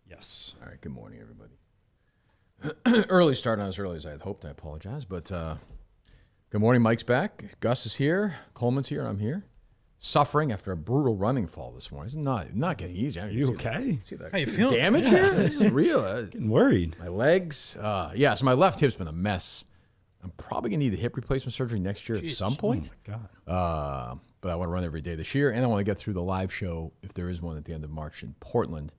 Yes. All right, good morning, everybody. Early start, not as early as I had hoped. I apologize, but good morning. Mike's back. Gus is here. Coleman's here. I'm here. Suffering after a brutal running fall this morning. It's not getting easy. Are you okay? How you feeling? Damage here? This is real. Getting worried. My legs. So my left hip's been a mess. I'm probably going to need a hip replacement surgery next year at some point. Oh, my God. But I want to run every day this year, and I want to get through the live show, if there is one at the end of March in Portland,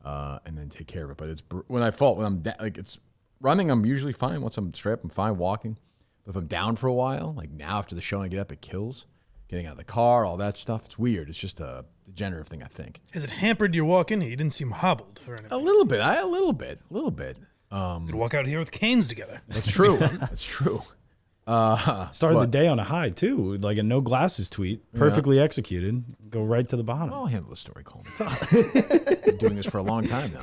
and then take care of it. But it's when I'm it's running, I'm usually fine. Once I'm straight up, I'm fine walking. But if I'm down for a while, like now after the show and I get up, it kills. Getting out of the car, all that stuff. It's weird. It's just a degenerative thing, I think. Has it hampered your walk in? You didn't seem hobbled or anything. A little bit. A little bit. Could walk out here with canes together. That's true. That's true. Started the day on a high, too. Like a no glasses tweet. Perfectly executed. Go right to the bottom. I'll handle the story, Coleman. Been doing this for a long time now.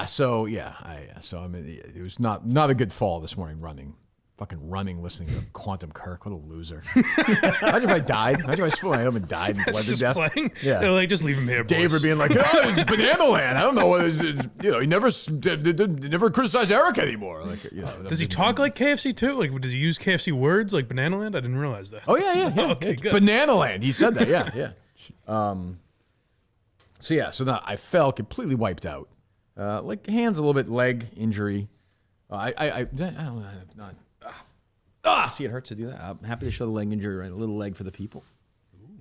So I mean, it was not a good fall this morning running, listening to Quantum Kirk. What a loser. Imagine if I died. Imagine if I split my head and died and bled to Just death. playing? Yeah. They're like, just leave him here, boys. Dave would being like, oh, it's Banana Land. I don't know what he never criticized Eric anymore. Like, Does he talk like KFC too? Like, does he use KFC words like Banana Land? I didn't realize that. Oh, yeah. Okay, good. Banana Land. He said that, yeah. So now I fell completely wiped out. Like hands a little bit, leg injury. See, it hurts to do that. I'm happy to show the leg injury, right? A little leg for the people.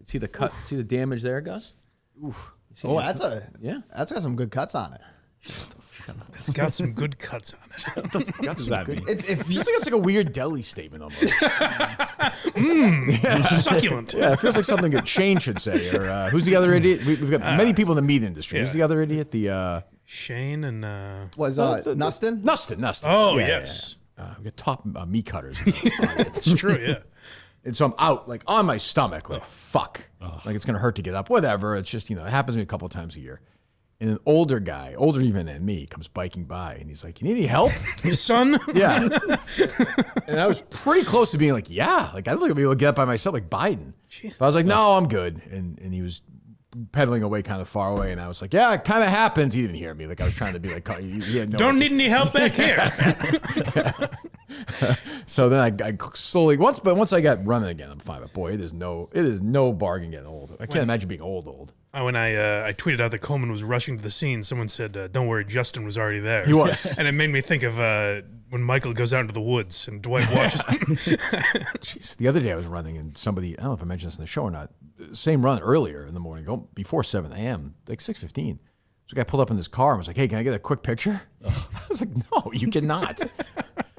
See the cut, see the damage there, Gus? Oof. That's got some good cuts on it. It's got some good cuts on it. Got some good. It feels like it's like a weird deli statement almost. Succulent. Yeah, it feels like something that Shane should say. Or who's the other idiot? We've got many people in the meat industry. Who's the other idiot? Shane and was Nustin? Nustin. Oh, yes. We got top meat cutters. It's true, yeah. And so I'm out, like on my stomach, like fuck, like it's gonna hurt to get up. Whatever. It's just it happens to me a couple of times a year. And an older guy, older even than me, comes biking by and he's like, "You need any help?" His son? Yeah. And I was pretty close to being like, "Yeah." Like I don't think I'll be able to get up by myself, like Biden. Jeez. So I was like, "No, I'm good." And he was pedaling away kind of far away, and I was like, "Yeah, it kind of happens." He didn't hear me. Like I was trying to be like, he had no "Don't need any help back here." So then I slowly once I got running again, I'm fine. But boy, it is no bargain getting old. I can't imagine being old. When I tweeted out that Coleman was rushing to the scene, someone said, "Don't worry, Justin was already there." He was, and it made me think of when Michael goes out into the woods and Dwight watches him. Jeez, the other day I was running and somebody, I don't know if I mentioned this in the show or not, same run earlier in the morning, before 7 a.m., like 6:15. So a guy pulled up in his car and was like, "Hey, can I get a quick picture?" I was like, "No, you cannot."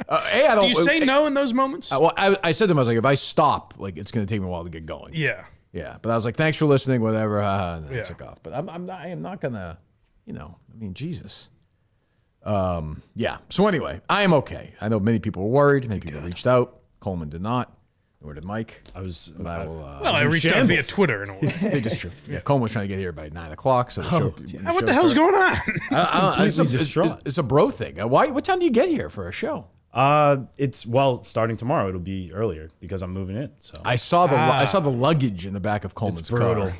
I don't. Do you say no in those moments? Well, I said to him, I was like, if I stop, like it's going to take me a while to get going. Yeah. But I was like, thanks for listening, whatever. And then I took off. But I am not going to, I mean, Jesus. Yeah. So anyway, I am okay. I know many people were worried. Many people reached out. Coleman did not. Nor did Mike. I was. I reached out via Twitter in a way. It's true. Yeah. Coleman was trying to get here by 9 o'clock. So the show. What the hell's going on? It's a bro thing. What time do you get here for a show? It's starting tomorrow. It'll be earlier because I'm moving in. So I saw the luggage in the back of Coleman's car.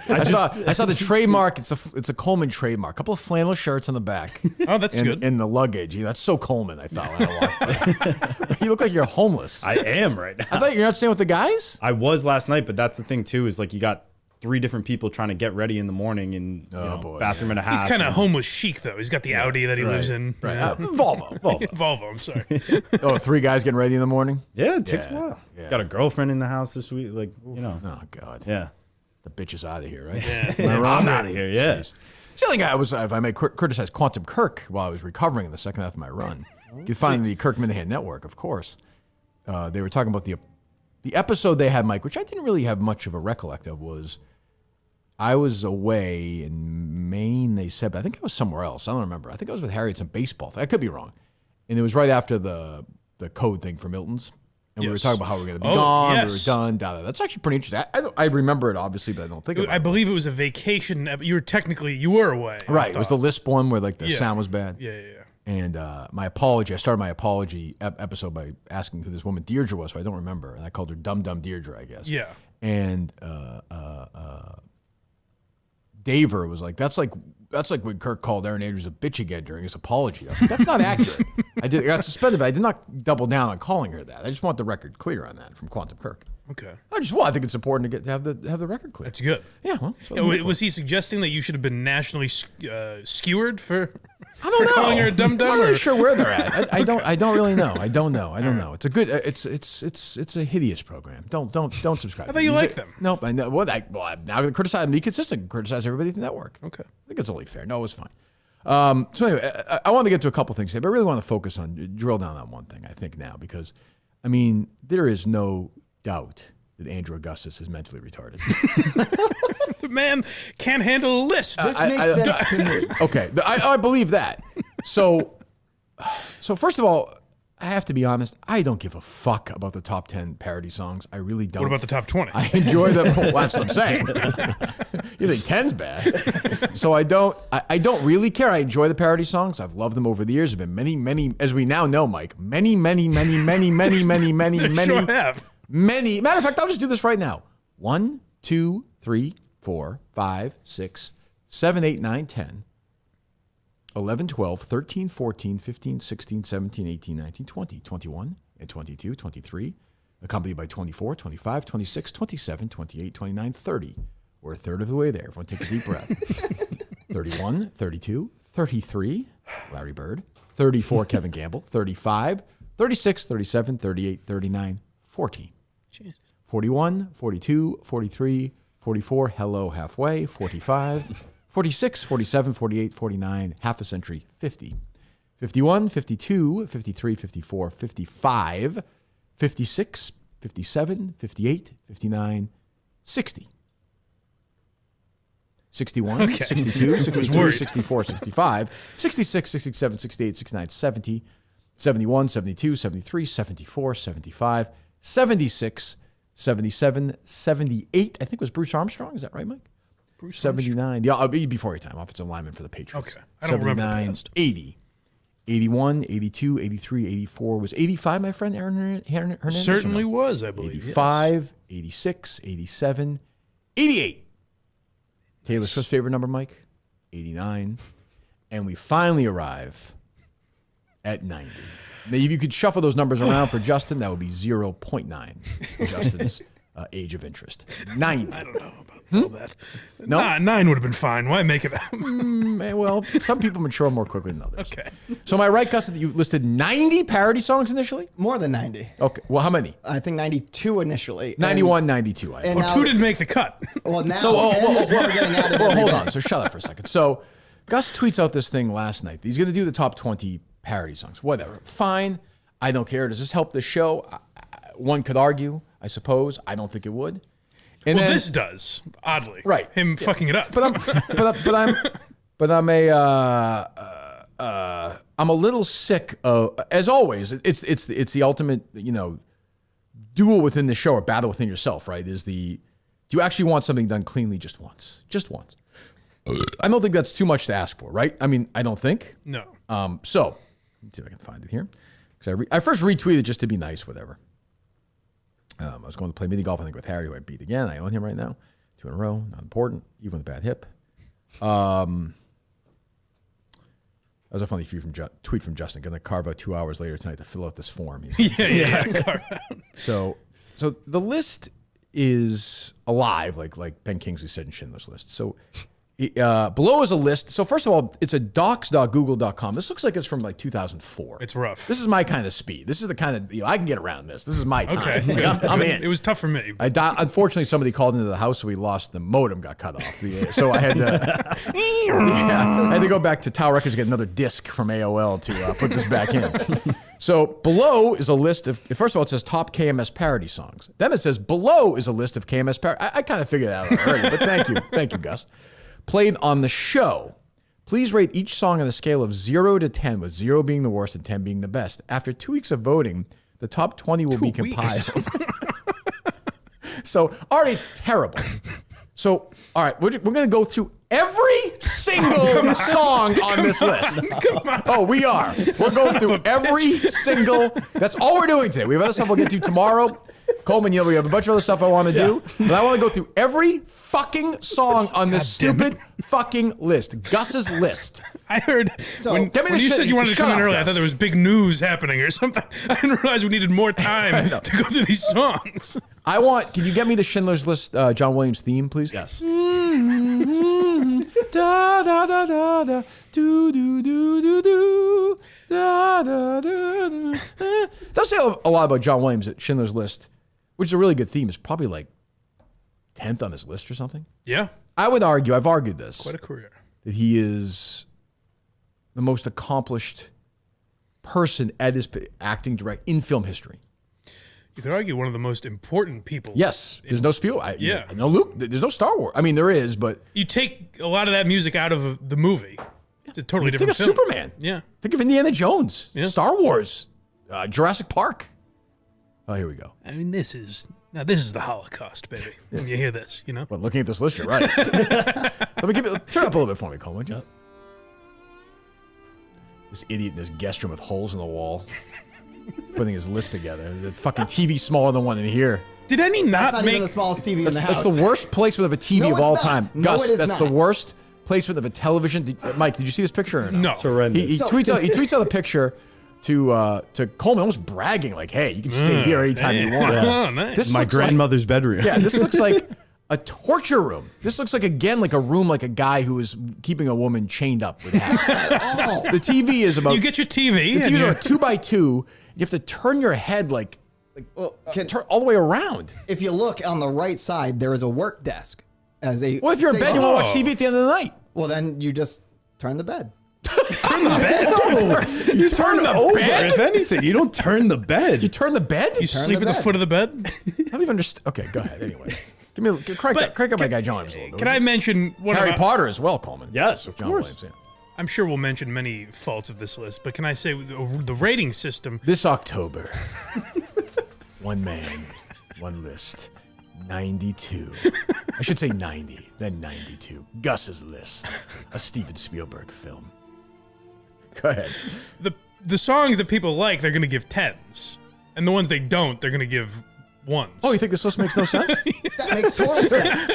I saw the trademark. It's a Coleman trademark. A couple of flannel shirts on the back. Oh, that's good. In the luggage. That's so Coleman. I thought when I walked by. You look like you're homeless. I am right now. I thought you're not staying with the guys. I was last night, but that's the thing too. Is like you got 3 different people trying to get ready in the morning in bathroom and a half. He's kind of homeless chic though. He's got the Audi that he lives in. Right. Volvo. I'm sorry. 3 guys getting ready in the morning. Yeah, it takes a while. Yeah. Got a girlfriend in the house this week. Like Oh God. Yeah. The bitch is out of here, right? Yeah. I'm out of here. Yeah. Jeez. The other thing if I may criticize Quantum Kirk while I was recovering in the second half of my run. You can find the Kirk Minahan Network, of course. They were talking about the episode they had, Mike, which I didn't really have much of a recollect of, was I was away in Maine, they said, but I think I was somewhere else. I don't remember. I think I was with Harry at some baseball thing. I could be wrong. And it was right after the code thing for Milton's. And we were talking about how we were going to be gone. Yes. We were done. That's actually pretty interesting. I remember it, obviously, but I don't think about it. I believe it was a vacation. You were away. Right. It was the Lisp one where the sound was bad. Yeah. And my apology, I started my apology episode by asking who this woman Deirdre was, so I don't remember. And I called her Dum Dum Deirdre, I guess. Yeah. And Daver was like, that's like when Kirk called Aaron Andrews a bitch again during his apology. I was like, that's not accurate. I got suspended, but I did not double down on calling her that. I just want the record clear on that from Quantum Kirk. Okay. I think it's important to have the record clear. That's good. Yeah. Well, was he suggesting that you should have been nationally skewered for? I don't know. Calling her a dum dum. I'm not sure where they're at. I don't really know. I don't know. It's a good. It's a hideous program. Don't subscribe. I thought you liked them. Nope. I know. Well, I'm now going to criticize. Be consistent. Criticize everybody at the network. Okay. I think it's only fair. No, it was fine. So anyway, I want to get to a couple things here, but I really want to focus on drill down on one thing. I think now because, I mean, there is no doubt that Andrew Augustus is mentally retarded. The man can't handle a list. This makes sense to me. Okay, I believe that. So first of all, I have to be honest. I don't give a fuck about the top 10 parody songs. I really don't. What about the top 20? I enjoy them. Well, that's what I'm saying. You think 10's bad? So I don't really care. I enjoy the parody songs. I've loved them over the years. There've been many, as we now know, Mike. Many. Sure have. Many. Matter of fact, I'll just do this right now. 1, 2, 3, 4, 5, 6, 7, 8, 9, 10, 11, 12, 13, 14, 15, 16, 17, 18, 19, 20, 21, and 22, 23, accompanied by 24, 25, 26, 27, 28, 29, 30. We're a third of the way there. Everyone take a deep breath. 31, 32, 33, Larry Bird, 34, Kevin Gamble, 35, 36, 37, 38, 39, 40. Jeez. 41, 42, 43, 44, hello, halfway, 45, 46, 47, 48, 49, half a century, 50, 51, 52, 53, 54, 55, 56, 57, 58, 59, 60. 61, Okay. 62, 63, worried. 64, 65, 66, 67, 68, 69, 70, 71, 72, 73, 74, 75, 76, 77, 78. I think it was Bruce Armstrong. Is that right, Mike? Bruce 79. Yeah, I'll be before your time. Offensive lineman for the Patriots. Okay. I don't remember the 79, past. 80, 81, 82, 83, 84. Was 85 my friend Aaron Hernandez? Certainly was, I believe. 85, 86, 87, 88. Taylor Swift's favorite number, Mike? 89. And we finally arrive at 90. Now, if you could shuffle those numbers around for Justin, that would be 0.9. Justin's age of interest. 90. I don't know about all that. No? 9 would have been fine. Why make it up? Well, some people mature more quickly than others. Okay. So am I right, Gus, that you listed 90 parody songs initially? More than 90. Okay. Well, how many? I think 92 initially. 91, 92. I and Oh, now- 2 didn't make the cut. Well, now So, we're getting added well, every hold day. on. So shut up for a second. So Gus tweets out this thing last night. He's going to do the top 20 parody songs. Whatever. Fine. I don't care. Does this help the show? One could argue, I suppose. I don't think it would. And Well, then, this does, oddly. Right. Him fucking it up. I'm a little sick of, as always, it's the ultimate, duel within the show or battle within yourself, right? Do you actually want something done cleanly just once? Just once. I don't think that's too much to ask for, right? I mean, I don't think. No. So, let's see if I can find it here. Because I first retweeted just to be nice, whatever. I was going to play mini golf, I think, with Harry, who I beat again. I own him right now. 2 in a row. Not important, even with a bad hip. That was a funny tweet from Justin. Going to carve out 2 hours later tonight to fill out this form. He's like, Yeah. So the list is alive, like Ben Kingsley said in Schindler's List. So below is a list. So first of all, it's a docs.google.com. This looks like it's from like 2004. It's rough. This is my kind of speed. This is the kind of, I can get around this. This is my time. Okay. Like, I'm in. It was tough for me. Unfortunately, somebody called into the house, so we lost the modem, got cut off. So I had to, I had to go back to Tower Records to get another disc from AOL to put this back in. So below is a list of, first of all, it says top KMS parody songs. Then it says below is a list of KMS parody. I kind of figured that out already, but thank you. Thank you, Gus. Played on the show. Please rate each song on a scale of 0 to 10, with 0 being the worst and 10 being the best. After 2 weeks of voting, the top 20 will be compiled. So, already it's terrible. So, all right, we're going to go through every single song on this list. Oh, we are. We're going through every single, that's all we're doing today. We have other stuff we'll get to tomorrow. Coleman, you know, we have a bunch of other stuff I want to do, but I want to go through every fucking song on this stupid fucking list. Gus's list. I heard when you said you wanted to come in early, I thought there was big news happening or something. I didn't realize we needed more time to go through these songs. Can you get me the Schindler's List John Williams theme, please? Yes. Da da da da da do do do do do da da da da. Does say a lot about John Williams at Schindler's List, which is a really good theme. It's probably like 10th on his list or something. Yeah. I would argue, I've argued this, Quite a career. that he is the most accomplished person at his acting direct in film history. You could argue one of the most important people. Yes, there's no no Luke. There's no Star Wars. I mean, there is, but You take a lot of that music out of the movie. It's a totally different think of film. Superman. Yeah. Think of Indiana Jones. Yeah. Star Wars. Jurassic Park. Oh, here we go. I mean, this is the Holocaust, baby. When you hear this, you know? Well, looking at this list, you're right. Let me turn up a little bit for me, Coleman. Yep. This idiot in this guest room with holes in the wall, putting his list together. The fucking TV's smaller than one in here. Did any That's not not even make... the smallest TV in the house. That's the worst placement of a TV No, of it's all not. time. No, Gus, it is that's not. the worst placement of a television. Mike, did you see this picture or not? No. It's horrendous. He tweets out a picture to Coleman, almost bragging, like, "Hey, you can stay here anytime you want." Oh, nice. This My looks like- grandmother's bedroom. yeah, this looks like a torture room. This looks like, again, like a room like a guy who is keeping a woman chained up with hat. Oh, The TV is about You get your TV. the and TV is you're- about 2x2. You have to turn your head well, turn all the way around. if you look on the right side, there is a work desk. As a Well, if you're in bed, you want to watch Oh. TV at the end of the night. Well, then you just turn the bed. You turn the over, bed? if anything. You don't turn the bed. You turn the bed? You sleep the at the bed. foot of the bed? I don't even understand. Okay, go ahead. Anyway, crank up my guy John Williams a little bit. Can I mention one Harry of Potter as well, Coleman? Yes, of John course. Williams. Yeah. I'm sure we'll mention many faults of this list, but can I say the rating system? This October, one man, one list, 92. I should say 90, then 92. Gus's List, a Steven Spielberg film. Go ahead. The songs that people like, they're going to give 10s. And the ones they don't, they're going to give 1s. Oh, you think this list makes no sense? That makes total sense.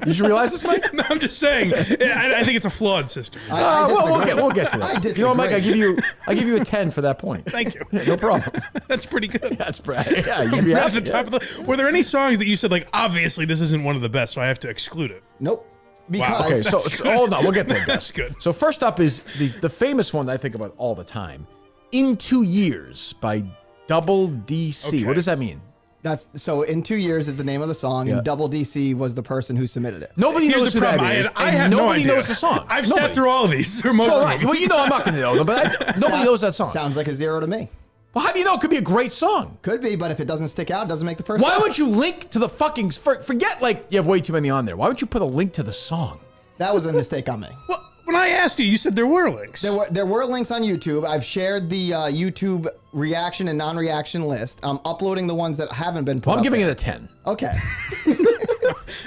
You should realize this, Mike? No, I'm just saying. I think it's a flawed system. I disagree. We'll get to that. I disagree. You know, Mike, I give you a 10 for that point. Thank you. Yeah, no problem. That's pretty good. That's yeah. You should be We're at happy. the top of the. Were there any songs that you said, like, obviously this isn't one of the best, so I have to exclude it? Nope. Wow. Because Okay, so hold on, we'll get there. That's good. So first up is the famous one that I think about all the time, "In 2 Years" by Double DC. Okay. What does that mean? that's so. In 2 years is the name of the song, Yeah. and Double DC was the person who submitted it. Nobody Here's knows the who that problem. is. I and have no nobody idea. knows the song. I've Nobody. sat through all of these, or most So, of right. them. Well, you know I'm not going to know them, but nobody knows that song. Sounds like a 0 to me. Well, how do you know it could be a great song? Could be, but if it doesn't stick out, it doesn't make the first. Why list. would you link to the fucking... Forget, like, you have way too many on there. Why would you put a link to the song? That was a mistake on me. Well, when I asked you, you said there were links. There were links on YouTube. I've shared the YouTube reaction and non-reaction list. I'm uploading the ones that haven't been put Well, I'm up giving there. it a 10. Okay.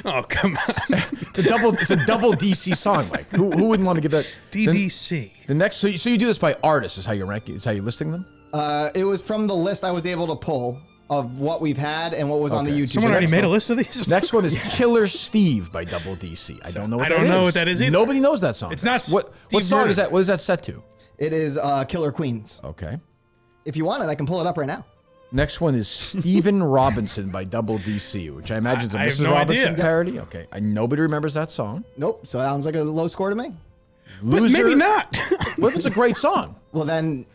Oh, come on. It's a double DC song, Mike. Who wouldn't want to give that? DDC. The next... So you do this by artist is how you're ranking... Is how you're listing them? It was from the list I was able to pull of what we've had and what was on the Okay. YouTube. Someone already list. made a list of these? Next one is Killer Steve by Double DC. I don't know what I that is. don't know what that is either. Nobody knows that song. It's not What Steve song Murray. is that? What is that set to? It is Killer Queens. Okay. If you want it, I can pull it up right now. Next one is Stephen Robinson by Double DC, which I imagine is a I have Mrs. no Robinson idea. parody. Okay. Nobody remembers that song. Nope. So that sounds like a low score to me. But Loser. maybe not. What if it's a great song? Well, then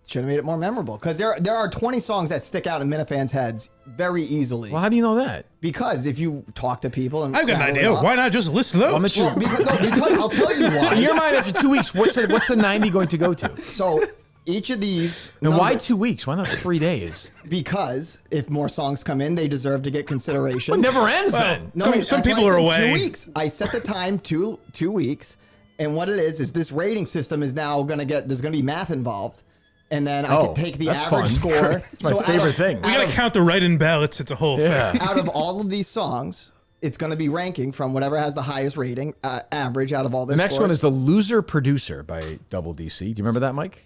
should have made it more memorable because there are 20 songs that stick out in Minifans' heads very easily. Well, how do you know that? Because if you talk to people and I've got an rattle it idea. off- Why not just list those? I'm not sure. because I'll tell you In why. your mind, after 2 weeks, what's the 90 going to go to? So each of these. And why numbers- 2 weeks? Why not 3 days? Because if more songs come in, they deserve to get consideration. It never ends then. No, Some that's why people I are said away. 2 weeks. I set the time to 2 weeks, and what it is this rating system is now going to get. There's going to be math involved, and then I can take the that's average fun. score. It's my favorite thing. we got to count the write-in ballots. It's a whole thing. Out of all of these songs, it's going to be ranking from whatever has the highest rating, average out of all their The next scores. one is The Loser Producer by Double DC. Do you remember that, Mike?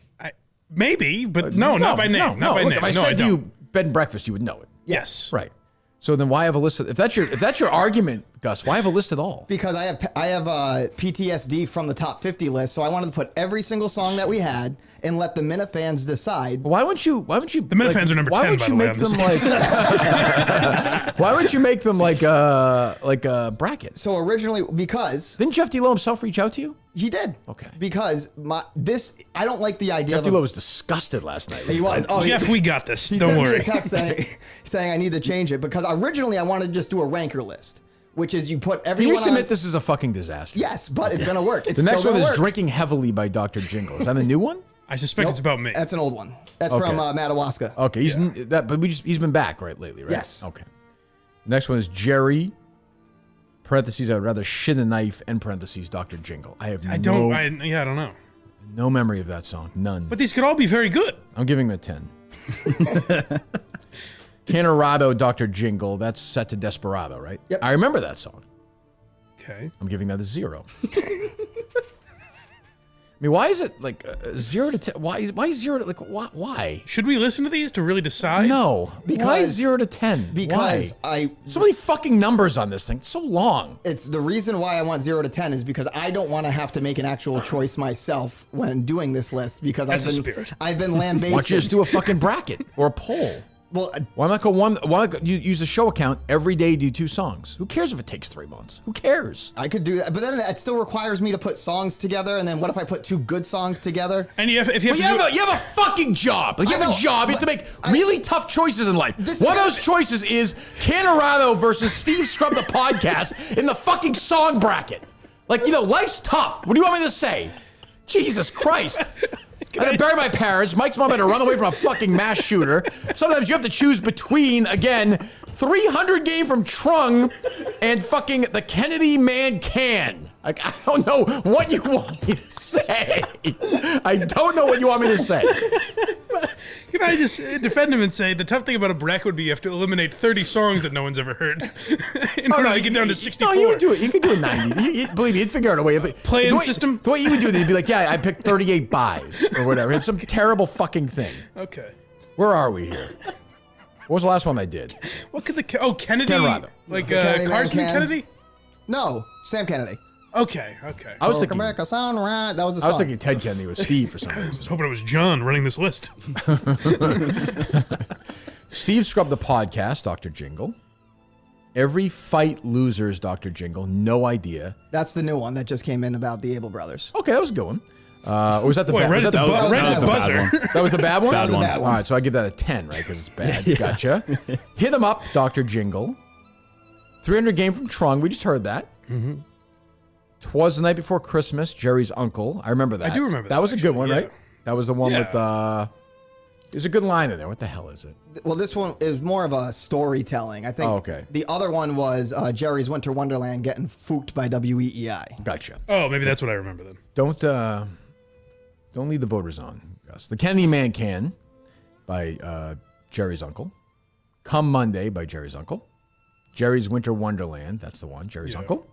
Maybe, but no, not by name. Not by look, name. If I No, I said to don't. you, bed and breakfast, you would know it. Yes. Right. So then why have a list of, if that's your argument, Gus, why have a list at all? Because I have PTSD from the top 50 list, so I wanted to put every single song that we had and let the Minute fans decide. Why wouldn't you? The Minute fans are number 10, by the way. Why wouldn't you make them like a bracket? So originally, because Didn't Jeff D'Lo himself reach out to you? he did. Okay. Because I don't like the idea Jeff of D'Lo was disgusted last night. he was. Oh, Jeff, we got this. He Don't sent worry. me a text saying I need to change it because originally I wanted to just do a ranker list, which is you put Can everyone you just admit on. this is a fucking disaster? Yes, but it's gonna work. It's The next still one gonna is work. Drinking Heavily by Dr. Jingle. Is that a new one? I suspect it's about me. That's an old one. That's Okay. from Madawaska. Okay, he's been back lately, right? Yes. Okay. Next one is Jerry. Parentheses. I would rather shit a knife. End parentheses. Dr. Jingle. I don't know. no memory of that song. None. But these could all be very good. I'm giving him a 10. Canorado, Dr. Jingle. That's set to Desperado, right? Yep. I remember that song. Okay. I'm giving that a 0. I mean, why is it like 0 to 10? Why 0 to, like, why? Should we listen to these to really decide? No. Why 0 to 10? Because why? So many fucking numbers on this thing. It's so long. It's the reason why I want 0 to 10 is because I don't want to have to make an actual choice myself when doing this list because That's the spirit. I've been lambasted. Why don't you just do a fucking bracket or a poll? Well, Why not go one? Why not you use the show account every day? Do 2 songs. Who cares if it takes 3 months? Who cares? I could do that, but then it still requires me to put songs together. And then what if I put 2 good songs together? And if you have, You have a fucking job. Like, you have a job. You have to make really tough choices in life. One of those choices is Canorado versus Steve Scrub the podcast in the fucking song bracket. Like, life's tough. What do you want me to say? Jesus Christ. I had to bury my parents. Mike's mom had to run away from a fucking mass shooter. Sometimes you have to choose between, again, 300 game from Trung and fucking the Kennedy Man Can. Like, I don't know what you want me to say. I don't know what you want me to say. Can I just defend him and say the tough thing about a bracket would be you have to eliminate 30 songs that no one's ever heard in order to get down to 64. No, you would do it. You could do a 90. Believe me, you'd figure out a way. Play-in system? The way you would do it, you'd be like, yeah, I picked 38 buys or whatever. It's some terrible fucking thing. Okay. Where are we here? What was the last one I did? What could Kennedy? Canorado. Like Kennedy Carson Man Can. Kennedy? No, Sam Kennedy. Okay. I was thinking. America Sunrise. That was the song. I was thinking Ted Kennedy was Steve for some I was reason. hoping it was John running this list. Steve Scrub the podcast, Dr. Jingle. Every Fight Losers, Dr. Jingle. No idea. That's the new one that just came in about the Able Brothers. Okay, that was a good one. Or was that the Boy, bad right at the buzzer. That was the bad one? Bad one. All right, so I give that a 10, right? Because it's bad. Gotcha. Hit 'em Up, Dr. Jingle. 300 game from Trung. We just heard that. Mm-hmm. 'Twas the Night Before Christmas, Jerry's Uncle. I remember that. I do remember that. That was a good one, yeah. right? That was the one Yeah. with, there's a good line in there. What the hell is it? Well, this one is more of a storytelling. I think. Oh, okay. The other one was Jerry's Winter Wonderland getting fooked by WEEI. Gotcha. Oh, maybe that's what I remember then. Don't lead the voters on, Gus. The Kennedy Man Can by Jerry's Uncle. Come Monday by Jerry's Uncle. Jerry's Winter Wonderland. That's the one. Jerry's Uncle.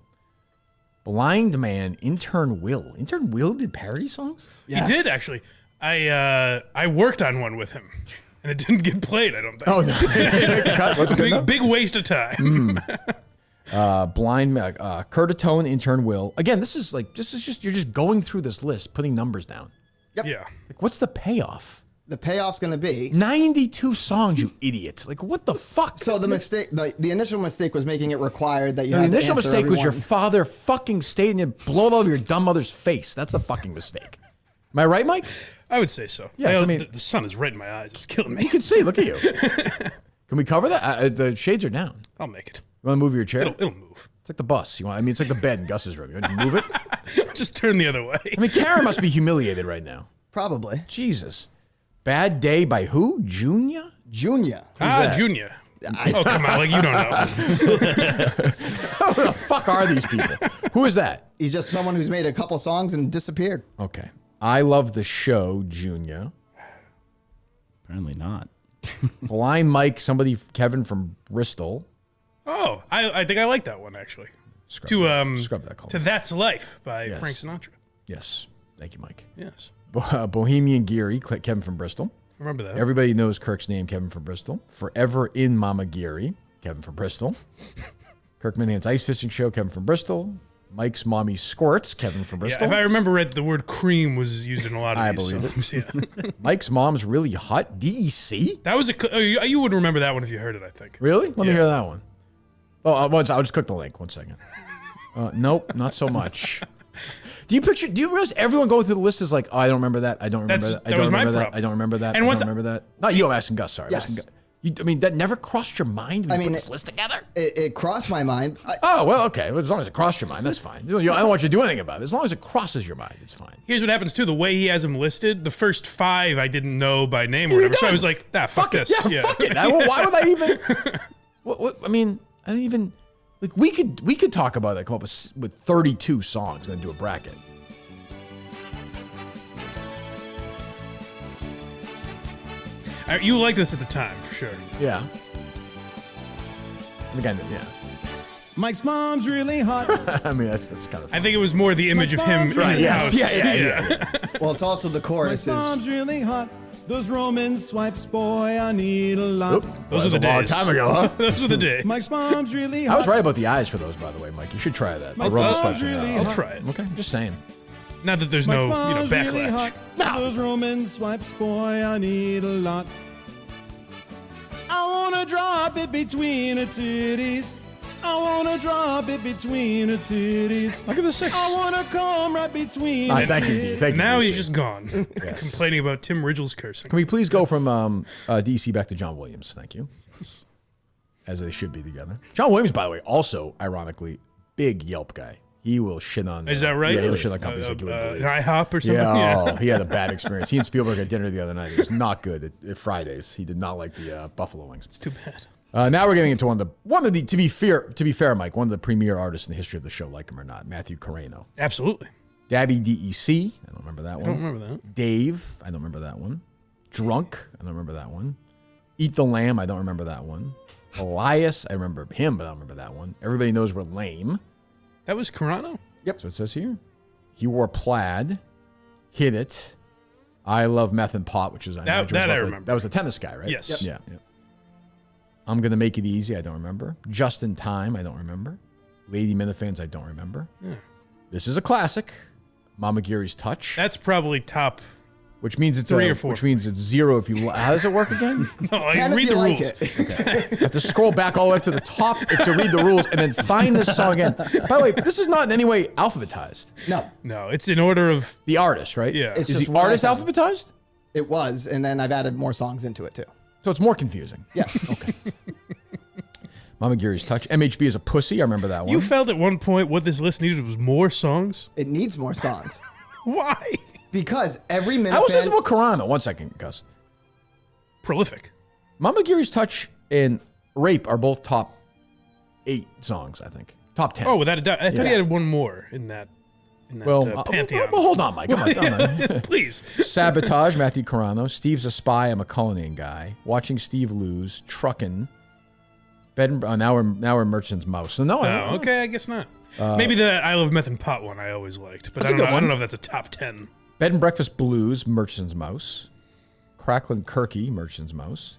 Blind Man, Intern Will. Intern Will did parody songs? Yes. He did actually. I worked on one with him, and it didn't get played. I don't think. Oh, no. Was it good enough? Big waste of time. Blind Man, Curtatone, Intern Will. Again, this is just, you're just going through this list, putting numbers down. Yep. Yeah. Like, what's the payoff? The payoff's going to be. 92 songs, you idiot. Like, what the fuck? So the mistake, the initial mistake was making it required that you The had to initial answer mistake was your everyone. father fucking stayed and you blow it over your dumb mother's face. That's the fucking mistake. Am I right, Mike? I would say so. Yes, I mean- the sun is right in my eyes. It's killing me. You can see. Look at you. Can we cover that? The shades are down. I'll make it. You want to move your chair? It'll move. It's like the bus. It's like the bed in Gus's room. You want to move it? Just turn the other way. I mean, Karen must be humiliated right now. Probably. Jesus. Bad Day by who? Junior? Junior. that? Junior. Oh, come on. Like, you don't know. Who the fuck are these people? Who is that? He's just someone who's made a couple songs and disappeared. Okay. I Love the Show, Junior. Apparently not. Blind Mike, Kevin from Bristol. Oh, I think I like that one, actually. Scrub that call. To That's Life by Yes. Frank Sinatra. Yes. Thank you, Mike. Yes. Bohemian Geary, Kevin from Bristol. Remember that. Everybody knows Kirk's name, Kevin from Bristol. Forever in Mama Geary, Kevin from Bristol. Kirk Minahan's Ice Fishing Show, Kevin from Bristol. Mike's Mommy Squirts, Kevin from Bristol. Yeah, if I remember right, the word cream was used in a lot of I these believe songs. Yeah. Mike's Mom's Really Hot, DEC? That was you would remember that one if you heard it, I think. Really? Let me hear that one. Oh, I'll just click the link. 1 second. Nope, not so much. Do you realize everyone going through the list is like, oh, I don't remember that. I don't remember that. I don't remember that. I don't remember that. I don't remember that. Not you, I'm asking Gus. Sorry. Yes. I mean, that never crossed your mind when you put this list together? It crossed my mind. Oh, well, okay. Well, as long as it crossed your mind, that's fine. I don't want you to do anything about it. As long as it crosses your mind, it's fine. Here's what happens, too. The way he has them listed, the first 5 I didn't know by name or whatever. So I was like, fuck this. Yeah, fuck it. Why would I even... I mean, I didn't even... Like, we could talk about that, come up with 32 songs and then do a bracket. You liked this at the time, for sure. Yeah. Again, yeah. Mike's mom's really hot. I mean, that's kind of fun. I think it was more the image of him in his house. Yeah. Well, it's also the chorus. Mike's mom's really hot. Those Roman swipes, boy, I need a lot. Those are the a long days. time ago, huh? Those were the days. Mike's mom's really hot. I was right about the eyes for those, by the way, Mike. You should try that. Mike's Roman mom's swipes in your really eyes. I'll try it. Okay, I'm just saying. Not that there's Mike's no mom's really backlash. hot. No. Those Roman swipes, boy, I need a lot. I wanna drop it between her titties. I wanna drop it between her titties. I'll give it a 6. I wanna come right between her Thank you, titties. D. Thank you. Now DC. he's just gone. Complaining about Tim Ridgel's cursing. Can we please go from DC back to John Williams? Thank you. As they should be together. John Williams, by the way, also, ironically, big Yelp guy. He will shit on... Is that right? Yeah, he'll shit on companies like you wouldn't believe. IHOP or something? Yeah, oh, he had a bad experience. He and Spielberg had dinner the other night. It was not good at Fridays. He did not like the buffalo wings. It's too bad. Now we're getting into one of the to be fair, Mike, one of the premier artists in the history of the show, like him or not, Matthew Carreno. Absolutely. Daddy DEC, I don't remember that one. I don't remember that. Dave, I don't remember that one. Drunk, I don't remember that one. Eat the Lamb, I don't remember that one. Elias, I remember him, but I don't remember that one. Everybody knows we're lame. That was Carano? Yep. That's what it says here. He wore plaid. Hit it. I love meth and pot, which is I remember. That was the tennis guy, right? Yes. Yep. Yeah. I'm gonna make it easy. I don't remember. Just in time. I don't remember. Lady Minifans. I don't remember. Yeah. This is a classic. Mama Geary's Touch. That's probably top. Which means it's 3 or 4. Which means it's 0 if you. How does it work again? No, I read the rules. Okay. You have to scroll back all the way up to the top to read the rules, and then find this song again. By the way, this is not in any way alphabetized. No, it's in order of the artist, right? Yeah. It's is just the artist alphabetized? It was, and then I've added more songs into it too. So it's more confusing. Yes. Okay. Mama Geary's Touch. MHB is a pussy. I remember that one. You felt at one point what this list needed was more songs? It needs more songs. Why? Because every minute. How was this about Carano? 1 second, Gus. Prolific. Mama Geary's Touch and Rape are both top 8 songs, I think. Top 10. Oh, without a doubt. I thought he had one more in that pantheon. Well, hold on, Mike. Come on. Please. Sabotage, Matthew Carano. Steve's a Spy, I'm a Cullinane guy. Watching Steve Lose. Truckin'. Now we're Merchant's Mouse. So no, okay, I guess not. Maybe the I Love Meth and Pot one I always liked, but I don't know if that's a top 10. Bed and Breakfast Blues, Merchant's Mouse. Cracklin' Kirky, Merchant's Mouse.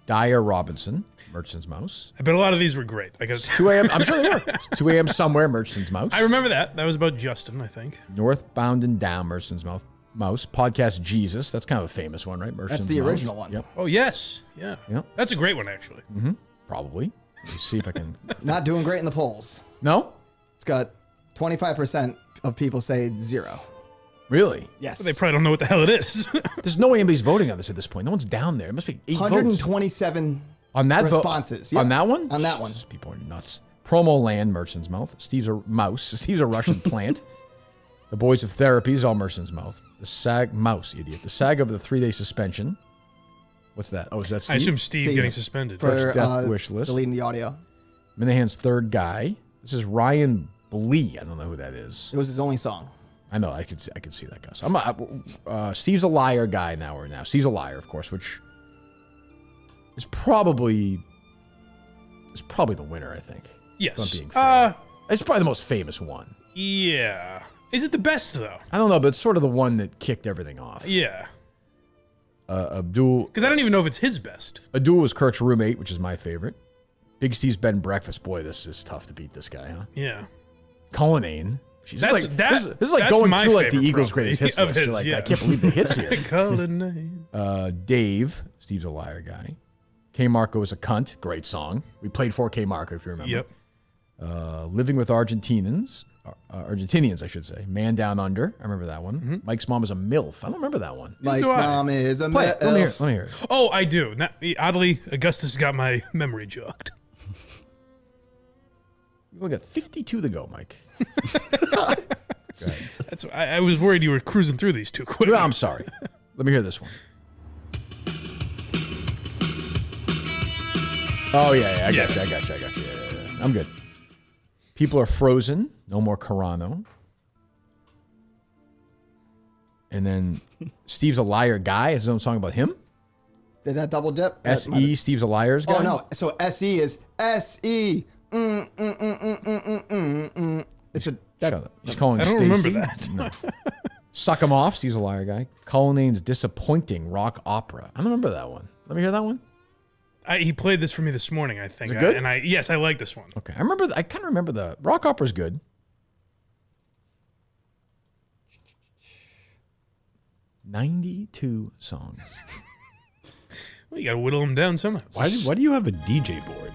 Dyer Robinson, Merchant's Mouse. I bet a lot of these were great. I guess 2 a.m. I'm sure they were. It's 2 a.m. somewhere, Merchant's Mouse. I remember that. That was about Justin, I think. Northbound and Down, Merchant's Mouse. Podcast Jesus. That's kind of a famous one, right? That's the original one. Yep. Oh, yes. Yeah. Yep. That's a great one, actually. Mm-hmm. Probably. Let me see if I can. Not doing great in the polls. No? It's got 25% of people say 0. Really? Yes. But they probably don't know what the hell it is. There's no way anybody's voting on this at this point. No one's down there. It must be 8 votes. 127 on that responses. On that one? On that one. People are nuts. Promo Land, Merchant's Mouth. Steve's a mouse. Steve's a Russian plant. The Boys of Therapy is all Merchant's Mouth. The SAG, mouse, idiot. The SAG of the 3-day suspension. What's that? Oh, is that Steve? I assume Steve getting suspended. For Death Wish List. Deleting the audio. Minahan's Third Guy. This is Ryan Blee. I don't know who that is. It was his only song. I know. I could see that, Gus. Steve's a Liar guy now. Steve's a Liar, of course, which is probably the winner, I think. Yes. If I'm being fair. It's probably the most famous one. Yeah. Is it the best, though? I don't know, but it's sort of the one that kicked everything off. Yeah. Abdul. Because I don't even know if it's his best. Abdul was Kirk's roommate, which is my favorite. Big Steve's Bed and Breakfast. Boy, this is tough to beat this guy, huh? Yeah. Cullinane. This is like that's going my through like the favorite, Eagles' probably, greatest hits of list. his, You're like, yeah. I can't believe the hits here. Cullinane. Dave. Steve's a liar guy. K. Marco is a cunt. Great song. We played for K. Marco, if you remember. Yep. Living with Argentinians, I should say. Man Down Under. I remember that one. Mm-hmm. Mike's Mom is a MILF. I don't remember that one. Mike's mom is a Play it. Let me hear it. Oh, I do. Now, oddly, Augustus got my memory jogged. We got 52 to go, Mike. That's I was worried you were cruising through these too quick. I'm sorry. Let me hear this one. Oh, yeah. I got you. Yeah. I'm good. People Are Frozen. No More Carano. And then Steve's a Liar Guy. Is his own song about him? Did that double dip? S.E. Steve's a Liar's Guy? Oh, no. So S.E. is S.E. It's a... Shut up. He's calling I don't Stacey. remember that. No. Suck 'em Off. Steve's a Liar Guy. Cullinane's Disappointing Rock Opera. I don't remember that one. Let me hear that one. He played this for me this morning, I think. Is it good? Yes, I like this one. Okay. I kind of remember the rock opera's good. .92 songs. Well, you got to whittle them down somehow. Why do you have a DJ board?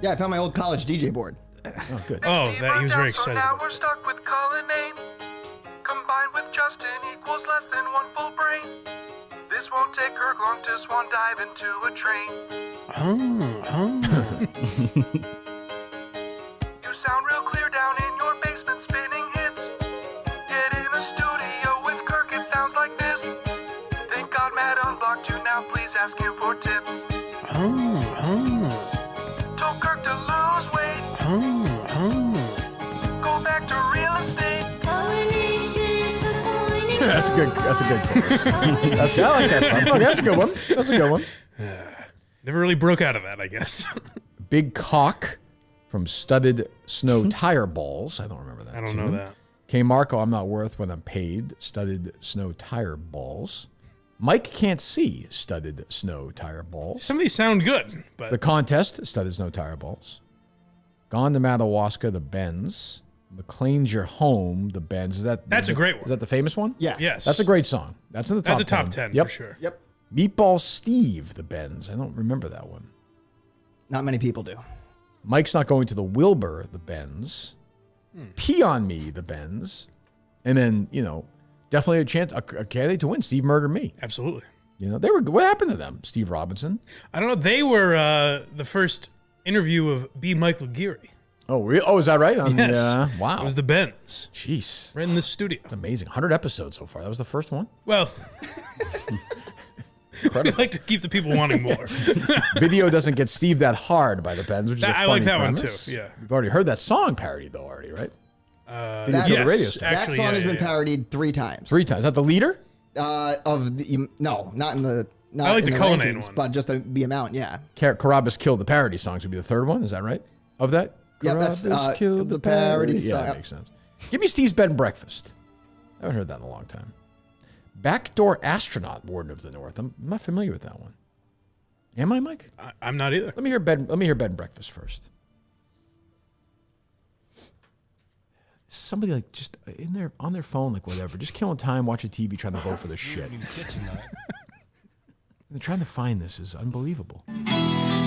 Yeah, I found my old college DJ board. Oh, good. Oh, he was very excited. So now about we're stuck with Cullinane. Combined with Justin equals less than one full brain. This won't take Kirk long to swan dive into a train. You sound real clear down in your basement spinning hits. Yet in a studio with Kirk it sounds like this. Thank God Matt unblocked you, now please ask him for tips. Told Kirk to lose weight. Go back to real estate. That's a good chorus. That's good. I like that song. Okay, that's a good one. Never really broke out of that, I guess. Big Cock from Studded Snow Tire Balls. I don't remember that. I don't know that. K. Marco, I'm Not Worth When I'm Paid. Studded Snow Tire Balls. Mike Can't See. Studded Snow Tire Balls. Some of these sound good, but The Contest. Studded Snow Tire Balls. Gone to Madawaska. The Bends. McLean's Your Home. The Bends. That's a great one. Is that the famous one? Yeah. yes. That's a great song. That's in the top 10. That's a top 10 Yep. for sure. Yep. Meatball Steve. The Bends. I don't remember that one. Not many people do. Mike's Not Going to the Wilbur, the Bends. Pee on Me, the Bends. And then, definitely a candidate to win. Steve Murdered Me. Absolutely. They were. What happened to them? Steve Robinson. I don't know. They were the first interview of B. Michael Geary. Oh, really? Oh, is that right? Yes. Wow. It was the Bends. Jeez. Right in the studio. It's amazing. 100 episodes so far. That was the first one. Well, we like to keep the people wanting more. Video Doesn't Get Steve That Hard by the Bends, which is a funny I like that premise. one too. Yeah. We've already heard that song parodied though already, right? That- the radio Yes, station. That actually, song yeah, has been yeah. parodied 3 times. 3 times. Is that the leader? No, not in the. Not I like in the the Cullinane rankings, one. but just the amount. Yeah. Carabas Killed the Parody Songs would be the third one. Is that right? Of that? Yeah, that's, Carabas Killed the parody Yeah, song. that makes sense. Give me Steve's Bed and Breakfast. I haven't heard that in a long time. Backdoor Astronaut, Warden of the North. I'm not familiar with that one. Am I, Mike? I'm not either. Let me hear Bed and Breakfast first. Somebody like just in there on their phone, like whatever, just killing time, watching TV, trying to vote for this shit. And trying to find this is unbelievable.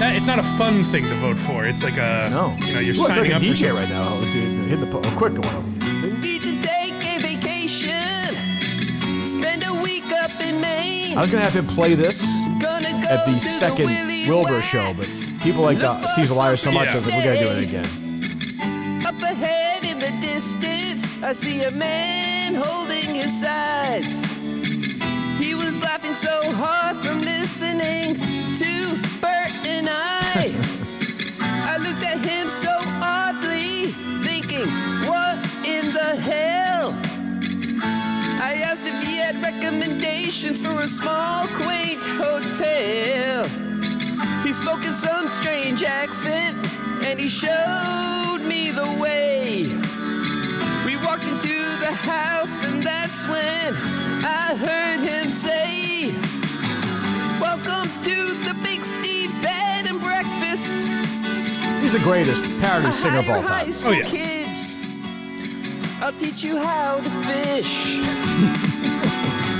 It's not a fun thing to vote for. It's like No, you're Look, signing like up a for DJ something. right now. Hit the quick one. Need to take a vacation. Spend a week up in Maine. I was gonna have him play this Gonna go at the to second Willy Wilbur show, but Wax. people like Steve's a Liar so much. Yeah. I was like, we gotta do it again. Up ahead in the distance, I see a man holding his sides. He was laughing so hard from listening to Bert and I. I looked at him so oddly, thinking, what in the hell? I asked if he had recommendations for a small, quaint hotel. He spoke in some strange accent, and he showed me the way. We walked into the house, and that's when I heard him say, He's the greatest parody singer of all High time. school Oh, yeah. kids, I'll teach you how to fish.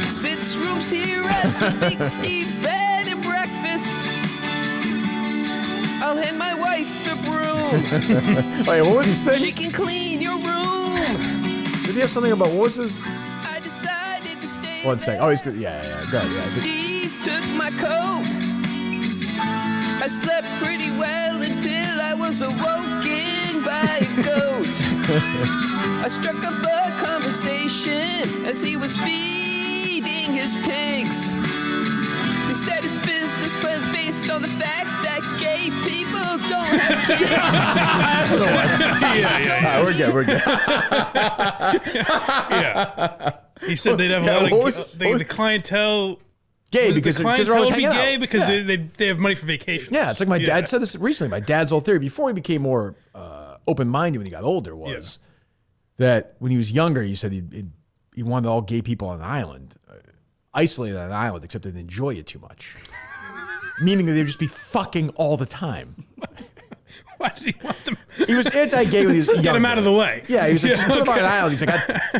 6 rooms here at the Big Steve Bed and Breakfast. I'll hand my wife the broom. Wait, what was this thing? She can clean your room. Did he have something about, what was this? I decided to stay. One sec. Oh, he's good. Yeah. Good. Yeah. Steve took my coat. I slept pretty well until I was awoken by a goat. I struck up a conversation as he was feeding his pigs. He said his business plan's based on the fact that gay people don't have kids. That's what it was. Yeah. We're good. Yeah. He said they'd have a lot of the clientele. Gay Was it because the they're always clientele be hanging gay out. because Yeah. they have money for vacations. Yeah, it's like my dad said this recently. My dad's whole theory before he became more open-minded when he got older was that when he was younger, he said he wanted all gay people on an island, isolated on an island, except they'd enjoy it too much. Meaning that they'd just be fucking all the time. Why did he want them? He was anti-gay when he was younger. Get him out of the way. Yeah, he was like, just put them on an island.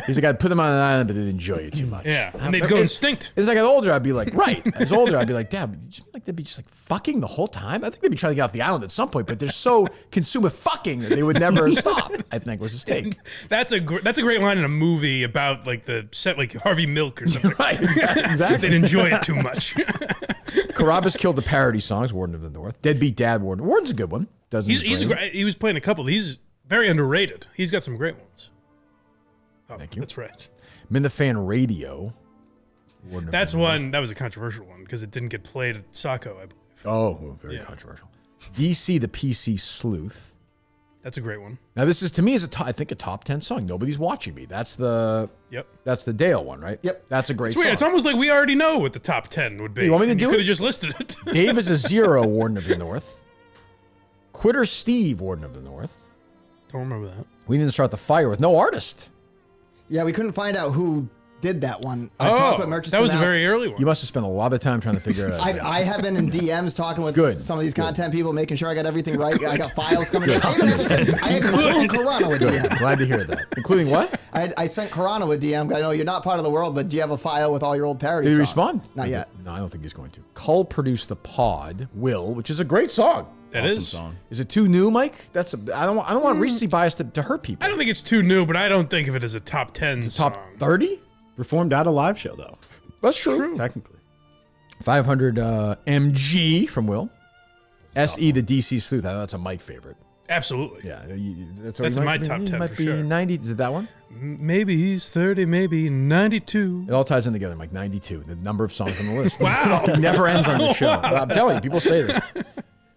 He's like, I'd put them on an island, but they'd enjoy it too much. Yeah, and they'd go extinct. As I got older, I'd be like, right. As older, I'd be like, Dad, they'd be just like fucking the whole time. I think they'd be trying to get off the island at some point, but they're so consumed with fucking that they would never stop. I think was a mistake. That's a great line in a movie about like the set like Harvey Milk or something. Right, exactly. They'd enjoy it too much. Carabas killed the Parody Songs, Warden of the North. Deadbeat Dad, Warden. Warden's a good one. He was playing a couple. He's very underrated. He's got some great ones. Oh, Thank you. That's right. Minifan Radio. Warden of That's the North. one. That was a controversial one because it didn't get played at Saco, I believe. Oh, very controversial. DC the PC Sleuth. That's a great one. Now this is to me is I think a top 10 song. Nobody's watching me. That's the Dale one, right? Yep. That's a great It's song. weird. It's almost like we already know what the top 10 would be. You want me to and do you it? could have just listed it. Dave is a 0, Warden of the North. Quitter Steve, Warden of the North. Don't remember that. We didn't start the fire with no artist. Yeah, we couldn't find out who did that one. I talked with Murchison that was a now. very early one. You must have spent a lot of time trying to figure it out. I have been in DMs talking with some of these content people, making sure I got everything right. I got files coming in. I sent Corona with DM. Glad to hear that. Including what? I sent Corona with DM. I know you're not part of the world, but do you have a file with all your old parody Did he songs? respond? Not yet. No, I don't think he's going to. Cull produced the pod, Will, which is a great song. That Awesome is. song. Is it too new, Mike? I don't want recency bias to hurt people. I don't think it's too new, but I don't think of it as a top 10 Top song. 30? Performed at a live show, though, That's true. technically. 500 MG from Will. SE the DC Sleuth. I know that's a Mike favorite. Absolutely. Yeah, that's in my top 10 Might for be sure. 90. Is it that one? Maybe he's 30, maybe 92. It all ties in together, Mike. 92, the number of songs on the list. Wow. It never ends on the show. I'm telling you, people say this.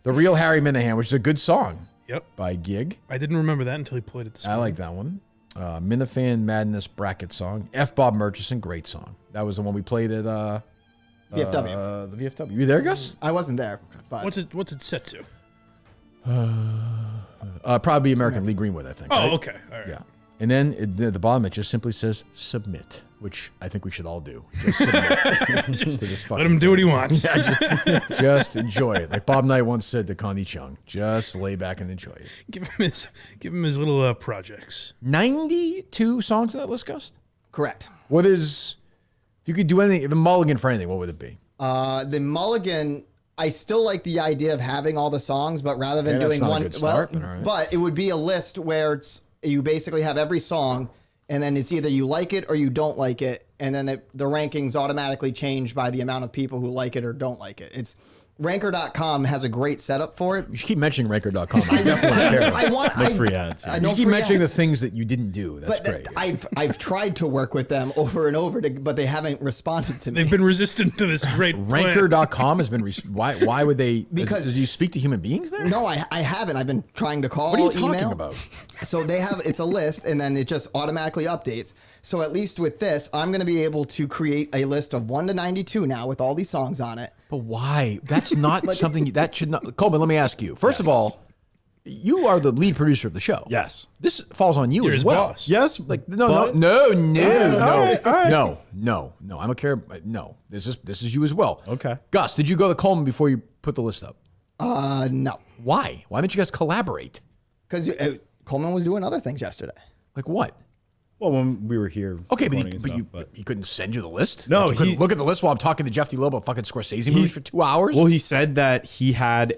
The Real Harry Minahan, which is a good song Yep. by Gig. I didn't remember that until he played it this I morning. like that one. Minifan Madness bracket song. F. Bob Murchison, great song. That was the one we played at VFW. the VFW. You there, Gus? I wasn't there, but What's it set to? Probably American Lee Greenwood, I think. Oh, right? okay. All right. Yeah. And then at the bottom, it just simply says submit, which I think we should all do. Just submit to this fucking Let him do what he wants. Just enjoy it. Like Bob Knight once said to Connie Chung, just lay back and enjoy it. Give him his little projects. 92 songs on that list, Gus? correct. What is, if you could do anything, if a mulligan for anything, what would it be? The mulligan, I still like the idea of having all the songs, but rather than Yeah, that's doing not a one, good start, but all right. but it would be a list where you basically have every song, and then it's either you like it or you don't like it, and then the rankings automatically change by the amount of people who like it or don't like it. It's Ranker.com has a great setup for it. You should keep mentioning Ranker.com. I definitely care. No free ads. You should keep mentioning the things that you didn't do. That's great. I've tried to work with them over and over, but they haven't responded to me. They've been resistant to this great plan. Ranker.com has been, why would they, Because- do you speak to human beings there? No, I haven't. I've been trying to call. What are you talking email. about? So they have, it's a list, and then it just automatically updates. So at least with this, I'm going to be able to create a list of 1 to 92 now with all these songs on it. But why? That's not something that should not. Coleman, let me ask you. First of all, you are the lead producer of the show. Yes. This falls on you You're as his well. boss. Yes. Like no. All I don't care. No. This is you as well. Okay. Gus, did you go to Coleman before you put the list up? No. Why? Why didn't you guys collaborate? Because Coleman was doing other things yesterday. Like what? Well, when we were here. Okay, but he couldn't send you the list? No, like you couldn't look at the list while I'm talking to Jeff D. Lobo about fucking Scorsese movies for 2 hours? Well, he said that he had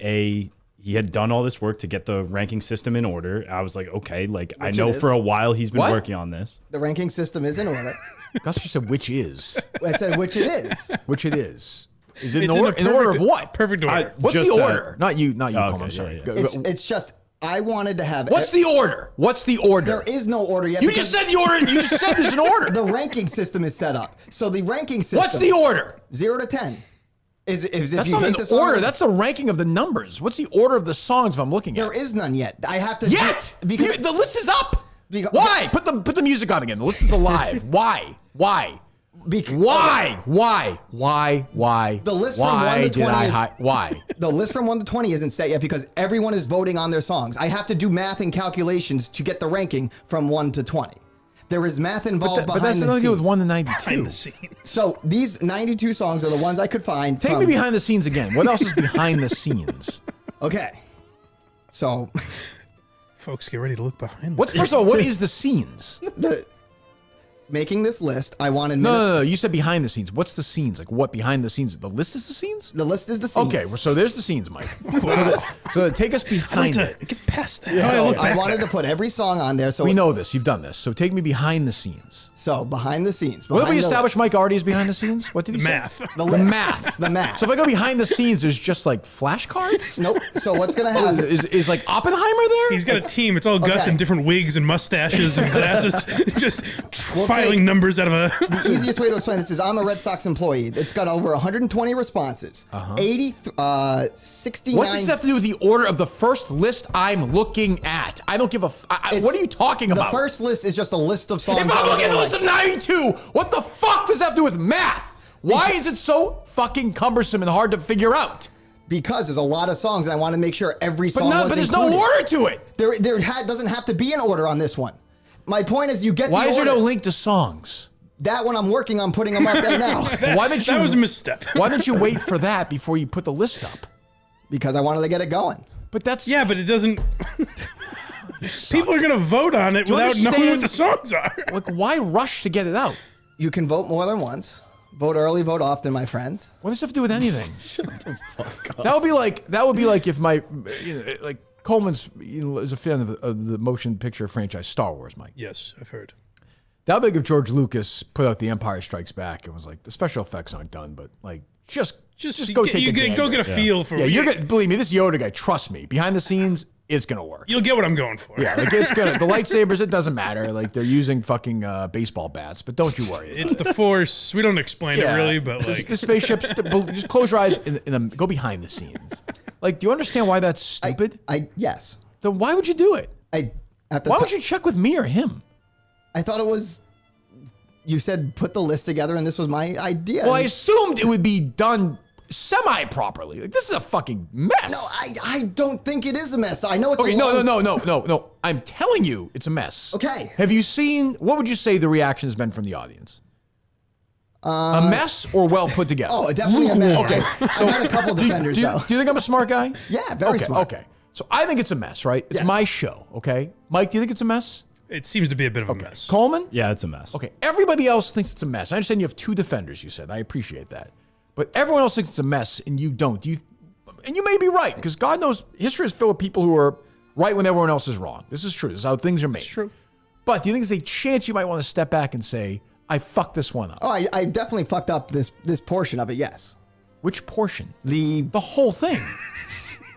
done all this work to get the ranking system in order. I was like, okay, like I know for a while he's been working on this. The ranking system is in order. Gus just said which is. I said which it is. Which it is. Is it in It's order of what? Perfect order. What's Just the that. order? Not you, Coleman. I'm yeah, sorry. yeah. Go- It's just I wanted to have. What's the order? What's the order? There is no order yet. You just said the order. You just said there's an order. The ranking system is set up. So the ranking system. What's the order? 0 to 10. Is if That's you not hate an the song, order. That's the ranking of the numbers. What's the order of the songs if I'm looking at? there is none yet. I have to Because the list is up. Because- Why? Put the music on again. The list is alive. Why? Why? Why? The list from why 1 to 20 did I is- hi- Why? The list from 1 to 20 isn't set yet because everyone is voting on their songs. I have to do math and calculations to get the ranking from 1 to 20. There is math involved But behind that's the nothing to do with scenes. 1 to Behind 92. the scenes. So these 92 songs are the ones I could find. Take me behind the scenes again. What else is behind the scenes? Okay. So Folks, get ready to look behind. First of all, what is the scenes? making this list, I wanted. No. You said behind the scenes. What's the scenes? Like what behind the scenes? The list is the scenes? The list is the scenes. Okay, so there's the scenes, Mike. So take us behind it. Get past that. So How do I look I back wanted there? to put every song on there. So We know this. You've done this. So take me behind the scenes. So behind the scenes. What did we behind the establish list. Mike already is behind the scenes? What did he Math. say? The The list. math. The math. So if I go behind the scenes, there's just like flashcards? Nope. So what's gonna happen? Is like Oppenheimer there? He's got a team. It's all Gus Okay. in different wigs and mustaches and glasses, just filing numbers out of a. The easiest way to explain this is I'm a Red Sox employee. It's got over 120 responses. 69. What does this have to do with the order of the first list I'm looking at? I don't give a. What are you talking The about? first list is just a list of songs. If that I'm I looking at the like. list of 92, what the fuck does that have to do with math? Why is it so fucking cumbersome and hard to figure out? Because there's a lot of songs, and I want to make sure every song was But there's included. no order to it. Doesn't have to be an order on this one. My point is, you get Why the is there order. no link to songs? That one I'm working on putting them up right now Why didn't you? That was a misstep. Why didn't you wait for that before you put the list up? because I wanted to get it going. But that's Yeah, but it doesn't. People are gonna vote on it Do you without knowing what understand? the songs are. like why rush to get it out? You can vote more than once. Vote early, vote often, my friends. What does that have to do with anything? That would be like if my like Coleman's is a fan of the motion picture franchise Star Wars, Mike. Yes, I've heard. That would be like if George Lucas put out The Empire Strikes Back and was like, the special effects aren't done, but like just go take a gander. go get a feel for. Yeah, it. you're gonna believe me. This Yoda guy, trust me. Behind the scenes, it's gonna work. You'll get what I'm going for. Yeah, like it's gonna. The lightsabers, it doesn't matter. Like they're using fucking baseball bats, but don't you worry. It's the Force. We don't explain it really, but like the spaceships. Just close your eyes and go behind the scenes. Like, do you understand why that's stupid? Yes. Then why would you do it? Why Why would you check with me or him? I thought it was. You said put the list together, and this was my idea. Well, I assumed it would be done semi-properly. Like, this is a fucking mess. No, I don't think it is a mess. I know it's Okay, a no. long- I'm telling you, it's a mess. Okay. Have you seen? What would you say the reaction has been from the audience? A mess or well put together? Oh, definitely a mess. Okay, I've had a couple defenders, do though. you think I'm a smart guy? Yeah, very smart. Okay, so I think it's a mess, right? It's Yes. my show. Okay, Mike, do you think it's a mess? it seems to be a bit of a mess. Coleman? Yeah, it's a mess. Okay, everybody else thinks it's a mess. I understand you have two defenders, you said. I appreciate that. But everyone else thinks it's a mess, and you don't. And you may be right, because God knows history is filled with people who are right when everyone else is wrong. This is true. This is how things are made. It's true. But do you think there's a chance you might want to step back and say, I fucked this one up? Oh, I definitely fucked up this portion of it. Yes. Which portion? The The whole thing.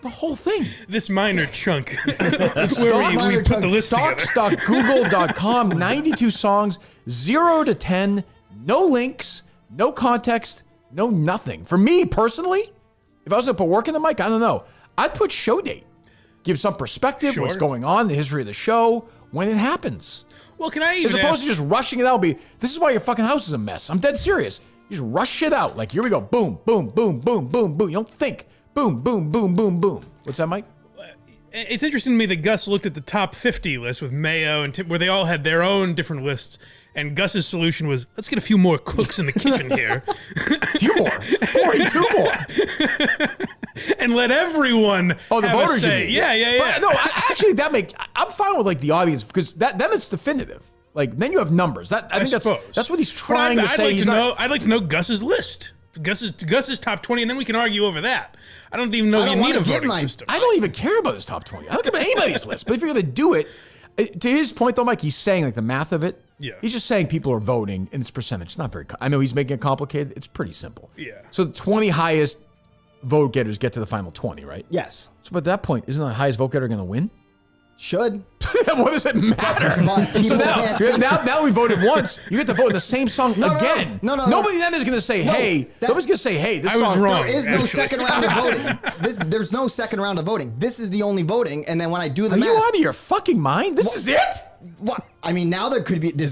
The whole thing. This minor chunk where we put the list together. Stocks.google.com, 92 songs, 0 to 10, no links, no context, no nothing. For me personally, if I was going to put work in the mic, I don't know. I'd put show date. Give some perspective, what's Sure. going on, the history of the show, when it happens. Well, can I As even opposed ask? to just rushing it out. This is why your fucking house is a mess. I'm dead serious. You just rush shit out. Like, here we go. Boom, boom, boom, boom, boom, boom. You don't think. Boom, boom, boom, boom, boom. What's that, Mike? It's interesting to me that Gus looked at the top 50 list with Mayo and Tim, where they all had their own different lists, and Gus's solution was, let's get a few more cooks in the kitchen here. A few more. 42 more. and let everyone. Oh, the have voters. a say. Yeah. But no, actually, I'm fine with like the audience because then it's definitive. Like then you have numbers. I think that's what he's trying to say. I'd like to know Gus's list. Gus's top 20, and then we can argue over that. I don't even know if you need a voting system. I don't even care about his top 20. I don't care about anybody's list. But if you're going to do it, to his point though, Mike, he's saying like the math of it. Yeah. He's just saying people are voting and it's percentage. It's not very. I know he's making it complicated. It's pretty simple. Yeah. So the 20 highest vote getters get to the final 20, right? Yes. So at that point, isn't the highest vote getter going to win? Should. What does it matter? So now we voted once. You get to vote in the same song again. No. Nobody then is going to say, nobody's going to say, hey, this song. I was wrong. There is no second round of voting. There's no second round of voting. This is the only voting. And then when I do the math. Are you out of your fucking mind? This is it? What? I mean, now there's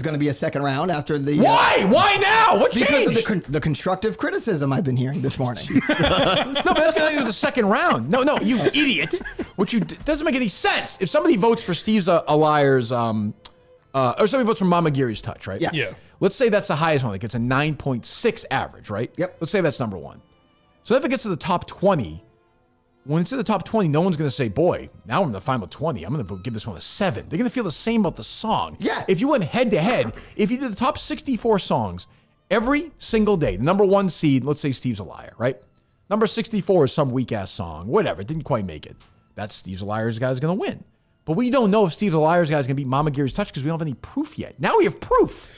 going to be a second round after the. Why? Why now? What changed? Because of the constructive criticism I've been hearing this morning. No, but that's going to be the second round. No, you idiot. Doesn't make any sense. If somebody votes for Steve's a Liar's, or somebody votes for Mama Geary's Touch, right? Yes. Yeah. Let's say that's the highest one. Like it's a 9.6 average, right? Yep. Let's say that's number one. So if it gets to the top 20, when it's in the top 20, no one's going to say, boy, now I'm in the final 20. I'm going to give this one a 7. They're going to feel the same about the song. Yeah. If you went head to head, if you did the top 64 songs every single day, the number one seed, let's say Steve's a Liar, right? Number 64 is some weak ass song, whatever, didn't quite make it. That's Steve's a Liar's guy's going to win. But we don't know if Steve's a Liar's guy's going to beat Mama Geary's Touch because we don't have any proof yet. Now we have proof.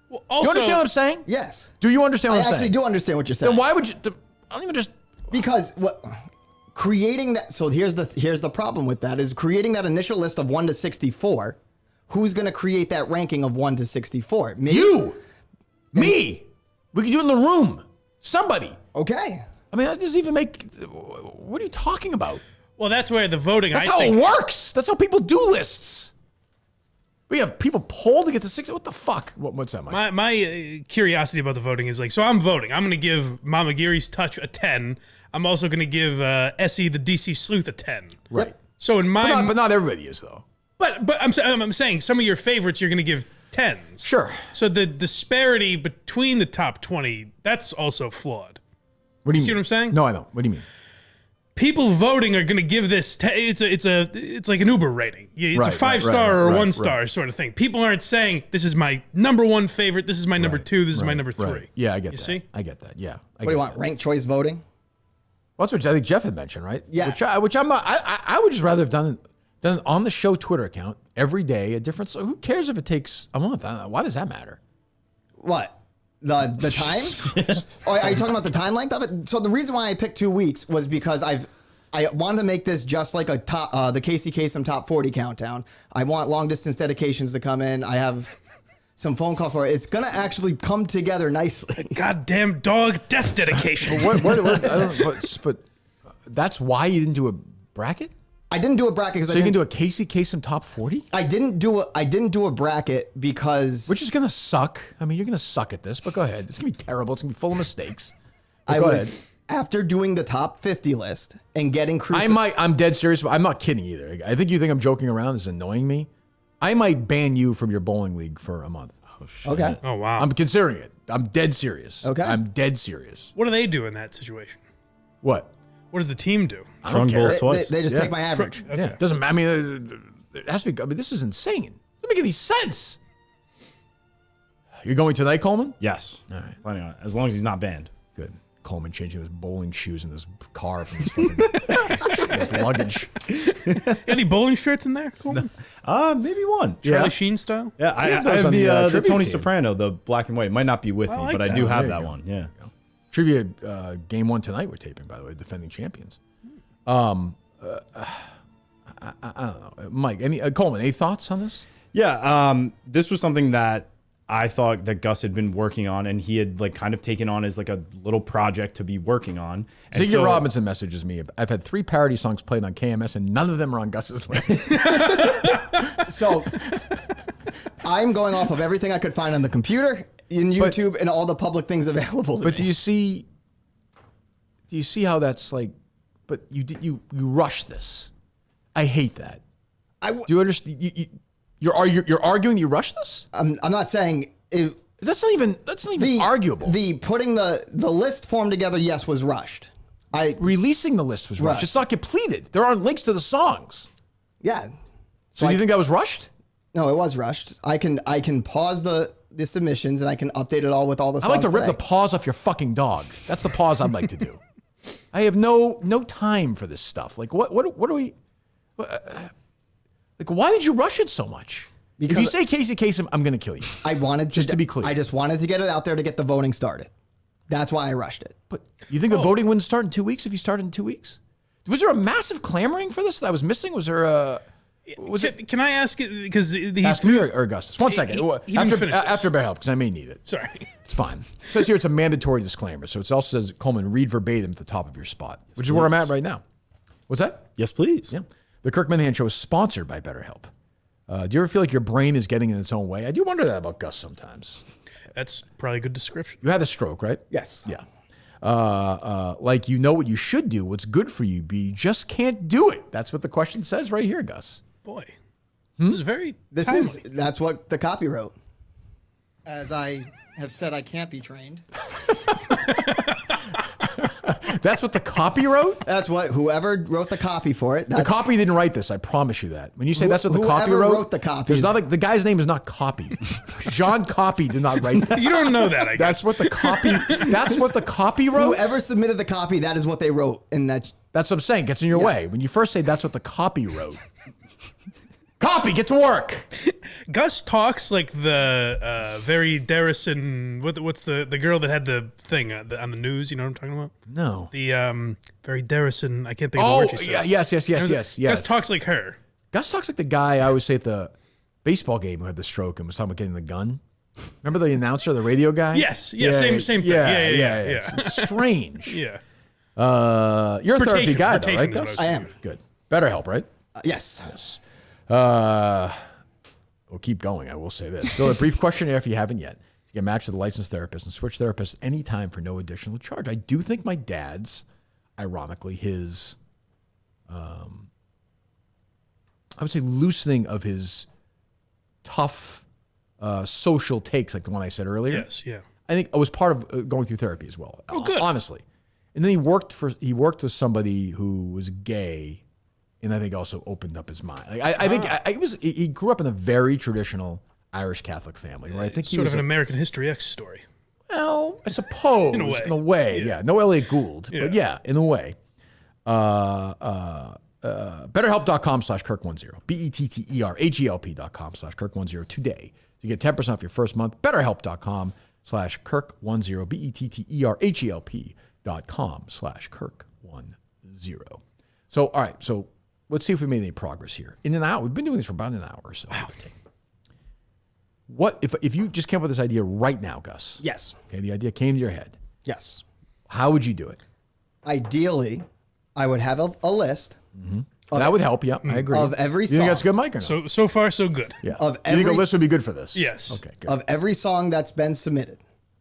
Well, Do you understand what I'm saying? Yes. Do you understand what I'm saying? I actually do understand what you're saying. Then why would you? I don't even just. Because what creating that. So here's the problem with that is creating that initial list of 1 to 64. Who's going to create that ranking of 1 to 64? Me. We can do it in the room. Somebody. Okay. I mean, that doesn't even make. What are you talking about? Well, that's where the voting. That's how it works. That's how people do lists. We have people poll to get to 60. What the fuck? What's that, Mike? My curiosity about the voting is like, so I'm voting. I'm going to give Mama Geary's Touch a 10. I'm also going to give Essie the DC Sleuth a 10. Right. So in my, but not everybody is though. But I'm saying some of your favorites you're going to give 10s. Sure. So the disparity between the top 20, that's also flawed. What do you see mean? what I'm saying? No, I don't. What do you mean? People voting are going to give this. It's like an Uber rating. It's a 5-star or a 1-star sort of thing. People aren't saying this is my number one favorite. This is my number 2. This is my number 3. Right. Yeah, I get that. See? I get that. Yeah. What do you want? Ranked choice voting? Well, that's what I think Jeff had mentioned, right? Yeah. Which I'm not. I would just rather have done it on the show Twitter account every day. A different. So who cares if it takes a month? Why does that matter? What? The time? Oh, are you talking about the time length of it? So the reason why I picked 2 weeks was because I wanted to make this just like a top, the Casey Kasem top 40 countdown. I want long distance dedications to come in. I have some phone calls for it. It's gonna actually come together nicely. Goddamn dog death dedication. But that's why you didn't do a bracket. I didn't do a bracket because you can do a Casey Kasem top 40. I didn't do a bracket because which is gonna suck. I mean, you're gonna suck at this, but go ahead. It's gonna be terrible. It's gonna be full of mistakes. Go ahead. After doing the top 50 list and getting I'm dead serious, but I'm not kidding either. I think you think I'm joking around. It's annoying me. I might ban you from your bowling league for a month. Oh shit. Okay. Oh wow. I'm considering it. I'm dead serious. Okay. I'm dead serious. What do they do in that situation? What? What does the team do? I don't care. Bowls twice. They just take my average. Okay. Yeah, doesn't matter. I mean, it has to be. I mean, this is insane. It doesn't make any sense. You're going tonight, Coleman? Yes. All right. Planning on it, as long as he's not banned. Good. Coleman changing his bowling shoes in this car from his fucking his luggage. Any bowling shirts in there? Coleman? Maybe one. Charlie Sheen style? Yeah, I have those on the trivia Tony team. Soprano, the black and white. It might not be with me, like but I that. do have There you that go. one. Yeah. Trivia game 1 tonight. We're taping, by the way, defending champions. I don't know, Mike. Coleman? Any thoughts on this? Yeah. This was something that I thought that Gus had been working on, and he had like kind of taken on as like a little project to be working on. And Ziggy Robinson messages me. I've had 3 parody songs played on KMS, and none of them are on Gus's list. So I'm going off of everything I could find on the computer, in YouTube, and all the public things available to me. But do you see how that's like? But you rush this. I hate that. Do you understand? You're arguing you rush this? I'm not saying it, That's not even arguable. The putting the list form together, yes, was rushed. releasing the list was rushed. It's not completed. There aren't links to the songs. Yeah. So you think that was rushed? No, it was rushed. I can pause the submissions and I can update it all with all the songs. I like to rip today. the paws off your fucking dog. That's the pause I'd like to do. I have no time for this stuff. Like what are we? Like why did you rush it so much? Because if you say Casey Kasem, I'm going to kill you. I wanted to, just to be clear. I just wanted to get it out there to get the voting started. That's why I rushed it. But you think the voting wouldn't start in 2 weeks if you started in 2 weeks? Was there a massive clamoring for this that I was missing? Was there a... Can I ask it? Because ask me or Augustus. 1 second. He after bear help, because I may need it. Sorry. It's fine. It says here it's a mandatory disclaimer. So it also says, Coleman, read verbatim at the top of your spot, which is where I'm at right now. What's that? Yes, please. Yeah. The Kirk Minahan Show is sponsored by BetterHelp. Do you ever feel like your brain is getting in its own way? I do wonder that about Gus sometimes. That's probably a good description. You had a stroke, right? Yes. Yeah. Like you know what you should do, what's good for you, but you just can't do it. That's what the question says right here, Gus. Boy, this is very. That's what the copy wrote. As I have said, I can't be trained. That's what the copy wrote? That's what whoever wrote the copy for it. The copy didn't write this. I promise you that. When you say that's what the copy whoever wrote, wrote the copy. There's not the guy's name is not Copy. John Copy did not write that. You don't know that. I guess. That's what the copy. That's what the copy wrote. Whoever submitted the copy, that is what they wrote, and that's what I'm saying. Gets in your way when you first say that's what the copy wrote. Copy, get to work. Gus talks like the very Darrison. What's the girl that had the thing on the news? You know what I'm talking about? No. The very Darrison. I can't think of the word she says. Yes. Gus talks like her. Gus talks like the guy I always say at the baseball game who had the stroke and was talking about getting the gun. Remember the announcer, the radio guy? Yes. Yeah. Same thing. Yeah. It's strange. Yeah. You're a therapy guy, though, right, Gus? I am. Good. BetterHelp, right? Yes. Yes. We'll keep going. I will say this. Fill a brief questionnaire if you haven't yet. To get matched with a licensed therapist and switch therapists anytime for no additional charge. I do think my dad's, ironically, his, I would say loosening of his tough social takes, like the one I said earlier. Yes. Yeah. I think it was part of going through therapy as well. Oh, good. Honestly. And then he worked with somebody who was gay. And I think also opened up his mind. Like, I think he grew up in a very traditional Irish Catholic family, right? I think he sort was of an American History X story. Well, I suppose in a way, yeah. No Elliot Gould, but yeah, in a way. BetterHelp.com/Kirk10. BetterHelp.com/Kirk10 today to get 10% off your first month. BetterHelp.com/Kirk10. BetterHelp.com/Kirk10. So, all right. So let's see if we made any progress here. In an hour, we've been doing this for about an hour or so. Wow. What if you just came up with this idea right now, Gus? Yes. Okay, the idea came to your head. Yes. How would you do it? Ideally, I would have a list. Mm-hmm. That would help. Yeah, I agree. Of every song. You think that's good, Mike, or no? So far, so good. Yeah. Of you think a list would be good for this? Yes. Okay, good. Of every song that's been submitted.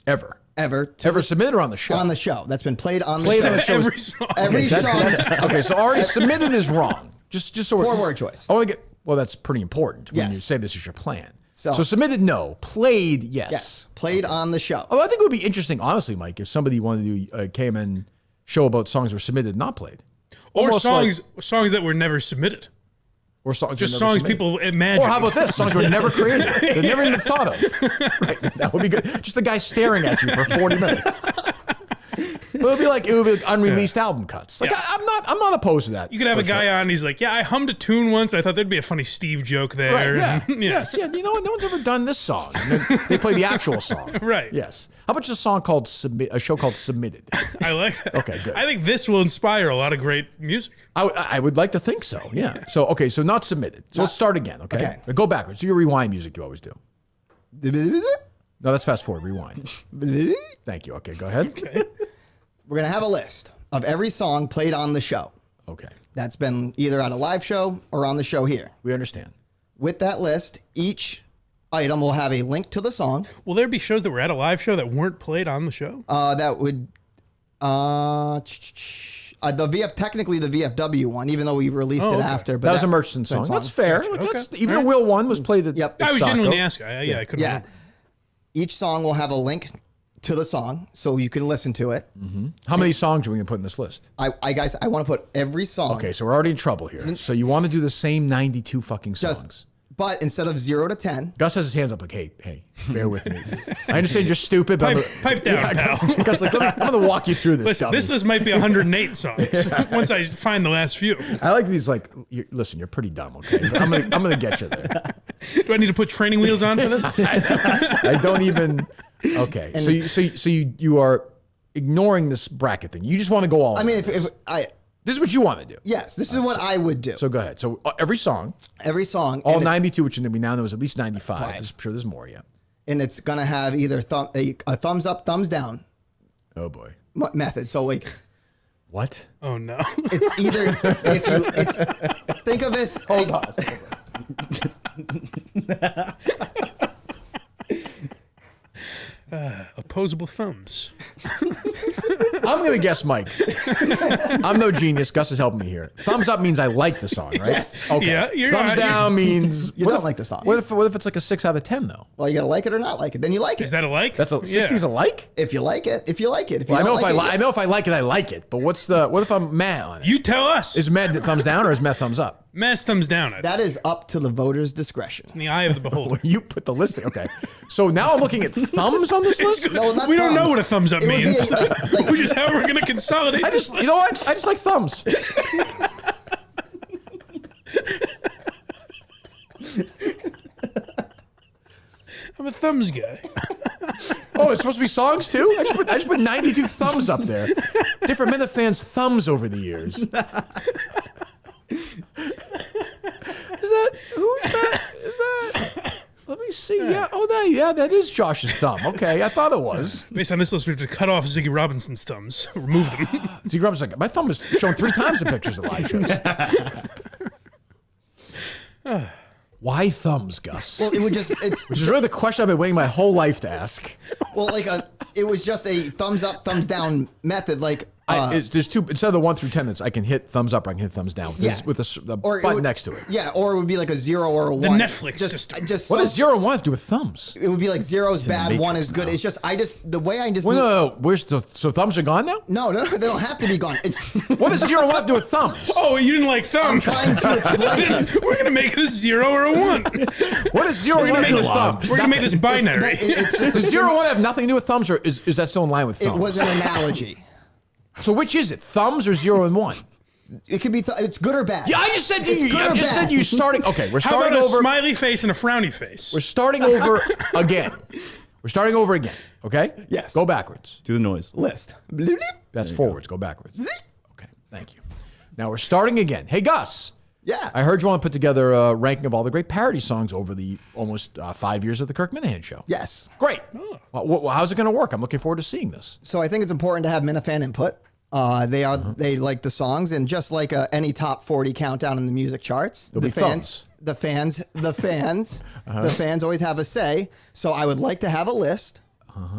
Ever Ever submitted or on the show? On the show. That's been played on the show. On the show. Every song. Every song. Okay, so already submitted is wrong. Just so we're... 4-word choice. Well, that's pretty important when you say this is your plan. So submitted, no. Played, yes. Yes. Played on the show. Oh, I think it would be interesting, honestly, Mike, if somebody wanted to do a KMN show about songs that were submitted, not played. Or songs that were never submitted. Or songs just songs submitted. people imagine. Or how about this? Songs were never created. They're never even thought of. Right? That would be good. Just the guy staring at you for 40 minutes. It would be like unreleased album cuts. Like I'm not opposed to that. You could have a guy on. He's like, I hummed a tune once. I thought there'd be a funny Steve joke there. Right, yeah. Yes. Yeah. You know what? No one's ever done this song. And then they play the actual song. Right. Yes. How about a song called a show called Submitted? I like that. Okay, good. I think this will inspire a lot of great music. I would like to think so. Yeah. So not submitted. So let's start again. Okay. Go backwards. Do your rewind music you always do. No, that's fast forward. Rewind. Thank you. Okay. Go ahead. Okay. We're going to have a list of every song played on the show. Okay. That's been either at a live show or on the show here. We understand. With that list, each item will have a link to the song. Will there be shows that were at a live show that weren't played on the show? That would... technically the VFW one, even though we released it after. But that was a Murchison song. That's fair. Okay. Even a Will one was played at Yep. I was genuinely asking. I couldn't remember. Each song will have a link to the song so you can listen to it. How many songs are we going to put in this list? Guys, I want to put every song. Okay, so we're already in trouble here. So you want to do the same 92 fucking songs. But instead of 0 to 10. Gus has his hands up like, hey, bear with me. I understand you're stupid, but Pipe down, pal. Gus, like, I'm going to walk you through this. Listen, this list might be 108 songs once I find the last few. I like these, like, listen, you're pretty dumb, okay? I'm gonna get you there. Do I need to put training wheels on for this? I don't even. Okay, so you are ignoring this bracket thing. You just want to go all. I mean, this is what you want to do. Yes, this is what I would do. So go ahead. So every song, all 92, which we now know is at least 95. I'm sure there's more. Yeah, and it's gonna have either a thumbs up, thumbs down. Oh boy. Method. So like. What? Oh no! It's either think of this. Hold on. Opposable thumbs. I'm going to guess Mike. I'm no genius. Gus is helping me here. Thumbs up means I like the song, right? Yes. Okay. Yeah, you're Thumbs right. down means You don't like the song. What if it's like a 6 out of 10 though? Well, you gotta like it or not like it. Then you like it. Is that a like? That's a 60's a like? If you like it, if you like it. If you Well, I don't know like it, I know if I like it, I like it. But what if I'm mad on it? You tell us. Is mad thumbs down or is mad thumbs up? Mass thumbs down. that is up to the voters' discretion. in the eye of the beholder. You put the list. Okay. So now I'm looking at thumbs on this list. No, not We don't know thumbs. what a thumbs up It would be means. like- Which is how we're going to consolidate. You know what? I just like thumbs. I'm a thumbs guy. Oh, it's supposed to be songs too? I just put 92 thumbs up there. Different Minute fans' thumbs over the years. Is that who is that? Is that? Let me see. Yeah. Oh, that is Josh's thumb. Okay, I thought it was. Based on this list, we have to cut off Ziggy Robinson's thumbs. Remove them. See, Rob's like, my thumb was shown 3 times in pictures of live shows. Why thumbs, Gus? Well, it would just Which is really the question I've been waiting my whole life to ask. well like it was just a thumbs up, thumbs down method. Like There's 2 instead of the 1 through 10. I can hit thumbs up or I can hit thumbs down with a or it button would- next to it. Yeah, or it would be like a 0 or a 1. The Netflix system. What does 0 and 1 have to do with thumbs? It would be like 0's bad, 1 is good. It's just the way I just Well, no. So thumbs are gone now? no, they don't have to be gone. It's What does 0 and 1 have to do with thumbs? Oh, you didn't like thumbs. trying to explain. We're going to make it a 0 or a 1. What does 0 and 1 have to do with thumbs? We're going to make this binary. It's just Does 0 and 1 have nothing to do with thumbs, or is that still in line with thumbs? it was an analogy. So which is it, thumbs or 0 and 1? It could be it's good or bad. Yeah, I just said to It's you. good I or just bad. said you starting. Okay, we're How starting about a over. smiley face and a frowny face? We're starting over again. We're starting over again. Okay. Yes. Go backwards. Do the noise. List. Bloop, bloop. That's forwards. Go backwards. Okay. Thank you. Now we're starting again. Hey, Gus. Yeah. I heard you want to put together a ranking of all the great parody songs over the almost 5 years of the Kirk Minahan show. Yes. Great. Well, how's it going to work? I'm looking forward to seeing this. So I think it's important to have Minifan input. They like the songs, and just like any top 40 countdown in the music charts, There'll be thumbs. the fans always have a say. So I would like to have a list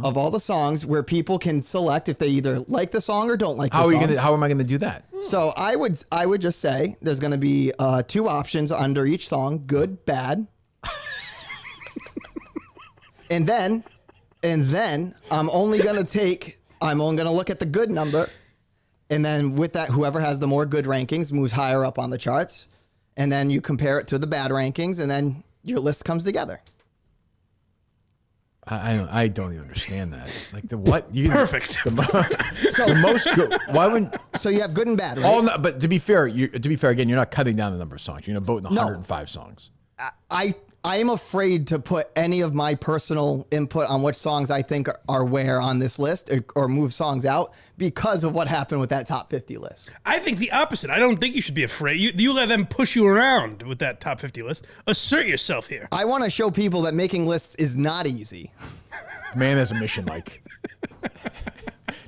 of all the songs where people can select if they either like the song or don't like the song. How am I going to do that? So I would just say there's going to be 2 options under each song: good, bad. and then I'm only going to look at the good number. And then with that, whoever has the more good rankings moves higher up on the charts. And then you compare it to the bad rankings, and then your list comes together. I don't even understand that. Like the what? Perfect. The most good. Why wouldn't? So you have good and bad, right? But to be fair, again, you're not cutting down the number of songs. You're going to vote in 105 songs. I am afraid to put any of my personal input on which songs I think are where on this list or move songs out because of what happened with that top 50 list. I think the opposite. I don't think you should be afraid. You let them push you around with that top 50 list. Assert yourself here. I want to show people that making lists is not easy. Man has a mission, Mike.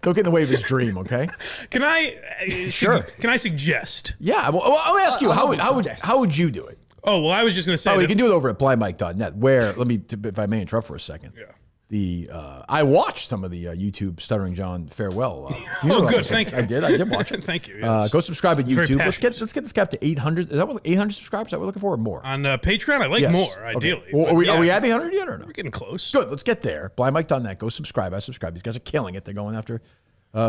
Don't get in the way of his dream, okay? Can I? Sure. Can I suggest? Yeah. Well, I'll ask you. How would you do it? Oh, well, I was just going to say. You can do it over at blindmike.net. Where? If I may interrupt for a second. Yeah. I watched some of the YouTube Stuttering John farewell. Oh, good. Thank you. I did watch it. Thank you. Yes. Go subscribe at Very YouTube. Let's passionate. get this cap to 800. Is that what 800 subscribers that we're looking for, or more? On Patreon, I like Yes. more, ideally. Okay. Well, but are we yeah, at 800 yet or no? We're getting close. Good. Let's get there. BlindMike.net. Go subscribe. I subscribe. These guys are killing it. They're going after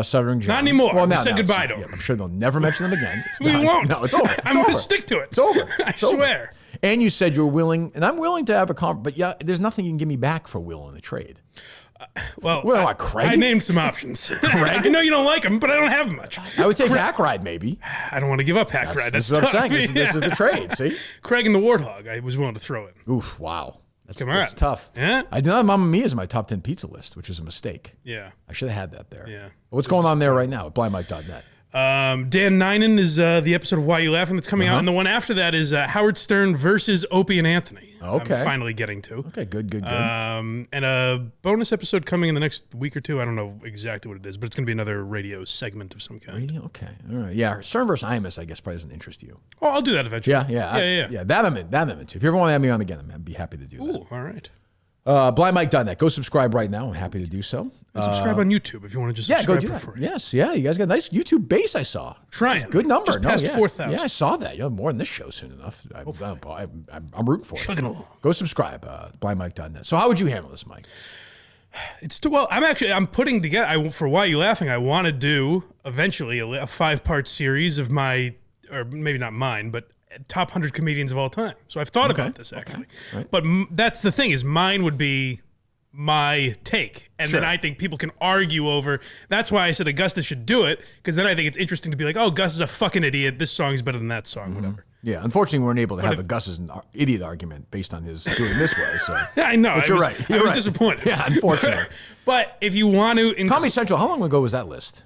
Stuttering John. Not anymore. Well, We now said goodbye it's- to them. I'm sure they'll never mention them again. It's We done. won't. No, it's over. It's I'm over. going to stick to it. It's over. I It's over. swear. And you said you're willing, and I'm willing to have a but yeah, there's nothing you can give me back for Will in the trade. Well, Craig? I named some options. I know you don't like them, but I don't have much. I would take Hack Ride, maybe. I don't want to give up Hack Ride. This That's is what I'm tough. saying. This is the trade, see? Craig and the Warthog, I was willing to throw in. Oof, wow. That's Come on. tough. Yeah? I did not have Mamma Mia's in my top 10 pizza list, which was a mistake. Yeah. I should have had that there. Yeah. But what's going on there right now at blindmike.net? Dan Ninen is the episode of Why You Laughing that's coming out, and the one after that is Howard Stern versus Opie and Anthony. Okay. I'm finally getting to. Okay, good. And a bonus episode coming in the next week or two. I don't know exactly what it is, but it's going to be another radio segment of some kind. Radio? Okay. All right. Yeah, Stern versus Imus, I guess, probably doesn't interest you. Oh, I'll do that eventually. Yeah. That I'm into. If you ever want to have me on again, I'd be happy to do that. Ooh, all right. Blindmike.net. Go subscribe right now. I'm happy to do so. And subscribe on YouTube if you want to just Yeah, subscribe go do for that. free. Yes, yeah. You guys got a nice YouTube base, I saw. Trying. Good number. Just past 4,000. Yeah, I saw that. You'll have more than this show soon enough. I'm rooting for Chugging it. along. Go subscribe. Blindmike.net. So how would you handle this, Mike? It's too well. I'm putting together. For Why You Laughing, I want to do eventually a 5-part series of my, or maybe not mine, but top 100 comedians of all time. So I've thought about this actually. Right. But that's the thing is mine would be my take, and then I think people can argue over. That's why I said Augustus should do it, because then I think it's interesting to be like, oh, Gus is a fucking idiot. This song is better than that song. Whatever. Yeah, unfortunately, we weren't able to have a Gus's idiot argument based on his doing this way. So I know. But you're right. I You're was right. disappointed. Yeah, unfortunately. But if you want to, Comedy Central. How long ago was that list?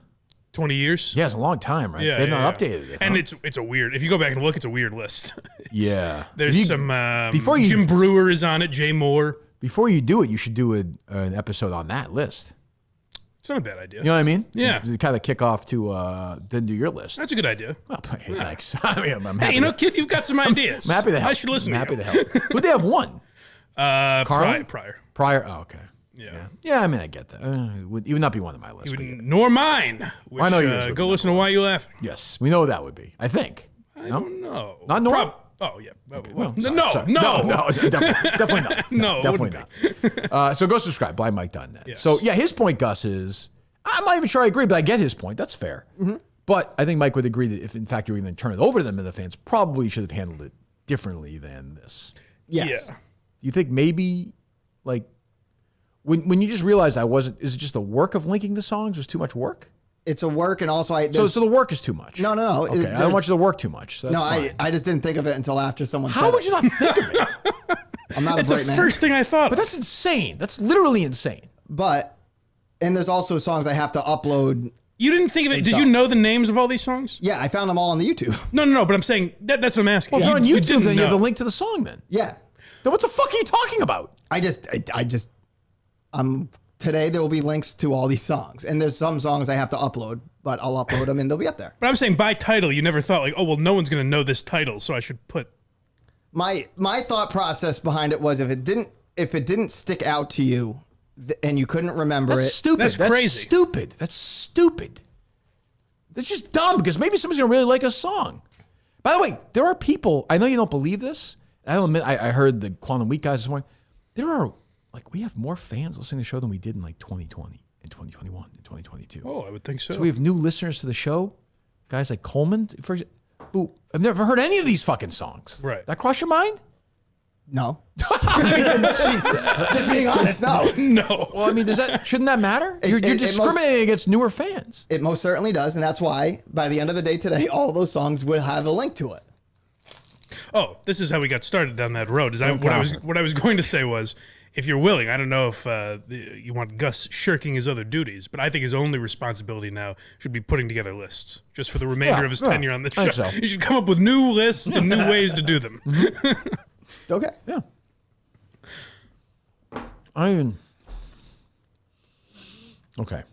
20 years. Yeah, it's a long time, right? Yeah, They've yeah, not yeah. updated it. And huh? it's a weird. If you go back and look, it's a weird list. yeah. There's You- some. before you- Jim Brewer is on it. Jay Moore. Before you do it, you should do an episode on that list. It's not a bad idea. You know what I mean? Yeah. You kind of kick off to then do your list. That's a good idea. Well, hey, thanks. I mean, I'm happy. Hey, you know, kid, you've got some ideas. I'm happy to help. I should listen I'm to happy you. to help. Would they have one? Prior. Prior. Oh, okay. Yeah. Yeah, I mean, I get that. It would not be one of my lists. but yeah. Nor mine. Which, I know yours would go be listen to Why You Laughing. Yes, we know what that would be. I think. I don't know. Not Nor? Oh, yeah. Well, no, sorry. no. no, definitely not. No, it definitely wouldn't not. So go subscribe, blindmike.net. Yes. So yeah, his point, Gus, is I'm not even sure I agree, but I get his point. That's fair. Mm-hmm. But I think Mike would agree that if in fact you were going to turn it over to them and the fans, probably should have handled it differently than this. Yes. Yeah. Do you think maybe like when you just realized is it just the work of linking the songs was too much work? It's a work, and also So the work is too much. No. Okay, I don't want you to work too much. So that's No, fine. I just didn't think of it until after someone How said would it. you not think of it? I'm not That's a the bright man. first thing I thought. But that's insane. That's literally insane. But, and there's also songs I have to upload. You didn't think of it. Did you know the names of all these songs? Yeah, I found them all on the YouTube. No. But I'm saying that's what I'm asking. Well, if you're on You YouTube, didn't then you have know. the link to the song then. Yeah. Then what the fuck are you talking about? Today there will be links to all these songs, and there's some songs I have to upload, but I'll upload them and they'll be up there. But I'm saying by title, you never thought like, oh well, no one's gonna know this title, so I should put. My thought process behind it was if it didn't stick out to you, and you couldn't remember That's it. stupid. That's crazy. Stupid. That's stupid. That's just dumb because maybe somebody's gonna really like a song. By the way, there are people. I know you don't believe this. I'll admit. I heard the Quantum Week guys this morning. There are we have more fans listening to the show than we did in 2020, in 2021, in 2022. Oh, I would think so. So we have new listeners to the show, guys like Coleman, for example, who I've never heard any of these fucking songs. Right. That cross your mind? No. Jesus. Just being honest, no. No. Well, I mean, shouldn't that matter? You're it discriminating against newer fans. It most certainly does, and that's why by the end of the day today, all those songs will have a link to it. Oh, this is how we got started down that road. What I was going to say was, if you're willing, I don't know if you want Gus shirking his other duties, but I think his only responsibility now should be putting together lists just for the remainder of his tenure on the show. I think so. You should come up with new lists and new ways to do them. Okay. Yeah. Okay.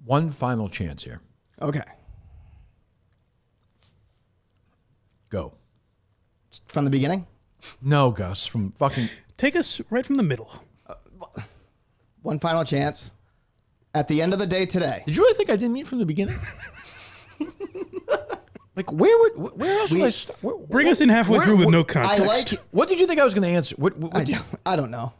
One final chance here. Okay. Go. From the beginning? No, Gus, from fucking. Take us right from the middle. One final chance. At the end of the day today. Did you really think I didn't mean from the beginning? Like, where else would I start? Bring us in halfway through with no context. What did you think I was going to answer? I don't know.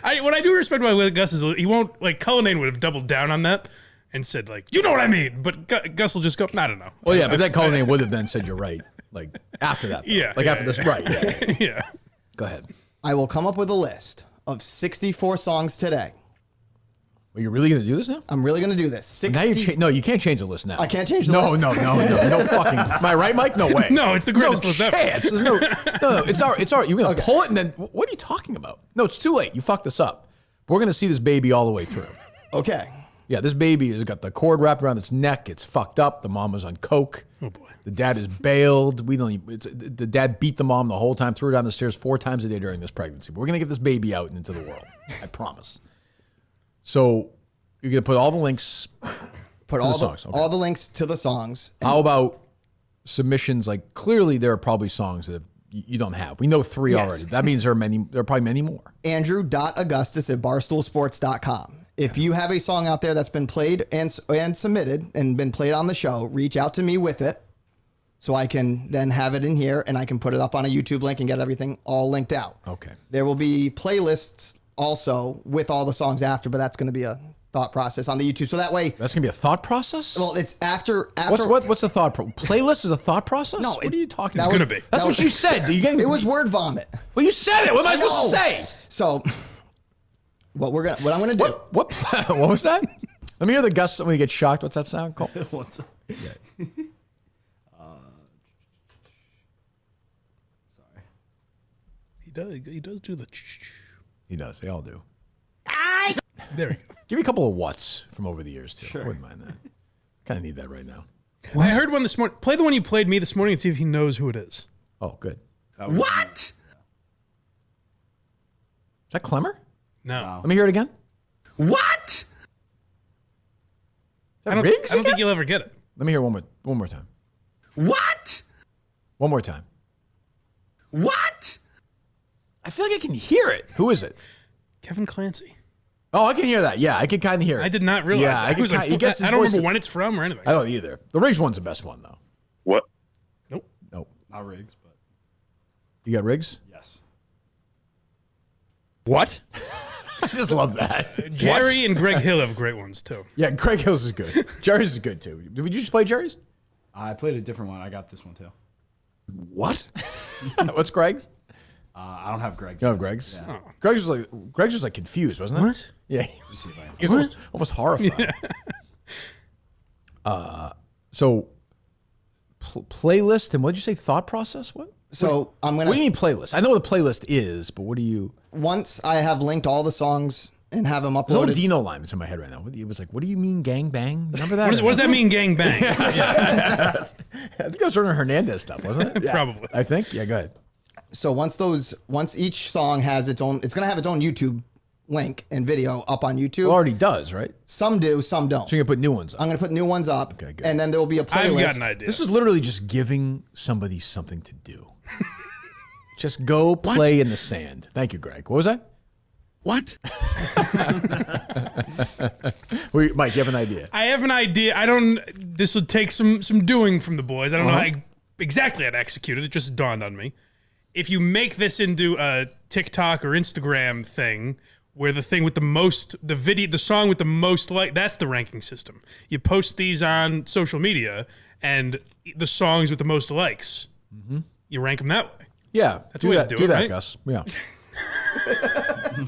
What I do respect about Gus is he won't, like, Cullinane would have doubled down on that and said, like, you know what I mean. But Gus will just go, I don't know. Well, yeah, but then Cullinane would have then said, you're right. Like, after that. Though. Yeah. Like, after this, right. Yeah. Yeah. Go ahead. I will come up with a list of 64 songs today. Well, you're really going to do this now? I'm really going to do this. Now no, you can't change the list now. I can't change the list. No fucking. Am I right, Mike? No way. No, it's the greatest list ever. Chance. There's no, it's all right. You're going to pull it and then, what are you talking about? No, it's too late. You fucked this up. But we're going to see this baby all the way through. Okay. Yeah, this baby has got the cord wrapped around its neck. It's fucked up. The mom was on coke. Oh, boy. The dad is bailed. The dad beat the mom the whole time, threw her down the stairs 4 times a day during this pregnancy. But we're going to get this baby out and into the world. I promise. So you're going to put all the links Put to all the songs. Okay. all the links to the songs. How about submissions? Like, clearly there are probably songs that you don't have. We know 3 Yes. already. That means there are probably many more. Andrew.Augustus@barstoolsports.com. If you have a song out there that's been played and submitted and been played on the show, reach out to me with it so I can then have it in here and I can put it up on a YouTube link and get everything all linked out. Okay. There will be playlists also with all the songs after, but that's going to be a thought process on the YouTube. So that way... That's going to be a thought process? Well, it's after... What's a thought process? Playlist is a thought process? No. What are you talking about? It's going to be. That's what you said. It was word vomit. Well, you said it. What am I supposed to say? So... What I'm gonna do? What was that? Let me hear the Gus when he gets shocked. What's that sound called? What's that? Yeah. Sorry. He does do the. He does. They all do. There we go. Give me a couple of whats from over the years too. Sure. I wouldn't mind that. Kind of need that right now. I heard one this morning. Play the one you played me this morning and see if he knows who it is. Oh, good. What? Is that Clemmer? No. Let me hear it again. What? Is that I don't Riggs think again? you'll ever get it. Let me hear one more time. What? One more time. What? I feel like I can hear it. Who is it? Kevin Clancy. Oh, I can hear that. Yeah, I can kind of hear it. I did not realize Yeah, that. I, I was like, he gets his I don't voice remember to- when it's from or anything. I don't either. The Riggs one's the best one though. What? Nope. Not Riggs, but You got Riggs? yes. What? I just love that. Jerry and Greg Hill have great ones too. Yeah, Craig Hills is good. Jerry's is good too. Did you just play Jerry's? I played a different one. I got this one too. What? What's Greg's? I don't have Greg's. You don't have Greg's? Yeah. Oh. Greg's was like confused, wasn't it? What? Yeah. Let me see if I He was almost horrified. So playlist and what did you say? Thought process? What? So I'm gonna. What do you mean playlist? I know what a playlist is, but what do you? Once I have linked all the songs and have them There's a little uploaded. Dino line that's in my head right now. It was like, what do you mean gang bang? Remember that? What does that mean, gang bang? I think it was Werner Hernandez stuff, wasn't it? Probably. I think. Yeah, go ahead. So once each song has its own, it's gonna have its own YouTube link and video up on YouTube. It already does, right? Some do, some don't. So you're gonna put new ones up. I'm gonna put new ones up, Okay, good. and then there will be a I've playlist. got an idea. This is literally just giving somebody something to do. Just go play in the sand. Thank you, Greg. What was that? What? Mike, you have an idea. I have an idea. This will take some doing from the boys. I don't know exactly how to execute it. It just dawned on me. If you make this into a TikTok or Instagram thing, where the thing with the song with the most that's the ranking system. You post these on social media, and the songs with the most likes, you rank them that way. Yeah, That's do the way to that. do Do it, that, right? Gus. Yeah.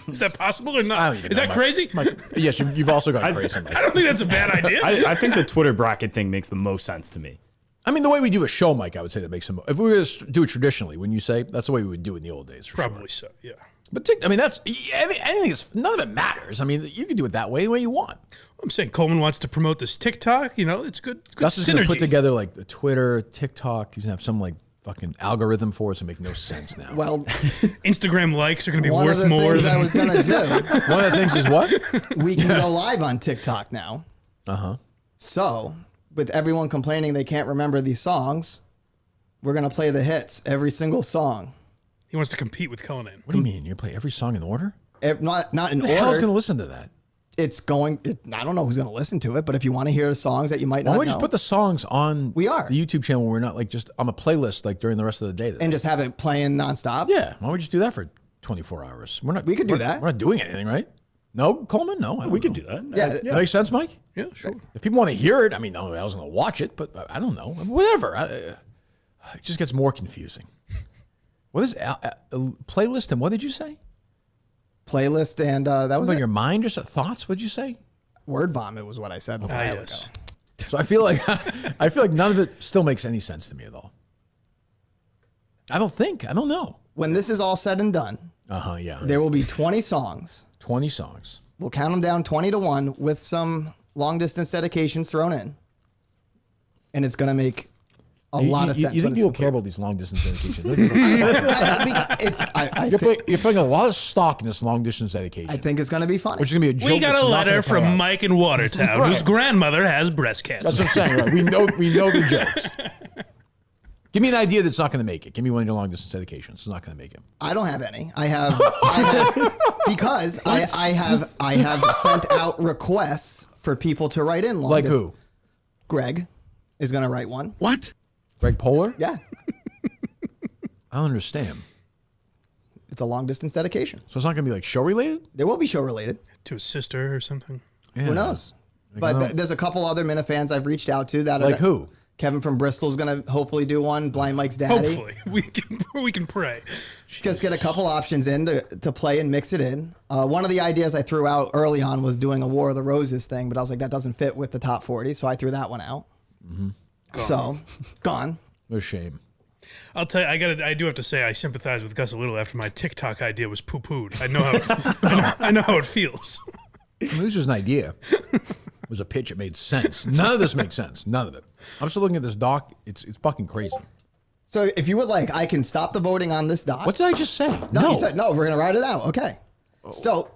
Is that possible or I not? don't even Is know, that Mike. crazy? Mike, yes, you've also got crazy. Mike. I don't think that's a bad idea. I think the Twitter bracket thing makes the most sense to me. I mean, the way we do a show, Mike, I would say that makes some. If we were to do it traditionally, wouldn't you say that's the way we would do it in the old days? For Probably sure. so. Yeah. But I mean, that's anything. None of it matters. I mean, you can do it that way, the way you want. I'm saying Coleman wants to promote this TikTok. You know, it's good. It's good Gus is going to synergy. put together like the Twitter, TikTok. He's going to have some like fucking algorithm for it to make no sense now. Well, Instagram likes are going to be one worth of the more things than I was gonna do. One of the things is what? We can go live on TikTok now. Uh-huh. So, with everyone complaining they can't remember these songs, we're gonna play the hits, every single song. He wants to compete with Conan. What do you mean? You play every song in order? not in Who the hell's order. going to listen to that? I don't know who's going to listen to it, but if you want to hear the songs that you might not Why don't we know, just put the songs on We are. the YouTube channel? We're not like just on a playlist like during the rest of the day. and just have it playing nonstop. Yeah, why don't we just do that for 24 hours? We could do that. We're not doing anything, right? No, Coleman? No. We could do that. Yeah, That makes sense, Mike? Yeah, sure. If people want to hear it, I mean, no, I was going to watch it, but I don't know. Whatever. It just gets more confusing. What is a playlist and what did you say? playlist, and that was Was on it. your mind or thoughts? What'd you say? Word vomit was what I said. Ah, yes. So I feel like none of it still makes any sense to me at all. I don't know. When this is all said and done, Yeah. there will be 20 songs. 20 songs. We'll count them down 20-1 with some long distance dedications thrown in, and it's gonna make a lot of sense. You when think it's people care complete. about these long distance dedications? You're putting a lot of stock in this long distance dedication. I think it's gonna be funny. Which is gonna be a joke. We got that's a not gonna letter pay from out. Mike in Watertown, whose grandmother has breast cancer. That's what I'm saying. Right? We know the jokes. Give me an idea that's not going to make it. Give me one of your long distance dedications. It's not going to make it. I don't have any. I have because I have sent out requests for people to write in long Like distance. who? Greg is gonna write one. What? Greg Polar? Yeah, I don't understand. it's a long distance dedication. So it's not going to be like show related? There will be show related. To a sister or something? Yeah. Who knows? But there's a couple other Minifans I've reached out to that Like are who? Kevin from Bristol's gonna hopefully do one. Blind Mike's daddy. Hopefully. We can pray. Just get a couple options in to play and mix it in. One of the ideas I threw out early on was doing a War of the Roses thing, but I was like, that doesn't fit with the top 40, so I threw that one out. So, gone. No shame. I'll tell you, I do have to say, I sympathize with Gus a little after my TikTok idea was poo-pooed. I know how I know how it feels. This was just an idea. It was a pitch. It made sense. None of this makes sense. None of it. I'm still looking at this doc. It's fucking crazy. So if you would like, I can stop the voting on this doc. What did I just say? No, you said, no, we're going to write it out. Okay. So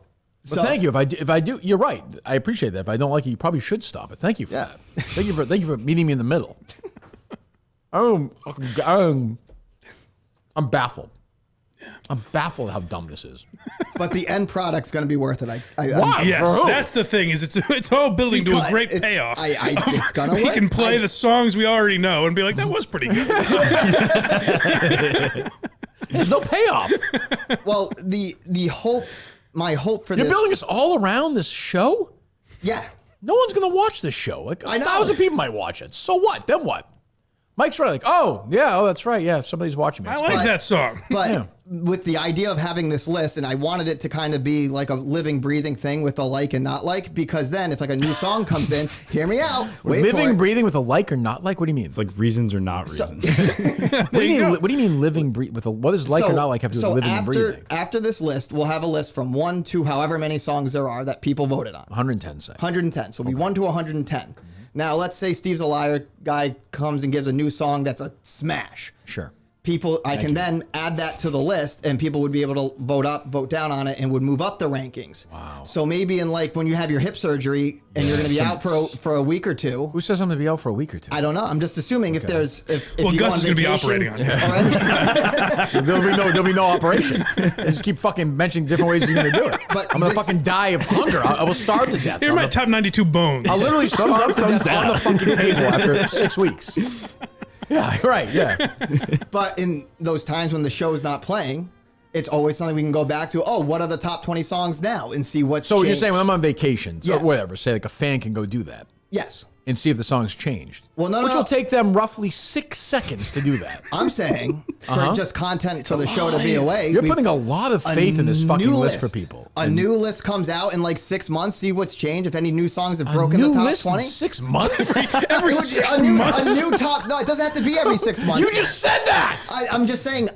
But thank you. If I do, you're right. I appreciate that. If I don't like it, you probably should stop it. Thank you for Yeah. that. Thank you for meeting me in the middle. I'm baffled. I'm baffled how dumb this is. But the end product's going to be worth it. Why? Yes, For who? that's the thing. Is it's all building to a Because great it's- payoff. it's going to He work. can play the songs we already know and be like, that was pretty good. There's no payoff. Well, my hope for You're this. building us all around this show? Yeah. No one's going to watch this show. Like, I know. 1,000 people might watch it. So what? Then what? Mike's right. Like, oh, that's right. Yeah, somebody's watching me. I It's like fine. that song. But Yeah. with the idea of having this list, and I wanted it to kind of be like a living, breathing thing with a like and not like, because then if like a new song comes in, hear me out. Wait for Living, it. breathing with a like or not like? What do you mean? It's like reasons or not reasons. What do you mean living, breathe with a, what does like or not like have to do with living and breathing? After this list, we'll have a list from 1 to however many songs there are that people voted on. 110 say. 110. So it'll be 1 to 110. Now, let's say Steve's a Liar guy comes and gives a new song that's a smash. Sure. People, I can then add that to the list, and people would be able to vote up, vote down on it, and would move up the rankings. Wow. So maybe in like when you have your hip surgery and you're going to be out for a week or two. Who says I'm going to be out for a week or two? I don't know. I'm just assuming if there's if Well, you Gus go on is gonna be vacation operating on you. already. There'll be no operation. They just keep fucking mentioning different ways you're going to do it. But I'm going to this- fucking die of hunger. I will starve to death. Here are my top 92 bones. I'll literally starve to death on the fucking table after 6 weeks. Yeah, right, yeah. But in those times when the show is not playing, it's always something we can go back to. Oh, what are the top 20 songs now, and see what's. So you're changed. saying when I'm on vacation, Yes. or whatever, say like a fan can go do that Yes. and see if the song's changed. Well, no, Which no. will take them roughly 6 seconds to do that. I'm saying for just content for the show to be away. You're we- putting a lot of faith in this fucking new list for people. A new list comes out in like 6 months. See what's changed. If any new songs have A broken new the top list 20. in 6 months? Every A 6 new- months. A new top. No, it doesn't have to be every 6 months. You just said that! I'm just saying.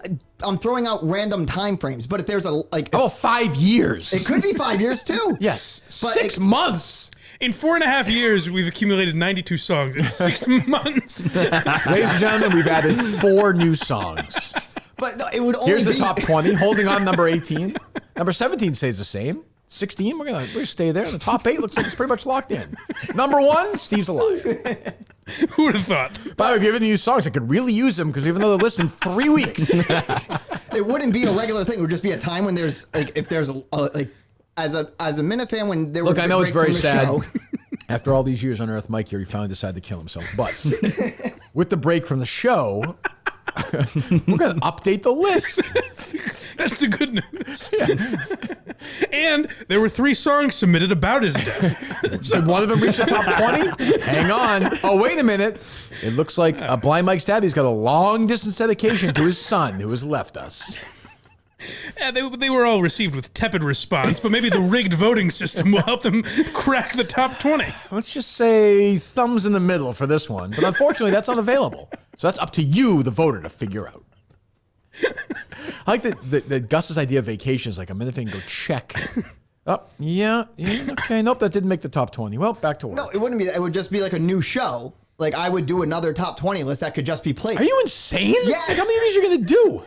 I'm throwing out random time frames. But if there's a like, How about 5 years? it could be 5 years too. Yes, But 6 months. In 4.5 years, we've accumulated 92 songs. In 6 months. Ladies and gentlemen, we've added 4 new songs. But no, it would only Here's the be top 20, holding on number 18. Number 17 stays the same. 16, we're gonna stay there. The top 8 looks like it's pretty much locked in. Number 1, Steve's alive. Who would have thought? By the way, if you have any new songs, I could really use them because we have another list in 3 weeks. It wouldn't be a regular thing. It would just be a time when there's like if there's a like as a Minute fan, when there were I know it's very sad. Show, After all these years on Earth, Mike here, he finally decided to kill himself. But with the break from the show, we're going to update the list. That's the good news. And there were 3 songs submitted about his death. Did one of them reach the top 20? Hang on. Oh, wait a minute. It looks like Blind Mike's daddy's got a long-distance dedication to his son who has left us. Yeah, they were all received with tepid response, but maybe the rigged voting system will help them crack the top 20. Let's just say thumbs in the middle for this one. But unfortunately, that's unavailable. So that's up to you, the voter, to figure out. I like that Gus's idea of vacation is like a minute and go check. Oh, yeah, okay, nope, that didn't make the top 20. Well, back to work. No, it wouldn't be that. It would just be like a new show. Like I would do another top 20 list that could just be played. Are you insane? Yes. Like, how many of these are you going to do?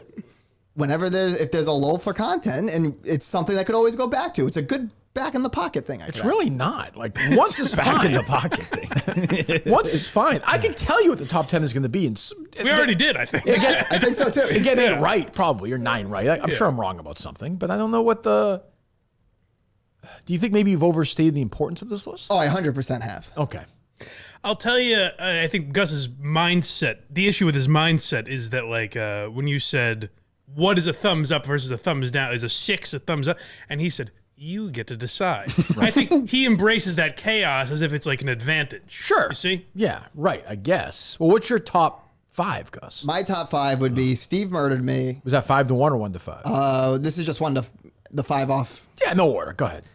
Whenever if there's a lull for content, and it's something that could always go back to. It's a good back in the pocket thing. It's really not. Like once is Back fine. in the pocket thing. Once is fine. I can tell you what the top 10 is going to be. And We already did, I think. Yeah, I think so too. You get 8 right, probably, or 9 right. I'm sure I'm wrong about something, but I don't know what the. Do you think maybe you've overstated the importance of this list? Oh, I 100% have. Okay. I'll tell you, I think Gus's mindset, the issue with his mindset is that, like, when you said, what is a thumbs up versus a thumbs down? Is a 6 a thumbs up? And he said, you get to decide. Right. I think he embraces that chaos as if it's like an advantage. Sure. You see? Yeah, right, I guess. Well, what's your top 5, Gus? My top 5 would be Steve Murdered Me. Was that 5 to 1 or 1 to 5? This is just 1 to the 5 off. Yeah, no order. Go ahead.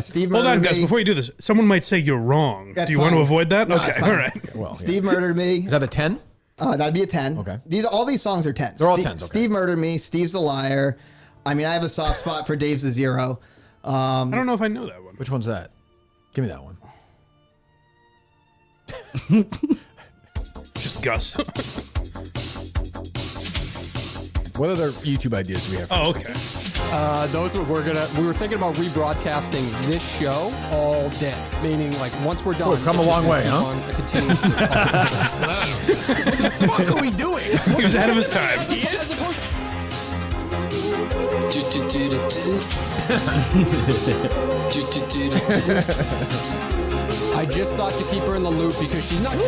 Steve Hold Murdered on, Gus. Me. Before you do this, someone might say you're wrong. That's do you want to fine. avoid that? No, Okay, it's fine. all right. Okay, well, Steve Murdered Me. Is that a 10? That'd be a 10. Okay. All these songs are 10s. They're all 10s, okay. Steve Murdered Me. Steve's a Liar. I mean, I have a soft spot for Dave's a Zero. I don't know if I know that one. Which one's that? Give me that one. Just Gus. What other YouTube ideas do we have? Oh, okay. Those we were thinking about rebroadcasting this show all day, meaning like once we're done. We've come a long way, huh? What the fuck are we doing? He was ahead of his time. He is. I just thought to keep her in the loop because she's not. Where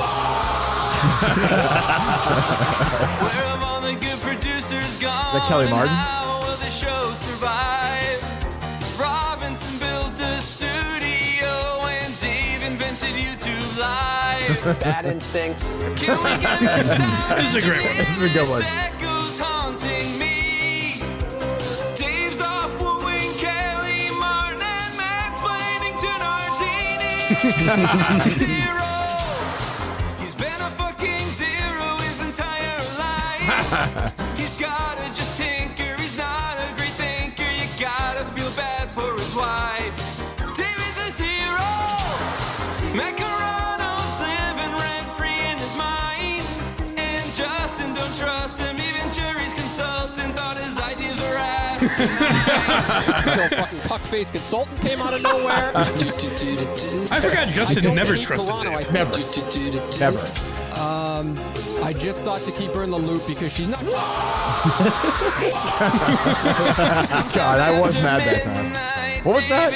have all the good producers gone? Is that Kelly Martin? How will the show survive? Robinson built the studio and Dave invented YouTube Live. Bad instincts. Can we get this sound? This is a great one. This is a good one. Echoes haunting me. Dave's off wooing Kelly Martin and mansplaining to Nardini. Zero. He's been a fucking zero his entire life. He's gotta just tinker. He's not a great thinker. You gotta feel bad for his wife. David's a zero. Macaroni's living rent-free in his mind. And Justin don't trust him. Even Jerry's consultant thought his ideas were asinine. Until a fucking cuck-faced consultant came out of nowhere. I forgot Justin don't never hate trusted Toronto, Dave. I Never. Never. I just thought to keep her in the loop because she's not. God, I was mad that time. What was that?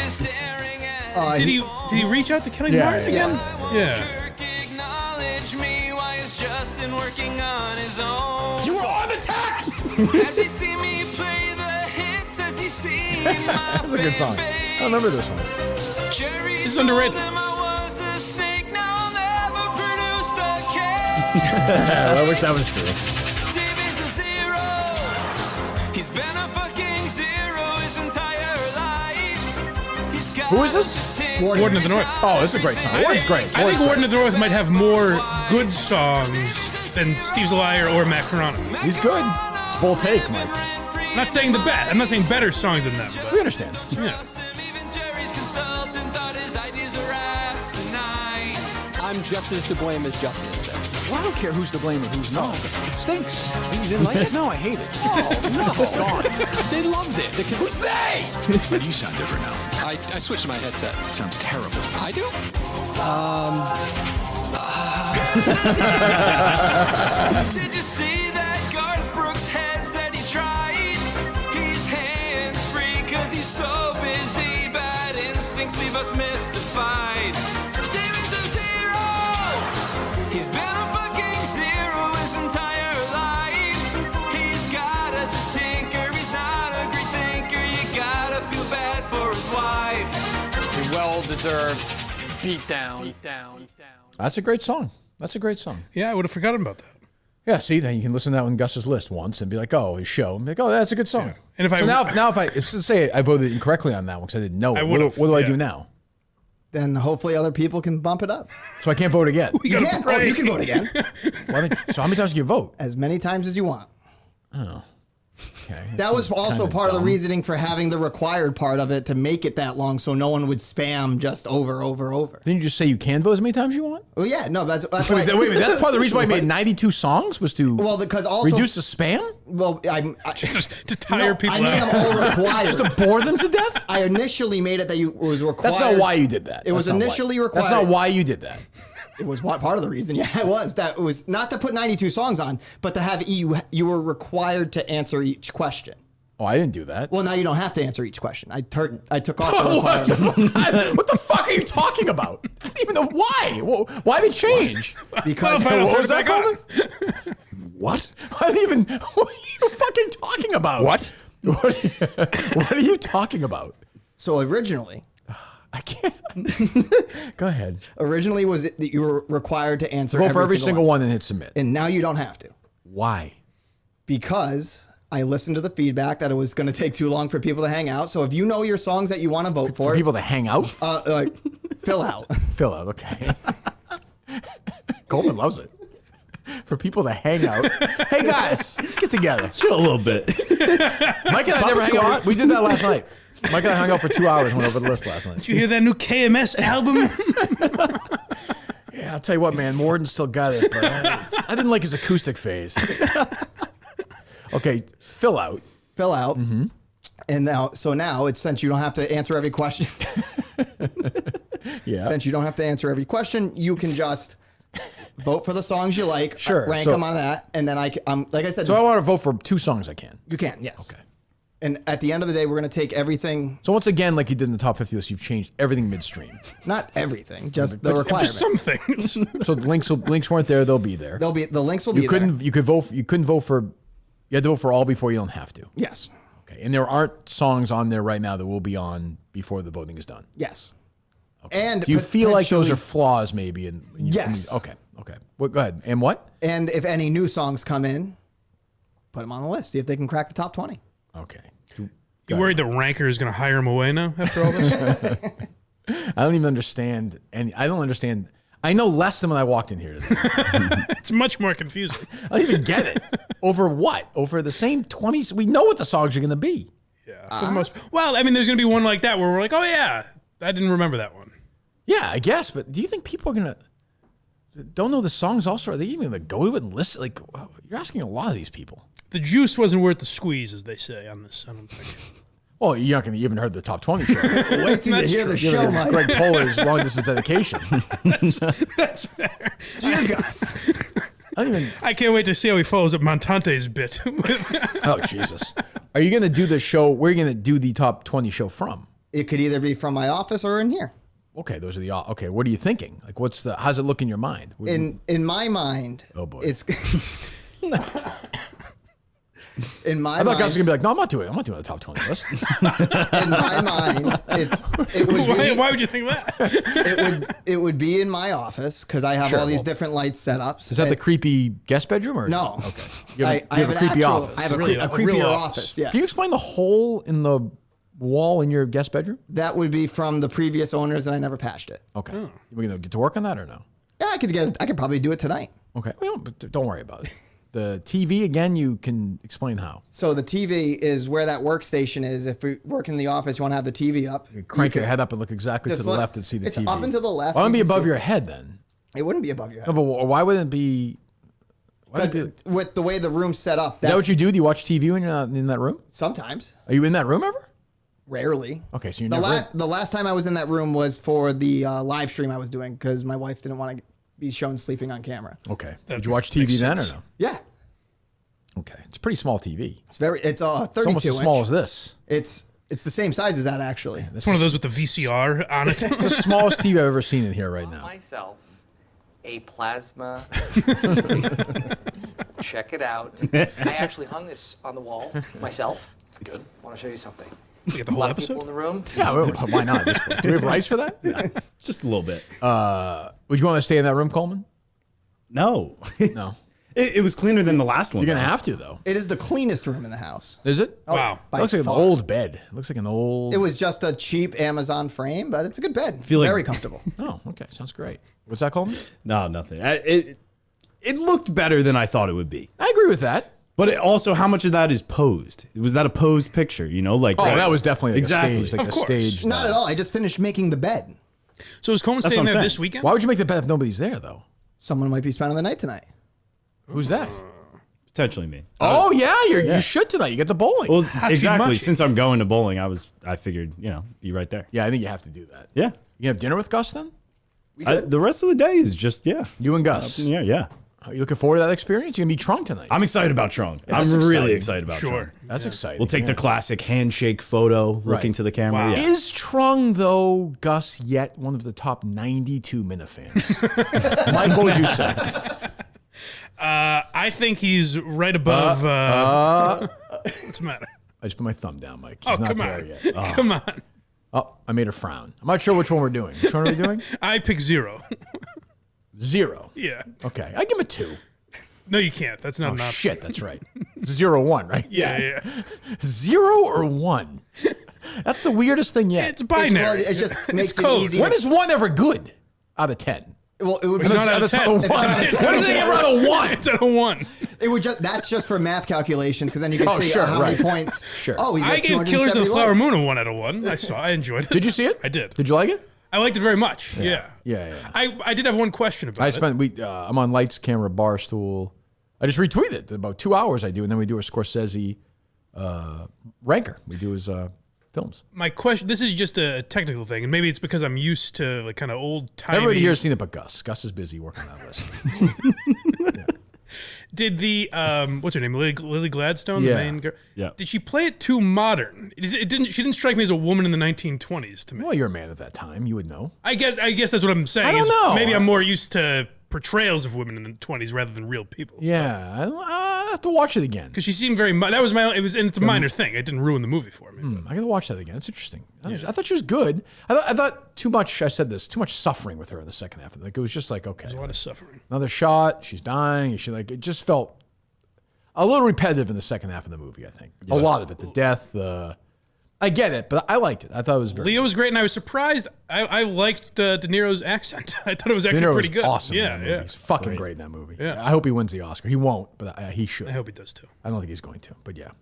Did he reach out to Kelly Yeah, Martin again? Yeah. Acknowledge me. Why is Justin working on his own? You were on the text! Has he seen me play the hits? Has he seen my That's a good song. I remember this one. Jerry This is underrated. told him I was a snake. Now I'll never produce the cake. I wish that was true. Dave is a zero. He's been a fucking zero his entire life. He's got Who is this? Warden of the North. Oh, this is a great song. Warden's great. I think Warden of the North might have more good songs than Steve's a Liar or Matt Carano. He's good. It's a bold take, Mike. I'm not saying the best. I'm not saying better songs than them. We But understand. yeah. Even Jerry's consultant thought his ideas were asinine. I'm just as to blame as Justin is. There. Well, I don't care who's to blame and who's not. It stinks. You didn't like it? No, I hate it. Oh no! They loved it. Who's they? But you sound different now. I switched to my headset. Sounds terrible. I do. Did you see that Garth Brooks head said he tried? He's hands free cause he's so busy back leave us mystified. David's a zero. He's been a fucking zero his entire life. He's gotta just tinker. He's not a great thinker. You gotta feel bad for his wife. A well-deserved beatdown. That's a great song. That's a great song. Yeah, I would have forgotten about that. Yeah, see, then you can listen to that on Gus's list once and be like, oh, his show. And be like, oh, that's a good song. Yeah. And if so now if say I voted incorrectly on that one because I didn't know it, what do I do now? Then hopefully other people can bump it up. So I can't vote again. You can. Oh, you can vote again. So how many times can you vote? As many times as you want. Oh. Okay. That was also part of the reasoning for having the required part of it to make it that long so no one would spam just over. Didn't you just say you can vote as many times as you want? Well, yeah, no, that's why. Wait a minute, that's part of the reason why I made 92 songs was to because also reduce the spam? Well, just to tire people I made out. them all required. Just to bore them to death? I initially made it that it was required. That's not why you did that. It was initially required. That's not why you did that. It was part of the reason. Yeah, it was. That it was not to put 92 songs on, but to have you were required to answer each question. Oh, I didn't do that. Well, now you don't have to answer each question. I took off the requirement. What the fuck are you talking about? I don't even know why. Why did it change? Because what was that called? What? I don't even. What are you fucking talking about? What? What are you talking about? So originally, I can't. Go ahead. Originally was that you were required to answer Vote for every single one and hit submit. And now you don't have to. Why? Because I listened to the feedback that it was going to take too long for people to hang out. So if you know your songs that you want to vote for people to hang out? Fill out. Fill out, okay. Coleman loves it. For people to hang out. Hey guys, let's get together. Let's chill a little bit. Mike and I never hang out. We did that last night. Mike and I hung out for 2 hours and went over the list last night. Did you hear that new KMS album? Yeah, I'll tell you what, man. Morden still got it, but I didn't like his acoustic phase. Okay, fill out. Fill out. Mm-hmm. And now it's since you don't have to answer every question. Yeah. Since you don't have to answer every question, you can just vote for the songs you like. Sure. Rank them on that, and then like I said. So I want to vote for 2 songs. I can. You can. Yes. Okay. And at the end of the day, we're going to take everything. So once again, like you did in the top 50 list, you've changed everything midstream. Not everything, just the requirements. Just some things. So the links weren't there. They'll be there. The links will be there. You couldn't vote for. You had to vote for all before you don't have to. Yes. Okay. And there aren't songs on there right now that will be on before the voting is done. Yes. Okay. And do you feel like those are flaws maybe? Yes. Okay. Well, go ahead. And what? And if any new songs come in, put them on the list. See if they can crack the top 20. Okay. You worried the ranker is going to hire him away now after all this? I don't even understand. I don't understand. I know less than when I walked in here today. It's much more confusing. I don't even get it. Over what? Over the same 20s? We know what the songs are going to be. Yeah. For the most. Well, I mean, there's going to be one like that where we're like, oh yeah, I didn't remember that one. Yeah, I guess. But do you think people are going to don't know the songs also? Are they even going to go to it and listen? Like, you're asking a lot of these people. The juice wasn't worth the squeeze, as they say on this. I don't think. Well, you're not going to even heard the top 20 show. Wait till you hear the show, Mike. Greg Polar's long distance dedication. That's fair. Dear Gus. I can't wait to see how he follows up Montante's bit. Oh, Jesus. Are you going to do the show? Where are you going to do the top 20 show from? It could either be from my office or in here. Okay, those are the. Okay, what are you thinking? Like, how's it look in your mind? In my mind, oh boy, it's. In my I thought mind, guys were gonna be like, no, I'm not doing the top 20 list. In my mind, why would you think that? It would be in my office because I have all these different light setups. Is that the creepy guest bedroom or no? Okay, I have a creepy office. I have a creepier office. Yes. Can you explain the hole in the wall in your guest bedroom? That would be from the previous owners, and I never patched it. Okay, we're gonna get to work on that or no? Yeah, I could probably do it tonight. Okay, well, but don't worry about it. The TV, again, you can explain how. So the TV is where that workstation is. If we work in the office, you want to have the TV up. You crank your head up and look exactly to the left and see the TV. It's up and to the left. Why wouldn't it be above your head then? It wouldn't be above your head. No, but why wouldn't it be? Because with the way the room's set up. Is that what you do? Do you watch TV when you're not in that room? Sometimes. Are you in that room ever? Rarely. Okay, so you're never the last time I was in that room was for the live stream I was doing because my wife didn't want to be shown sleeping on camera. Okay. Did you watch TV then or no? Yeah. Okay, it's a pretty small TV. It's 32 It's almost as small as this. It's It's the same size as that, actually. It's one of those with the VCR on it. It's the smallest TV I've ever seen in here right now. Myself, a plasma. Check it out. I actually hung this on the wall myself. It's good. I want to show you something. You get the whole A lot episode? of people in the room. Yeah, why not? At this point? Do we have rights for that? Yeah. Just a little bit. Would you want to stay in that room, Coleman? No. No. It was cleaner than the last one. You're going to though. have to, though. It is the cleanest room in the house. Is it? Wow. By It looks like an far. old bed. It looks like an old... It was just a cheap Amazon frame, but it's a good bed. Feel like- Very comfortable. Oh, okay. Sounds great. What's that, Coleman? No, nothing. It looked better than I thought it would be. I agree with that. But also, how much of that is posed? Was that a posed picture? You know, like Oh, that was definitely like exactly. a stage. Like Of a course. stage. Not at all. I just finished making the bed. So is Coleman That's staying what I'm there saying. this weekend? Why would you make the bed if nobody's there, though? Someone might be spending the night tonight. Who's that? Potentially me. Oh, yeah. You should tonight. You get the bowling. Well, Hachi exactly. Machi. Since I'm going to bowling, I figured, be right there. yeah, I think you have to do that. Yeah. You have dinner with Gus then? The rest of the day is just You and Gus. yeah. Are you looking forward to that experience? You're going to be Trunk tonight. I'm excited about Trong. I'm that's really exciting. excited about Sure. Trong. That's exciting. We'll take the classic handshake photo, looking to the camera. Wow. Yeah. Is Trung, though, Gus, yet one of the top 92 Minifans? Mike, what would you say? I think he's right above. What's the matter? I just put my thumb down, Mike. He's not come there on. yet. Come on. Oh, I made her frown. I'm not sure which one we're doing. Which one are we doing? I pick 0. 0. Yeah. Okay, I give him a 2. No, you can't. That's not Oh, an option. shit, that's right. 0, 1, right? Yeah. 0 or 1? That's the weirdest thing yet. It's binary. Well, it just makes it code. easy. When is 1 ever good out of 10? Well, it would be It's not out of 10. That's not a It's 1. not- it's When not is a it ever out of 1? It's at a 1. It would just that's just for math calculations because then you can Oh, see sure, how many right. points. Sure. Oh, he's got I gave Killers of the 270 Flower likes. Moon a 1 out of 1. I enjoyed it. Did you see it? I did. Did you like it? I liked it very much. Yeah. Yeah. I did have one question about it. I'm on Lights, Camera, Barstool. I just retweeted it. About 2 hours I do, and then we do a Scorsese ranker. We do his films. My question, this is just a technical thing, and maybe it's because I'm used to like kind of old timey. Everybody here has seen it but Gus. Gus is busy working on that list. Did the what's her name, Lily Gladstone, Yeah. the main girl? Yeah. Did she play it too modern? It didn't. She didn't strike me as a woman in the 1920s to me. Well, you're a man at that time. You would know. I guess that's what I'm saying. I don't is know. Maybe I'm more used to portrayals of women in the 20s rather than real people. Yeah. I have to watch it again. Because she seemed very. That was my. It was, and it's a minor thing. It didn't ruin the movie for me. I gotta watch that again. It's interesting. I thought she was good. I thought too much. I said this. Too much suffering with her in the second half. Like it was just like okay, There's a lot of suffering. another shot. She's dying. She like it just felt a little repetitive in the second half of the movie. I think a lot of it. The death. I get it, but I liked it. I thought it was very. Leo was great, and I was surprised. I liked De Niro's accent. I thought it was De actually Niro pretty was good. awesome in Yeah, that movie. yeah. He's fucking great in that movie. Yeah. I hope he wins the Oscar. He won't, but he should. I hope he does too. I don't think he's going to, but yeah.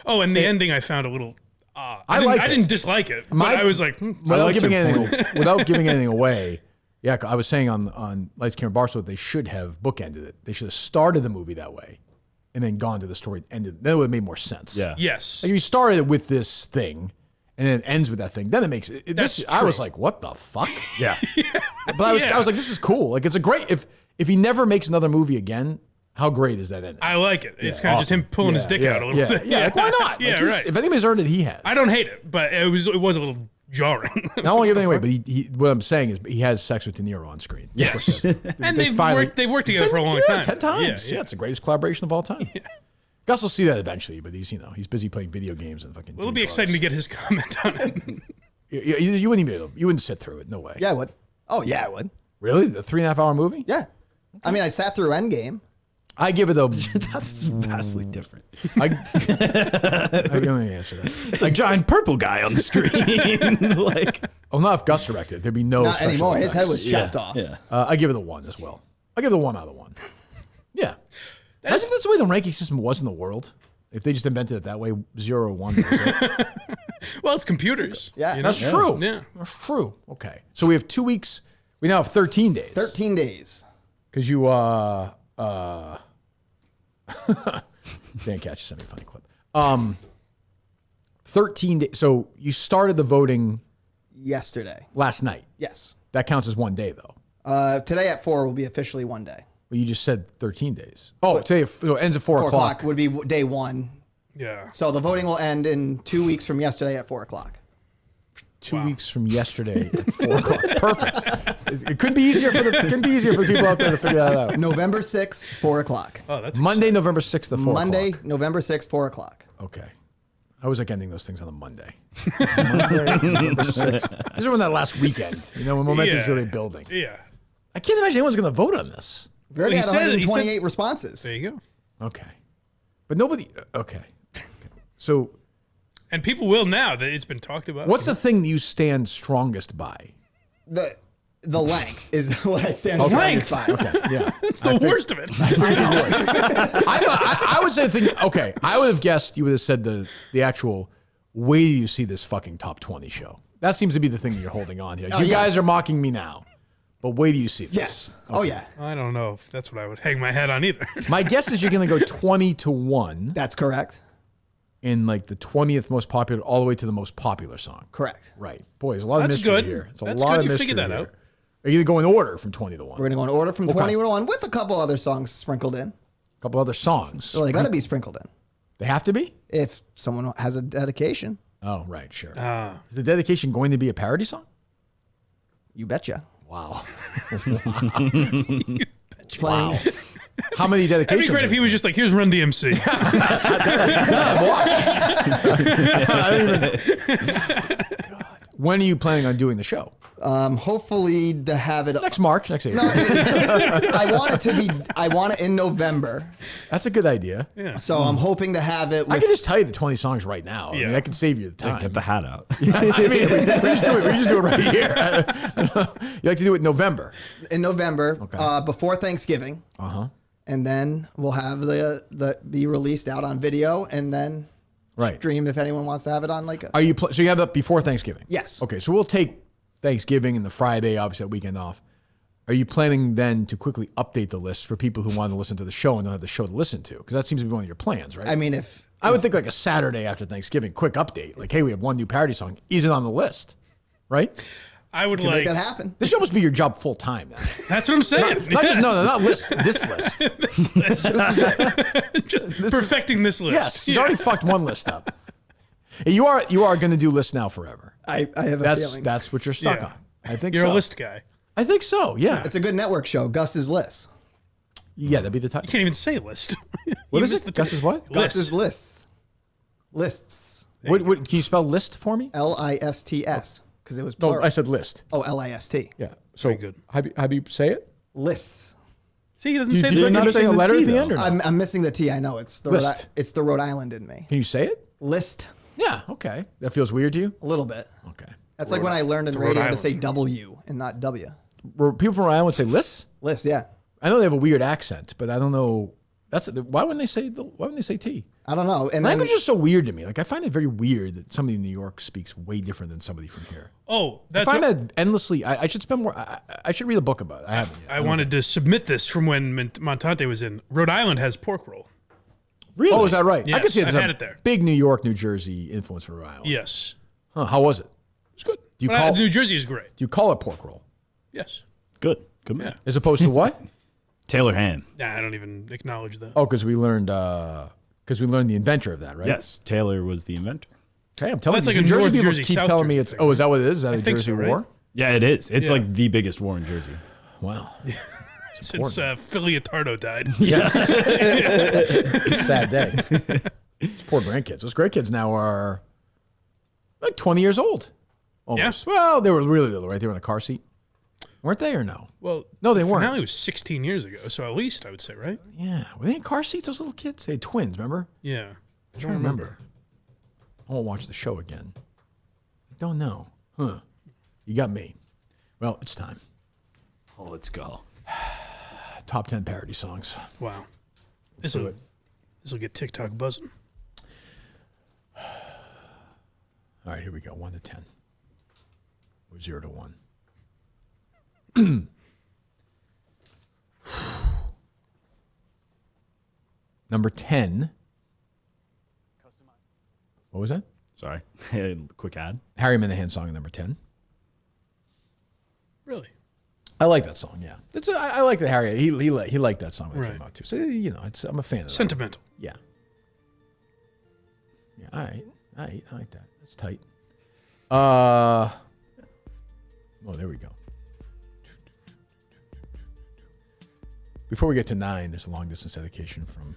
Oh, and the ending I found a little. I liked it. didn't dislike it, but My- I was like, Without giving anything away, yeah, I was saying on Lights, Camera, Barstool, they should have bookended it. They should have started the movie that way, and then gone to the story. Ended. That would have made more sense. Yeah. yes. Like if you started it with this thing, and then it ends with that thing. Then it makes it. That's I was true. like, what the fuck? Yeah. But I was like, this is cool. Like it's a great. If he never makes another movie again, how great is that ending? I like it. It's kind of just him pulling his dick out a little bit. Yeah, like why not? Like, Yeah, right. If anybody's earned it, he has. I don't hate it, but it was a little jarring. I don't want to give it away, but he what I'm saying is he has sex with De Niro on screen. Yes. And they've finally- worked they're together for a long Yeah, time. 10 times. Yeah, Yeah, it's the greatest collaboration of all time. Gus will see that eventually, but he's busy playing video games and fucking. It'll be exciting to get his comment on it. You wouldn't even you wouldn't sit through it. No way. Yeah, I would. Oh, yeah, I would. Really? The 3.5 hour movie? Yeah. I mean, I sat through Endgame. I give it a. That's vastly different. I can only answer that. It's like giant purple guy on the screen. Like, Well, not if Gus directed. There'd be no. Not special anymore. His head effects. was chopped off. yeah. I give it a 1 as well. I give it a 1 out of 1. Yeah. Imagine if that's the way the ranking system was in the world. If they just invented it that way, 0 or 1. That was it. Well, it's computers. Yeah. you know? That's true. Yeah. That's true. Okay. So we have 2 weeks. We now have 13 days. 13 days. Because you, Dan Catch sent me a funny clip. 13 days. So you started the voting Yesterday. last night. Yes. That counts as 1 day, though. Today at 4 will be officially 1 day. Well, you just said 13 days. Oh, today it ends at 4 4 o'clock. would be day 1. Yeah. So the voting will end in 2 weeks from yesterday at 4 o'clock. 2 weeks from yesterday at 4 o'clock. Perfect. It could be easier for the people out there to figure that out. November 6th, 4 o'clock. Oh, that's Monday, November 6th at 4 Monday, o'clock. November 6th, 4 o'clock. Okay. I was like ending those things on a Monday. Monday, November 6th. This is when that last weekend, when momentum's really building. Yeah. I can't imagine anyone's going to vote on this. We already Well, had he said- 128 responses. There you go. Okay. But nobody, okay. So And people will now that it's been talked about. what's the thing that you stand strongest by? The length is what I stand Length? by. Okay, yeah. It's the worst of it. I would say the thing, okay, I would have guessed you would have said the actual, way do you see this fucking top 20 show? That seems to be the thing that you're holding on here. You guys are mocking me now, but way do you see this? Yes. Okay. Oh, yeah. I don't know if that's what I would hang my head on either. My guess is you're going to go 20-1 That's correct. in like the 20th most popular all the way to the most popular song. Correct. Right. Boy, there's a lot of That's mystery good. here. It's a That's lot good. of You mystery figured that here. out. Are you going to go in order from 20 to 1? We're going to go in order from 20 to 1 with a couple other songs sprinkled in. A couple other songs. So they got to be sprinkled in. They have to be? If someone has a dedication, Oh, right, sure. Is the dedication going to be a parody song? you betcha. Wow. Playing. How many That'd dedications? be great if he was just like, here's Run DMC. When are you planning on doing the show? Hopefully to have it. Next March, next April. I want it in November. That's a good idea. Yeah. So I'm hoping to have it. I With, can just tell you the 20 songs right now. I mean, Yeah. I can save you the time. Get the hat out. I mean, we just do it right here. You like to do it in November. in November, Okay. before Thanksgiving. Uh-huh. And then we'll have the be released out on video and then Right. stream if anyone wants to have it on like a. Are you so you have that before Thanksgiving? Yes. Okay, so we'll take Thanksgiving and the Friday, obviously that weekend off. Are you planning then to quickly update the list for people who want to listen to the show and don't have the show to listen to? Because that seems to be one of your plans, right? I mean, I would think like a Saturday after Thanksgiving, quick update. Like, hey, we have one new parody song. Is it on the list? Right? I would make like. that happen. This should almost be your job full time now. That's what I'm saying. Not list. This list. Just perfecting this list. Yes, he's already fucked one list up. You are going to do lists now forever. I have a feeling. That's what you're stuck Yeah. on. I think You're so. a list guy. I think so. Yeah. It's a good network show. Gus's Lists. Yeah, that'd be the title. You can't even say list. What You is missed it? Gus's what? Gus's Lists. Lists. What? Can you spell list for me? Lists. Because it was No, plural. I said list. Oh, list. Yeah. So Very good. How do you say it? Lists. See, he doesn't Do say you list. not missing a the letter T, at the though. end or not? I'm missing the T. I know it's the List. it's the Rhode Island in me. Can you say it? List. Yeah. Okay. That feels weird to you? A little bit. Okay. That's like when I learned in Rhode radio to Island. say W and not W. Where people from Rhode Island would say lists? List. Yeah. I know they have a weird accent, but I don't know. Why wouldn't they say T? I don't know. And then Language is so weird to me. Like I find it very weird that somebody in New York speaks way different than somebody from here. Oh, I that's find what, that endlessly. I should spend more. I should read a book about it. I haven't yet. I wanted to submit this from when Montante was in. Rhode Island has pork roll. Really? Oh, is that right? I Yes, can see I've there's had a it there. big New York, New Jersey influence from Rhode Island. Yes. Huh, how was it? It's good. Do you But call- New Jersey is great. Do you call it pork roll Yes. Good. Good man. as opposed to what? Taylor ham. Nah, I don't even acknowledge that. Oh, because we learned the inventor of that, right? Yes, Taylor was the inventor. Okay, I'm telling That's you, like New a Jersey North people Jersey, keep South telling me Jersey it's. thing. Oh, is that what it is? Is that a think Jersey so, right? war? Yeah, it is. It's Yeah. like the biggest war in Jersey. Wow. Since Philly Attardo died. Yes. Sad day. Those poor grandkids. Those grandkids now are like 20 years old. Almost. Well, they were really little, right? They were in a car seat. Weren't they or no? Well, No, they the weren't. finale was 16 years ago, so at least I would say, right? Yeah. Were they in car seats, those little kids? They had twins, remember? Yeah. I don't remember. I won't watch the show again. I don't know. Huh. You got me. Well, it's time. Oh, let's go. Top 10 parody songs. Wow. Let's do it. This will get TikTok buzzing. All right, here we go. 1 to 10. Or 0 to 1. Number 10. What was that? Sorry. Quick ad. Harry Minahan song at number 10. Really? I like that song, yeah. I like that Harry. He liked that song when it Right. came out too. So, I'm a fan of that. Sentimental. Yeah. Yeah, all right. I like that. That's tight. Oh, there we go. Before we get to 9, there's a long distance dedication from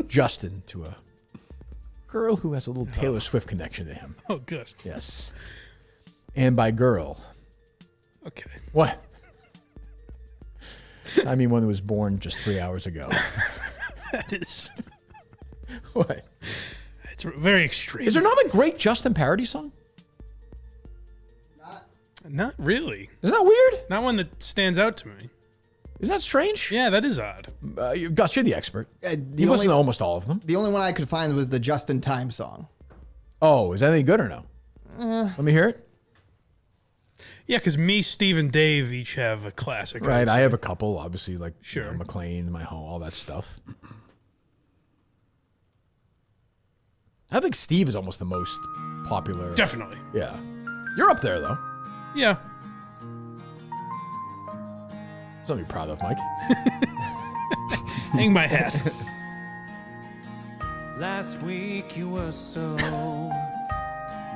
Justin to a girl who has a little Taylor Swift connection to him. Oh, good. Yes. And by girl. Okay. What? I mean, one who was born just 3 hours ago. That is. What? It's very extreme. Is there not a great Justin parody song? Not really. Isn't that weird? Not one that stands out to me. Isn't that strange? Yeah, that is odd. Gus, you're the expert. You listen to almost all of them. The only one I could find was the Just in Time song. Oh, is that any good or no? Let me hear it. Yeah, because me, Steve, and Dave each have a classic. Right, I have a couple, obviously, like sure. McLean, My Home, all that stuff. I think Steve is almost the most popular. Definitely. Yeah. You're up there, though. Yeah. Something to be proud of, Mike. Hang my hat. Last week you were so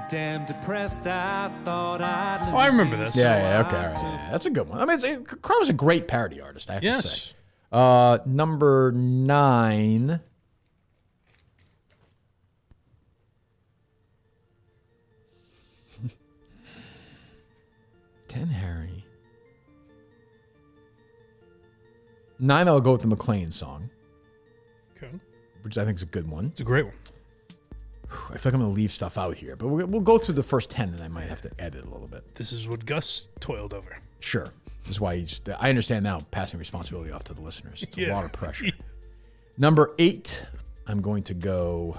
damn depressed. I thought I'd lose. Oh, I remember this. Yeah, okay, all right. Yeah, that's a good one. I mean, Crow's a great parody artist, I have to say. Number 9. Harry. 9, I'll go with the McLean song. Okay. Which I think is a good one. It's a great one. I feel like I'm going to leave stuff out here, but we'll go through the first 10, and I might have to edit a little bit. This is what Gus toiled over. Sure. This is why I understand now passing responsibility off to the listeners. It's a lot of pressure. Number 8, I'm going to go...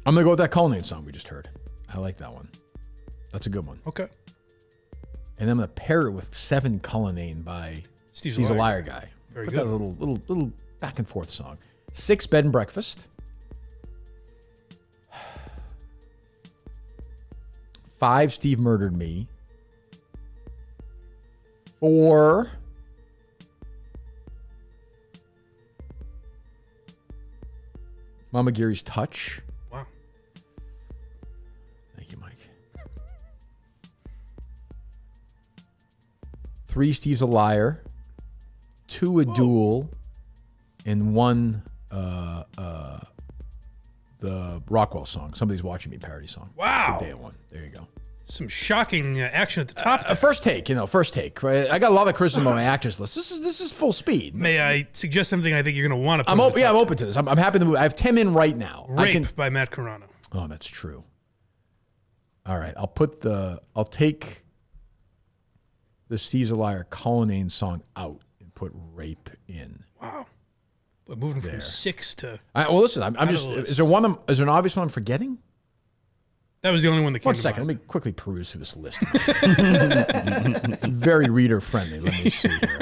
I'm going to go with that Cullinane song we just heard. I like that one. That's a good one. Okay. And I'm going to pair it with 7 Cullinane by Steve's a Liar Guy. Very Put good. that little back and forth song. 6 Bed and Breakfast. 5 Steve Murdered Me. 4 Mama Gary's Touch. Wow. Thank you, Mike. 3 Steve's a Liar. 2 A Duel. And 1 the Rockwell song. Somebody's Watching Me parody song. Wow. Good day at 1. There you go. Some shocking action at the top. First take. Right? I got a lot of criticism on my actors list. This is full speed. May I suggest something I think you're going to want to put I'm open to this. I'm happy to move. I have 10 in right now. Rape by Matt Carano. Oh, that's true. All right. I'll take the Steve's a Liar Cullinane song out and put Rape in. Wow. But moving from 6 to... Well, listen, I'm just... Is there an obvious one I'm forgetting? That was the only one that came to mind. 1 second. Let me quickly peruse through this list. Very reader-friendly. Let me see here.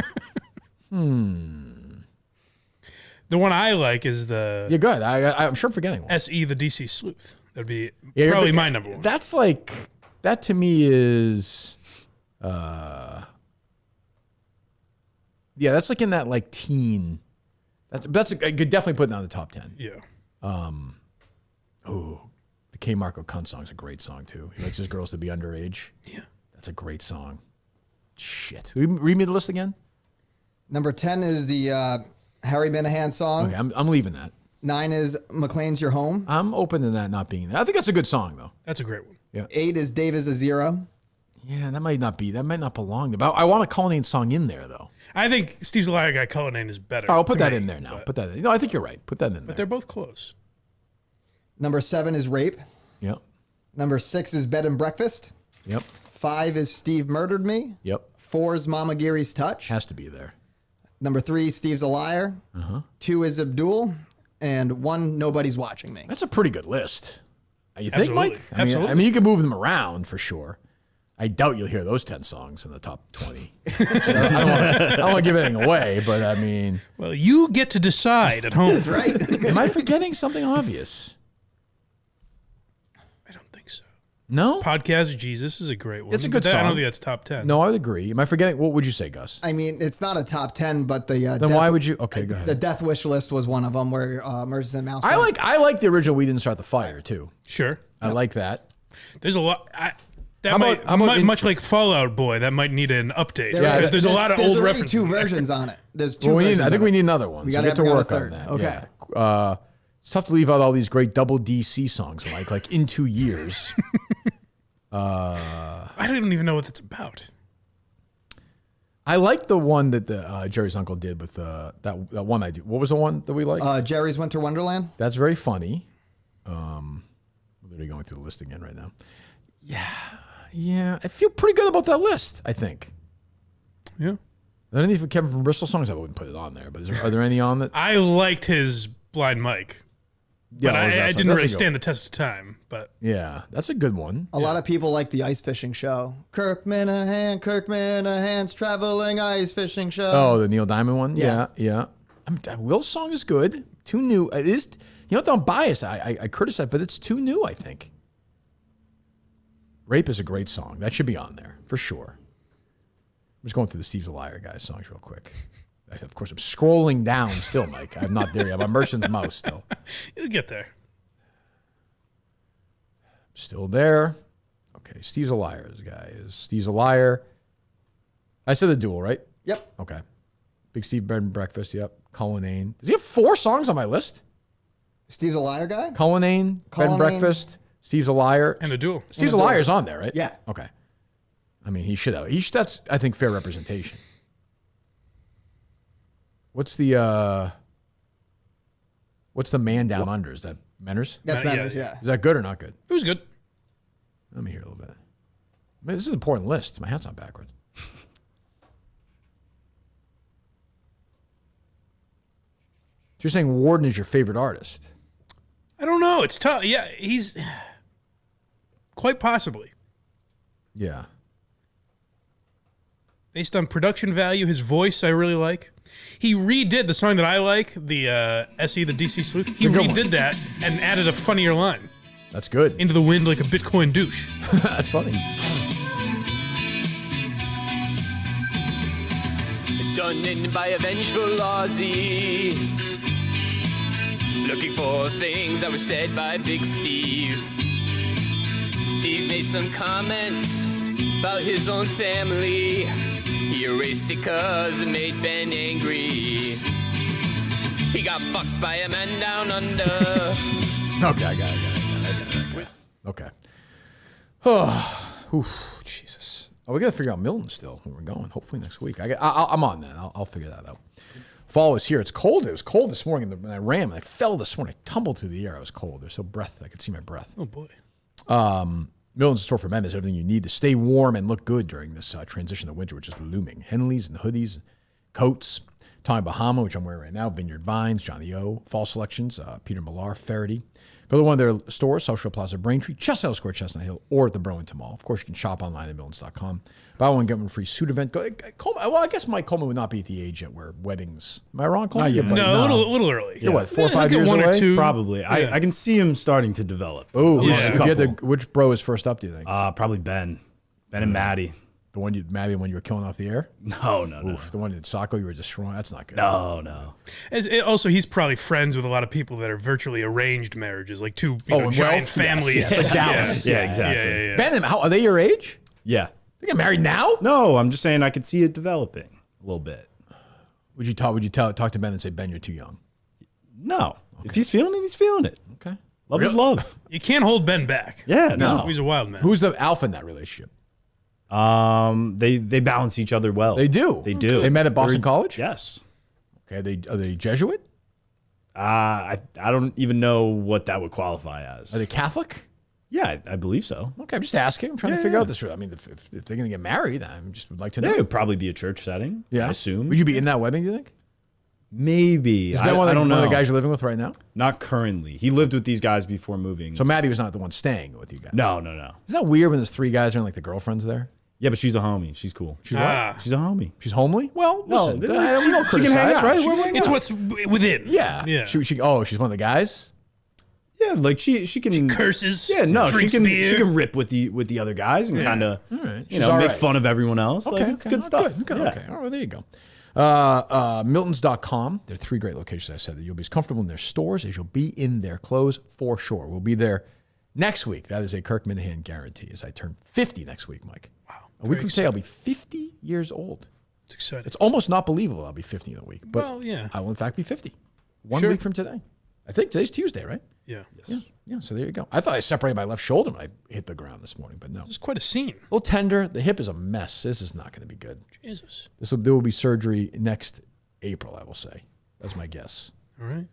The one I like is the... You're good. I'm sure I'm forgetting one. SE, the DC Sleuth. That'd be probably my number 1. That's like... That to me is... yeah, that's like in that like teen... I could definitely put that on the top 10. Yeah. The K. Marco Cunt song is a great song too. He likes his girls to be underage. Yeah. That's a great song. Shit. Read me the list again. Number 10 is the Harry Minahan song. Okay, I'm leaving that. 9 is McLean's Your Home. I'm open to that not being there. I think that's a good song though. That's a great one. Yeah. 8 is Dave is a Zero. Yeah, that might not belong. But I want a Cullinane song in there though. I think Steve's a Liar Guy Cullinane is better. I'll put that in there now. Put that in. No, I think you're right. Put that in there. But they're both close. Number 7 is Rape. Yep. Number 6 is Bed and Breakfast. Yep. 5 is Steve Murdered Me. Yep. 4 is Mama Gary's Touch. Has to be there. Number 3, Steve's a Liar. 2 is Abdul. And 1, Nobody's Watching Me. That's a pretty good list. You think, Mike? Absolutely. I mean, you can move them around for sure. I doubt you'll hear those 10 songs in the top 20. So I don't want to give anything away, but I mean... Well, you get to decide at home. That's right. Am I forgetting something obvious? I don't think so. No? Podcast Jesus is a great one. It's a good I song. don't think that's top 10. No, I would agree. Am I forgetting? What would you say, Gus? I mean, it's not a top 10, but the Then why would you? Okay, go the ahead. Death Wish list was one of them where Murderers and Mouse. I like the original We Didn't Start the Fire, too. Sure. I like that. There's a lot. How about much like Fallout Boy, that might need an update. Because there's a lot of old There's references. two there. versions on it. There's two Well, versions. I think of we it. need another one. We So gotta get to have a work third. on that. Okay. Yeah. It's tough to leave out all these great double DC songs, like In 2 Years. I don't even know what that's about. I like the one that the Jerry's uncle did with that one I do. What was the one that we like? Jerry's Winter Wonderland. That's very funny. We're literally going through the list again right now. Yeah. I feel pretty good about that list, I think. Yeah. Are there any Kevin from Bristol songs? I wouldn't put it on there, but are there any on that? I liked his Blind Mike. Yeah, But I that's didn't a really good stand the test of time. But Yeah, that's a good one. A lot of people like the ice fishing show. Kirk Minahan's traveling ice fishing show. Oh, the Neil Diamond one? Yeah. Yeah. Will's song is good. Too new. It is. You know what? I'm biased. I criticize, but it's too new, I think. Rape is a great song. That should be on there, for sure. I'm just going through the Steve's a Liar guys songs real quick. Of course, I'm scrolling down still, Mike. I'm not there yet. I'm on Merchant's Mouse still. you'll get there. Still there. Okay, Steve's a Liar. This guy is Steve's a Liar. I said the duel, right? Yep. Okay. Big Steve Bread and Breakfast, yep. Cullinane. Does he have 4 songs on my list? Steve's a Liar guy? Cullinane, Bread and Cullinane. Breakfast, Steve's a Liar. And the duel. Steve's a Liar's on there, right? Yeah. Okay. I mean, he should have. That's, I think, fair representation. What's the Man Down Under? Is that Menners? That's Manners, yeah. Is that good or not good? It was good. Let me hear a little bit. I mean, this is an important list. My hat's not backwards. You're saying Warden is your favorite artist? I don't know. It's tough. Yeah, he's quite possibly. Yeah. Based on production value, his voice I really like. He redid the song that I like, the SE, the DC Sleuth. He redid that and added a funnier line. That's good. Into the wind like a Bitcoin douche. That's funny. Done in by a vengeful Aussie. Looking for things that were said by Big Steve. Steve made some comments about his own family. He erased it cause it made Ben angry. He got fucked by a man down under. Okay, I got it. Okay. Oh, oof, Jesus. Oh, we got to figure out Milton still when we're going. Hopefully next week. I'm on that. I'll figure that out. Fall is here. It's cold. It was cold this morning when I ran. I fell this morning. I tumbled through the air. I was cold. There's so breath. I could see my breath. Oh, boy. Milton's store for men is everything you need to stay warm and look good during this transition to winter, which is looming. Henleys and hoodies, coats. Tommy Bahama, which I'm wearing right now. Vineyard Vines, Johnny O. Fall selections, Peter Millar, Faraday. Go to one of their stores, South Shore Plaza, Braintree, Chestnut Square, Chestnut Hill, or at the Burlington Mall. Of course, you can shop online at Miltons.com. Buy one, get one free suit event. Coleman, well, I guess Mike Coleman would not be at the age yet where weddings. Am I wrong, Coleman? No, a little early. You're what, 4 or 5 years one away? or two. Probably. Yeah. I can see him starting to develop. Oh, Yeah. if you had which bro is first up, do you think? Probably Ben. Ben and Maddie. The one Maddie, when you were killing off the air? No. Oof, the one in Saco you were destroying? That's not good. No. Also, he's probably friends with a lot of people that are virtually arranged marriages, like two in giant wealth? families. Yes. Like Dallas. Yeah, exactly. Yeah. Ben, are they your age? Yeah. They get married now? No, I'm just saying I could see it developing a little bit. Would you talk to Ben and say, Ben, you're too young? No. If he's feeling it, he's feeling it. Okay. Love is love. You can't hold Ben back. Yeah, no. He's a wild man. Who's the alpha in that relationship? They balance each other well. They do. They do. They met at Boston College? Yes. Okay. Are they Jesuit? I don't even know what that would qualify as. Are they Catholic? Yeah, I believe so. Okay, I'm just asking. I'm trying to figure out this. I mean, if they're going to get married, I just would like to know. It would probably be a church setting. Yeah. I assume. Would you be in that wedding, do you think? Maybe. Is Ben I don't know. one of the guys you're living with right now? Not currently. He lived with these guys before moving. So Maddie was not the one staying with you guys? No. Isn't that weird when there's 3 guys and like the girlfriend's there? Yeah, but she's a homie. She's cool. She's what? She's a homie. She's homely? Well, No, listen, she- we don't she can criticize, hang out. right? She can hang It's out. what's within. Yeah. Yeah. She's one of the guys? Yeah, like she can curses. Yeah, no, drinks she beer. can rip with the other guys and kind of She's make fun of everyone else. Okay, Like, it's good stuff. Good. Yeah. Okay, all right, there you go. Miltons.com. There are 3 great locations. I said that you'll be as comfortable in their stores as you'll be in their clothes for sure. We'll be there next week. That is a Kirk Minahan guarantee. As I turn 50 next week, Mike. Wow, a week from today, I'll be 50 years old. It's exciting. It's almost not believable I'll be 50 in a week, but I will in fact be 50. 1 week from today. I think today's Tuesday, right? Yeah. Yeah, so there you go. I thought I separated my left shoulder when I hit the ground this morning, but no. It's quite a scene. A little tender. The hip is a mess. This is not going to be good. Jesus. There will be surgery next April, I will say. That's my guess. All right.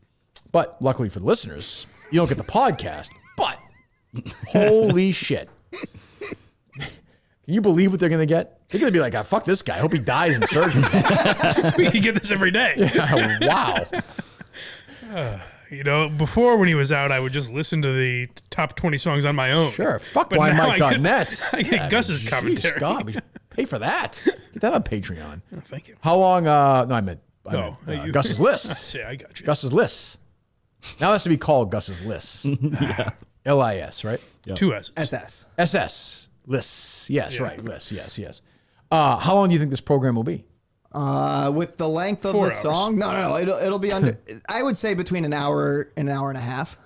But luckily for the listeners, you don't get the podcast. But holy shit. Can you believe what they're going to get? They're going to be like, fuck this guy. I hope he dies in surgery. We can get this every day. Yeah, wow. You know, before when he was out, I would just listen to the top 20 songs on my own. Sure. Fuck But now blindmike.net. I get Gus's commentary. God, we should pay for that. Get that on Patreon. Oh, thank you. How long? No, I meant you- Gus's list. I see, I got you. Gus's lists. Now it has to be called Gus's lists. Yeah. LIS, right? Yep. 2 S's. SS. SS. Lists. Yes, right. Lists. Yes. How long do you think this program will be? With the length of 4 the hours. song, no, it'll be under. I would say between an hour and a half.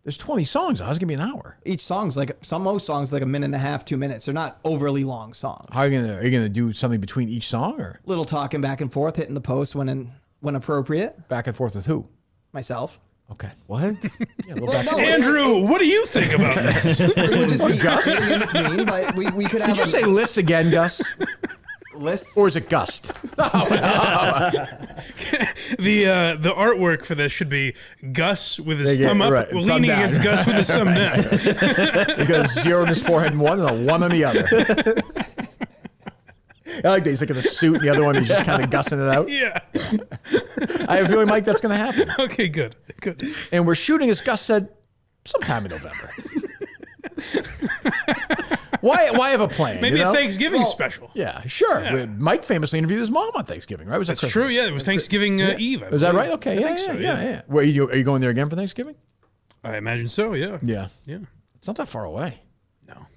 There's 20 songs. How's it going to be an hour? Each song's like most songs like a minute and a half, 2 minutes. They're not overly long songs. Are you gonna do something between each song or Little talking back and forth, hitting the post when appropriate. back and forth with who? Myself. Okay. What? Yeah, a little back and Andrew, what do you think about this? It would just be Gus in between, but we could have. Did you say lists again, Gus? lists? Or is it Gust? The artwork for this should be Gus with his thumb up, right, thumb leaning down. against Gus with his thumb down. He's got a 0 in his forehead in one and a 1 on the other. I like that. He's like in a suit, and the other one he's just kind of gussing it out. Yeah. I have a feeling, Mike, that's going to happen. Okay, good. And we're shooting, as Gus said, sometime in November. Why have a plan? Maybe you know? a Thanksgiving special. Yeah, sure. Yeah. Mike famously interviewed his mom on Thanksgiving, right? Was That's that true. Christmas? Yeah, it was Thanksgiving Eve. I Is that believe. right? Okay, I think so, yeah. Where are you going there again for Thanksgiving? I imagine so. Yeah. Yeah. Yeah. It's not that far away. No.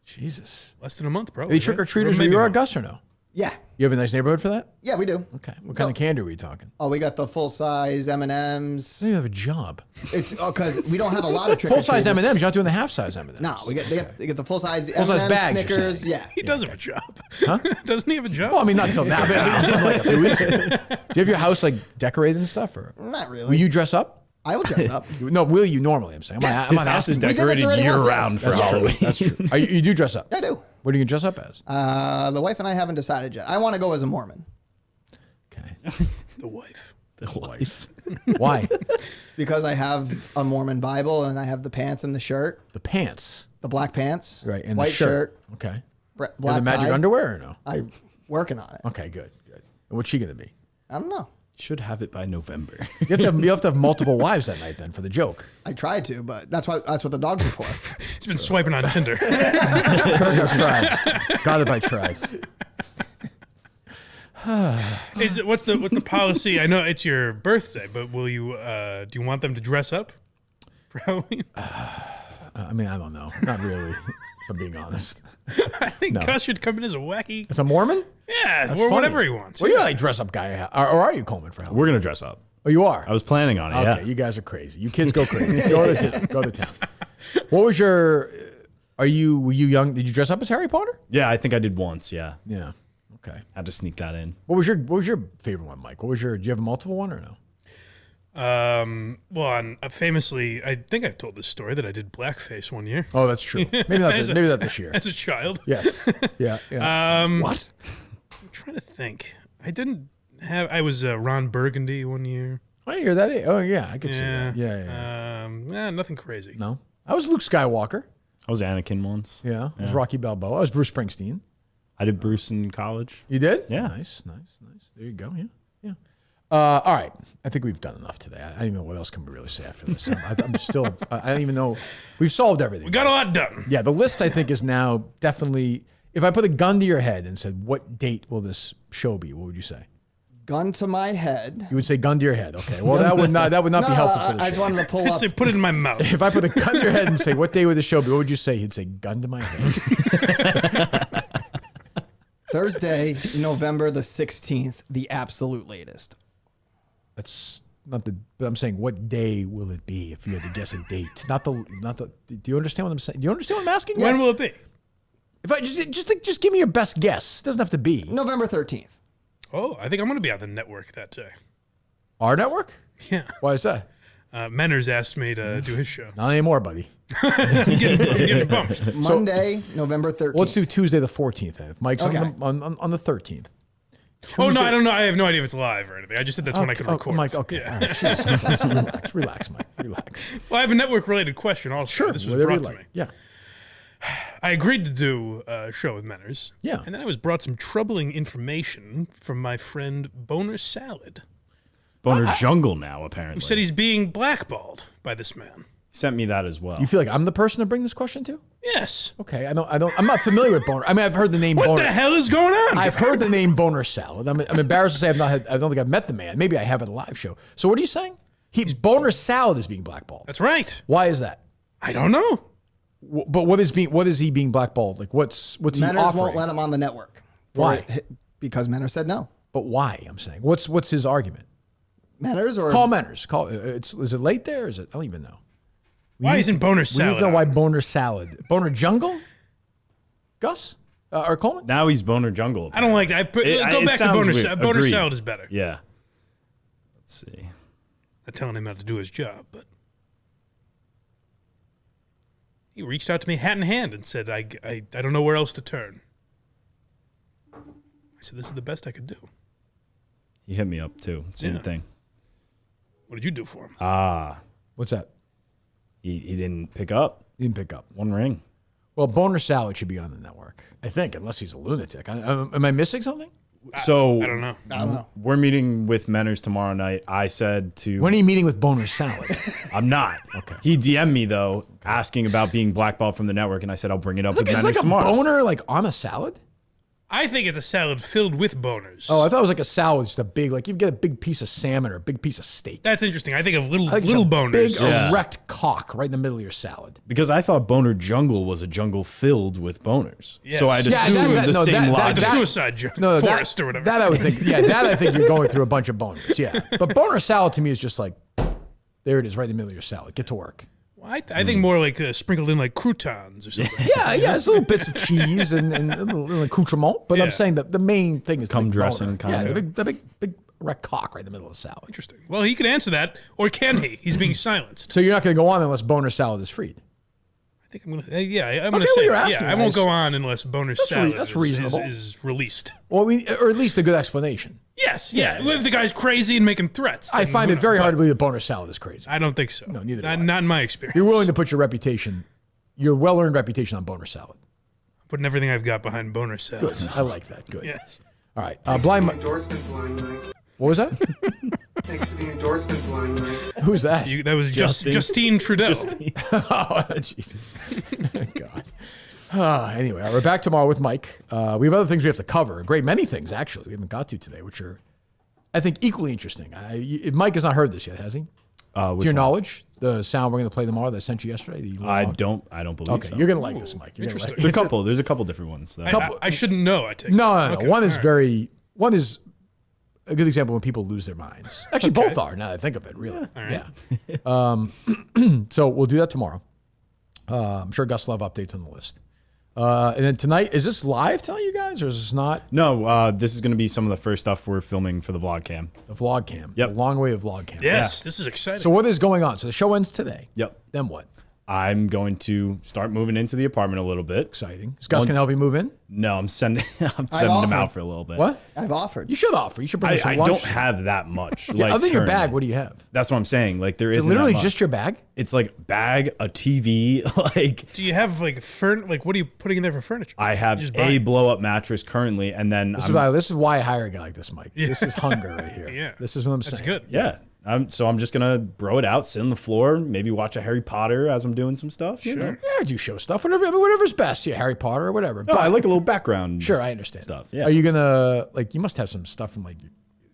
Jesus. Less than a month, Are probably. you trick or treaters where you are, Gus, or no? Yeah. You have a nice neighborhood for that? Yeah, we do. Okay. What kind of candy are we talking? Oh, we got the full size M&Ms. You have a job. It's because we don't have a lot of trick Full size M&Ms. You're not doing the half size M&Ms. No, they get the full size Full size M&Ms, bags, you're Snickers. saying. Yeah. He does have a job. Huh? Doesn't he have a job? Well, I mean, not until now, but he did like a few weeks ago. Do you have your house like decorated and stuff, or Not really. will you dress up? I will dress up. No, will you normally? I'm saying. I'm His not house is asking. decorated already year once, round yes. for Halloween. That's true. You do dress up. I do. What are you gonna dress up as? The wife and I haven't decided yet. I want to go as a Mormon Okay. The wife. The wife. Why? because I have a Mormon Bible and I have the pants and the shirt, The pants. the black pants, Right. And white the shirt. Okay. black And the magic tie. underwear or no? I'm working on it. Okay, good. And what's she gonna be? I don't know. Should have it by November. You have to have multiple wives that night then for the joke. I tried to, but that's what the dogs are for. He's been swiping on Tinder. Kirk, I've tried. God, if I tried. What's the policy? I know it's your birthday, but will you? Do you want them to dress up for Halloween? I mean, I don't know. Not really, if I'm being honest. I think Gus should come in as a wacky. As a Mormon? Yeah, That's or funny. whatever he wants. Well, you're not a dress up guy, or are you, Coleman, for Halloween? We're gonna dress up. Oh, you are? I was planning on it. Okay, Yeah. you guys are crazy. You kids go crazy. Go to town. What was your? Were you young? Did you dress up as Harry Potter? Yeah, I think I did once. Yeah. Yeah. Okay. Had to sneak that in. What was your favorite one, Mike? Do you have a multiple one or no? Well, famously, I think I've told this story that I did blackface one year. Oh, that's true. Maybe not. Maybe not this year. As a child. Yes. Yeah. What? I'm trying to think. I was Ron Burgundy one year. Oh, you're that. Oh, yeah. I could see that. Yeah. Nothing crazy. No, I was Luke Skywalker. I was Anakin once. Yeah. I was Rocky Balboa. I was Bruce Springsteen. I did Bruce in college. You did? Yeah. Nice. There you go. Yeah. All right. I think we've done enough today. I don't even know what else can we really say after this. I'm still. I don't even know. We've solved everything. We got a lot done. Yeah. The list I think is now definitely. If I put a gun to your head and said, "What date will this show be?" What would you say? gun to my head. You would say gun to your head. Okay. Well, that would not be helpful for the I show. just wanted to pull up. Say, put it in my mouth. If I put a gun to your head and say, what day would the show be? What would you say? He'd say, gun to my head. Thursday, November the 16th, the absolute latest. That's not the. But I'm saying, what day will it be? If you had to guess a date, not the. Do you understand what I'm saying? Do you understand what I'm asking? When will it be? If I just give me your best guess. It doesn't have to be November 13th. Oh, I think I'm going to be on the network that day. Our network. Yeah. Why is that? Menners asked me to do his show. Not anymore, buddy. I'm getting bumped. Monday, November 13th. Let's do Tuesday the 14th. Then. If Mike's Okay. on the 13th. Oh no, I don't know. I have no idea if it's live or anything. I just said that's when I could record. Mike, okay. Yeah. All right. Jesus Christ. Relax, Mike. Relax. Well, I have a network-related question also. Sure. This was whatever brought you to like. me. Yeah. I agreed to do a show with Menners. Yeah. And then I was brought some troubling information from my friend Boner Salad, Boner Jungle now, apparently. who said he's being blackballed by this man. Sent me that as well. You feel like I'm the person to bring this question to? Yes. Okay. I'm not familiar with Boner. I mean, I've heard the name What Boner. the hell is going on? I've heard the name Boner Salad. I'm embarrassed to say I don't think I've met the man. Maybe I have at a live show. So what are you saying? Boner Salad is being blackballed. That's right. Why is that? I don't know. But what is he being blackballed? Like what's he Menners offering? won't let him on the network. Why? Because Menners said no. But why? I'm saying. What's his argument? Menners or Call Menners. Is it late there? Or is it? I don't even know. Why isn't Boner We need Salad to know why on? Boner Salad. Boner Jungle? Gus? Or Coleman? Now he's Boner Jungle. I don't like that. Go It back to sounds Boner weird. Salad. Boner Agreed. Salad is better. Yeah. Let's see. Not telling him how to do his job, but he reached out to me hat in hand and said, I don't know where else to turn. I said, this is the best I could do. He hit me up too. Same Yeah. thing. What did you do for him? What's that? He didn't pick up. He didn't pick up. One ring. Well, Boner Salad should be on the network, I think, unless he's a lunatic. Am I missing something? So I don't know. I don't know. we're meeting with Menners tomorrow night. I said to When are you meeting with Boner Salad? I'm not. Okay. He DM'd me though, asking about being blackballed from the network, and I said I'll bring it up with It's Menners like a tomorrow. boner like on a salad? I think it's a salad filled with boners. Oh, I thought it was like a salad, just a big, like you get a big piece of salmon or a big piece of steak. That's interesting. I think of little I think little just a boners. big Yeah. erect cock right in the middle of your salad. Because I thought Boner Jungle was a jungle filled with boners. Yes. So I'd Yeah, assume that- the no, same that- Like the logic. suicide No, forest or whatever. That I would think. Yeah, that I think you're going through a bunch of boners. Yeah, but Boner Salad to me is just like, there it is, right in the middle of your salad. Get to work. Well, I think more like sprinkled in like croutons or something. Yeah, it's little bits of cheese and a little accoutrement. But I'm Yeah. saying that the main thing is the Cum big dressing boner. kind Yeah, of. the big erect cock right in the middle of the salad. Interesting. Well, he could answer that, or can he? He's being silenced. So you're not going to go on unless Boner Salad is freed. I think I'm gonna. I'm Okay, gonna well, say. you're Yeah, asking, I won't guys. go on unless Boner Salad that's reasonable. is released. Well, or at least a good explanation. Yes. Yeah. If the guy's crazy and making threats, I then find who it very knows? hard to believe that Boner Salad is crazy. I don't think so. No, neither do Not, I. not in my experience. You're willing to put your reputation, your well-earned reputation on Boner Salad. putting everything I've got behind Boner Salad. Good. I like that. Good. Yes. All right. Blind Mike. Endorsement, Blind Mike. What was that? Thanks for the endorsement, Blind Mike. Who's that? That was Justine Trudeau. Oh, Jesus. God. Anyway, we're back tomorrow with Mike. We have other things we have to cover. A great many things, actually, we haven't got to today, which are, I think, equally interesting. Mike has not heard this yet, has he? To your knowledge, the sound we're going to play tomorrow that I sent you yesterday? I don't believe okay, so. you're going to like this, Mike. You're gonna Interesting. like it. There's a couple different ones. I shouldn't know, I take No. Okay, One is all right. one is a good example when people lose their minds. Actually, both are, now that I think of it, really. All right. Yeah. So we'll do that tomorrow. I'm sure Gus will have updates on the list. And then tonight, is this live telling you guys, or is this not? No, this is going to be some of the first stuff we're filming for the vlog cam. The vlog cam. Yep. The long way of vlog cam. Yes, this is exciting. So what is going on? So the show ends today. Yep. Then what? I'm going to start moving into the apartment a little bit. Exciting. Is Gus going to help you move in? No, I'm sending them out for a little bit. What? I've offered. You should offer. You should bring some I lunch. don't have that much. Yeah, other than your bag, what do you have? That's what I'm saying. Like there Is it isn't literally that much. just your bag? It's like bag, a TV, like Do you have like what are you putting in there for furniture? I have Just buy a it. blow up mattress currently, and then This is why I hire a guy like this, Mike. This is hunger right here. Yeah. This is what I'm That's saying. good. yeah. So I'm just gonna bro it out, sit on the floor, maybe watch a Harry Potter as I'm doing some stuff. You know? Yeah, do show stuff, whatever's best. Yeah, Harry Potter or whatever. No, I like a little background. Sure, I understand. Stuff. Yeah. Are you gonna you must have some stuff from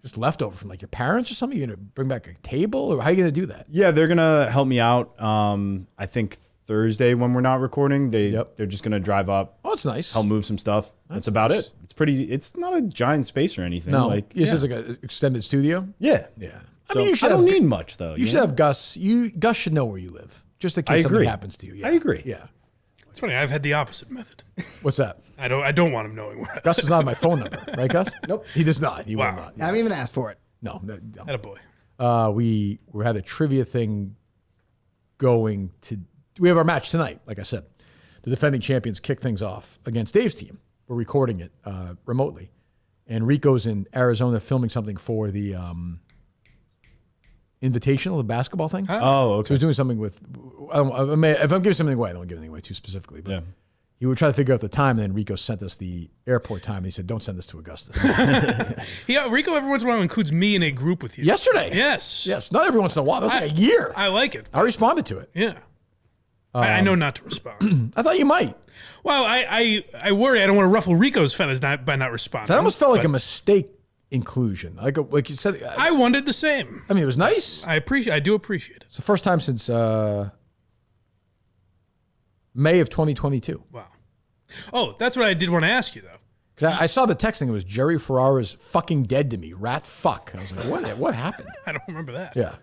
just leftover from like your parents or something? You're gonna bring back a table, or how are you gonna do that? Yeah, they're gonna help me out. I think Thursday when we're not recording, they're just gonna drive up. Oh, it's nice. Help move some stuff. That's about it. It's pretty. It's not a giant space or anything. No, like it's just like an extended studio. Yeah. I mean, you should. I don't need much though. You should have Gus. Gus should know where you live, just in case something happens to you. Yeah. I agree. Yeah. It's funny. I've had the opposite method. What's that? I don't want him knowing where. Gus does not have my phone number, right, Gus? Nope. He does not. He will not. I haven't even asked for it. No. Attaboy. We had a trivia thing going to. We have our match tonight. Like I said, the defending champions kick things off against Dave's team. We're recording it remotely, and Rico's in Arizona filming something for the Invitational, the basketball thing. Oh, okay. So he's doing something with. If I'm giving something away, I don't give anything away too specifically. But he would try to figure out the time, and then Rico sent us the airport time. And he said, "Don't send this to Augustus." Rico every once in a while includes me in a group with you. Yesterday. Yes. Not every once in a while. That was like a year. I like it. I responded to it. Yeah. I know not to respond. I thought you might. Well, I worry I don't want to ruffle Rico's feathers by not responding. That almost felt like a mistake inclusion. Like you said. I wanted the same. I mean, it was nice. I do appreciate it. It's the first time since May of 2022. Wow. Oh, that's what I did want to ask you though. Because I saw the texting. It was Jerry Ferrara's fucking dead to me. Rat fuck. I was like, what happened? I don't remember that. Yeah.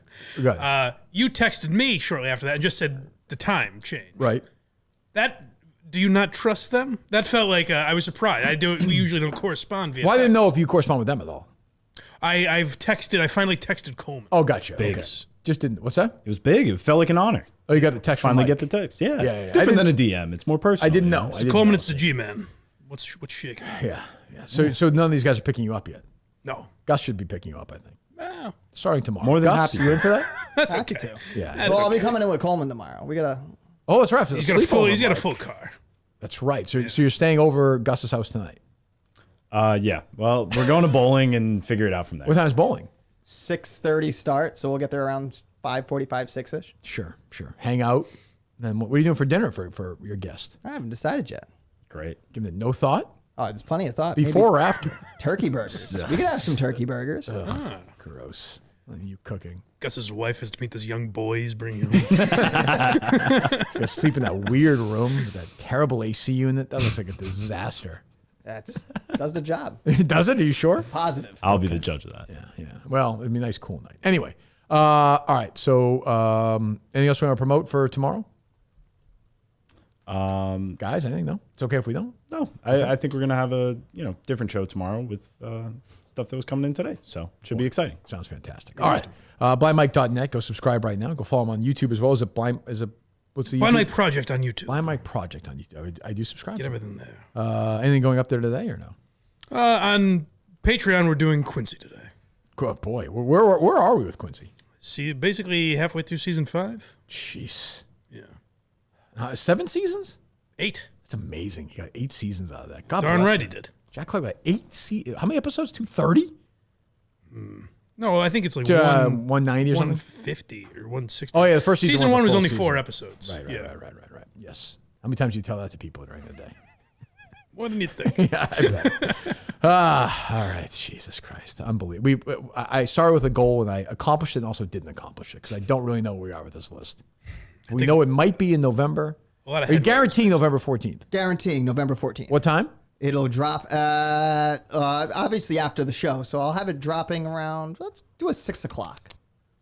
Go ahead. You texted me shortly after that and just said the time changed. Right. Do you not trust them? That felt like I was surprised. We usually don't correspond via. Well, I didn't know if you correspond with them at all. I finally texted Coleman. Oh, gotcha. Big. Okay. Just didn't. What's that? It was big. It felt like an honor. Oh, you got the text. Finally from get Mike. the text. Yeah. Yeah. It's different than a DM. It's more personal. I didn't know. So Coleman, it's the G-man. What's shaking? Yeah. So none of these guys are picking you up yet. No. Gus should be picking you up, I think. Oh. Starting tomorrow. More than Gus, happy. you in for that? That's Happy okay. to. Yeah. Well, I'll be coming in with Coleman tomorrow. We gotta. Oh, that's right. He's got a full car. That's right. So you're staying over Gus's house tonight. Yeah. Well, we're going to bowling and figure it out from there. What time is bowling? 6:30 start, so we'll get there around 5:45, 6ish. Sure. Hang out. And what are you doing for dinner for your guest? I haven't decided yet. Great. Giving it no thought? Oh, there's plenty of thought. Before Maybe or after? turkey burgers. We could have some turkey burgers. Gross. What are you cooking? Gus's wife has to meet this young boy he's bringing. He's gonna sleep in that weird room with that terrible AC unit. That looks like a disaster. Does the job. Does it? Are you sure? Positive. I'll be the judge of that. Yeah. Well, it'd be a nice, cool night. Anyway, all right. So, anything else we want to promote for tomorrow? Guys, anything? No, it's okay if we don't. No, I think we're gonna have a different show tomorrow with stuff that was coming in today. So should be exciting. Sounds fantastic. All right, blindmike.net. Go subscribe right now. Go follow him on YouTube as well. What's the YouTube? Blind Mike Project on YouTube. Blind Mike Project on YouTube. I do subscribe. Get everything there. Anything going up there today or no? On Patreon, we're doing Quincy today. Oh boy, where are we with Quincy? See, basically halfway through season 5. Jeez. Yeah. 7 seasons? 8. That's amazing. He got 8 seasons out of that. God Darn bless right him. he did. Jack Clark got 8 seasons. How many episodes? 230? No, I think it's like 190 or something. 150 or 160. Oh yeah, the first season 1 was full only season. 4 episodes. Right. Yeah. Right. Yes. How many times do you tell that to people during the day? More than you think. Yeah, I bet. All right. Jesus Christ. Unbelievable. I started with a goal and I accomplished it and also didn't accomplish it because I don't really know where we are with this list. We know it might be in November. Are you guaranteeing November 14th? Guaranteeing November 14th. What time? It'll drop at, obviously after the show. So I'll have it dropping around, let's do a 6 o'clock.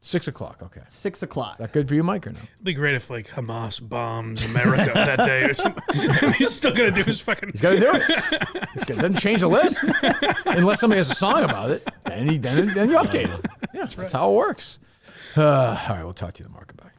6 o'clock, okay. 6 o'clock. Is that good for you, Mike, or no? It'd be great if like Hamas bombs America that day or something. And he's still gonna do his fucking. He's gonna do it. He doesn't change the list unless somebody has a song about it. Then you update it. Yeah, that's how it works. All right, we'll talk to you tomorrow. Goodbye.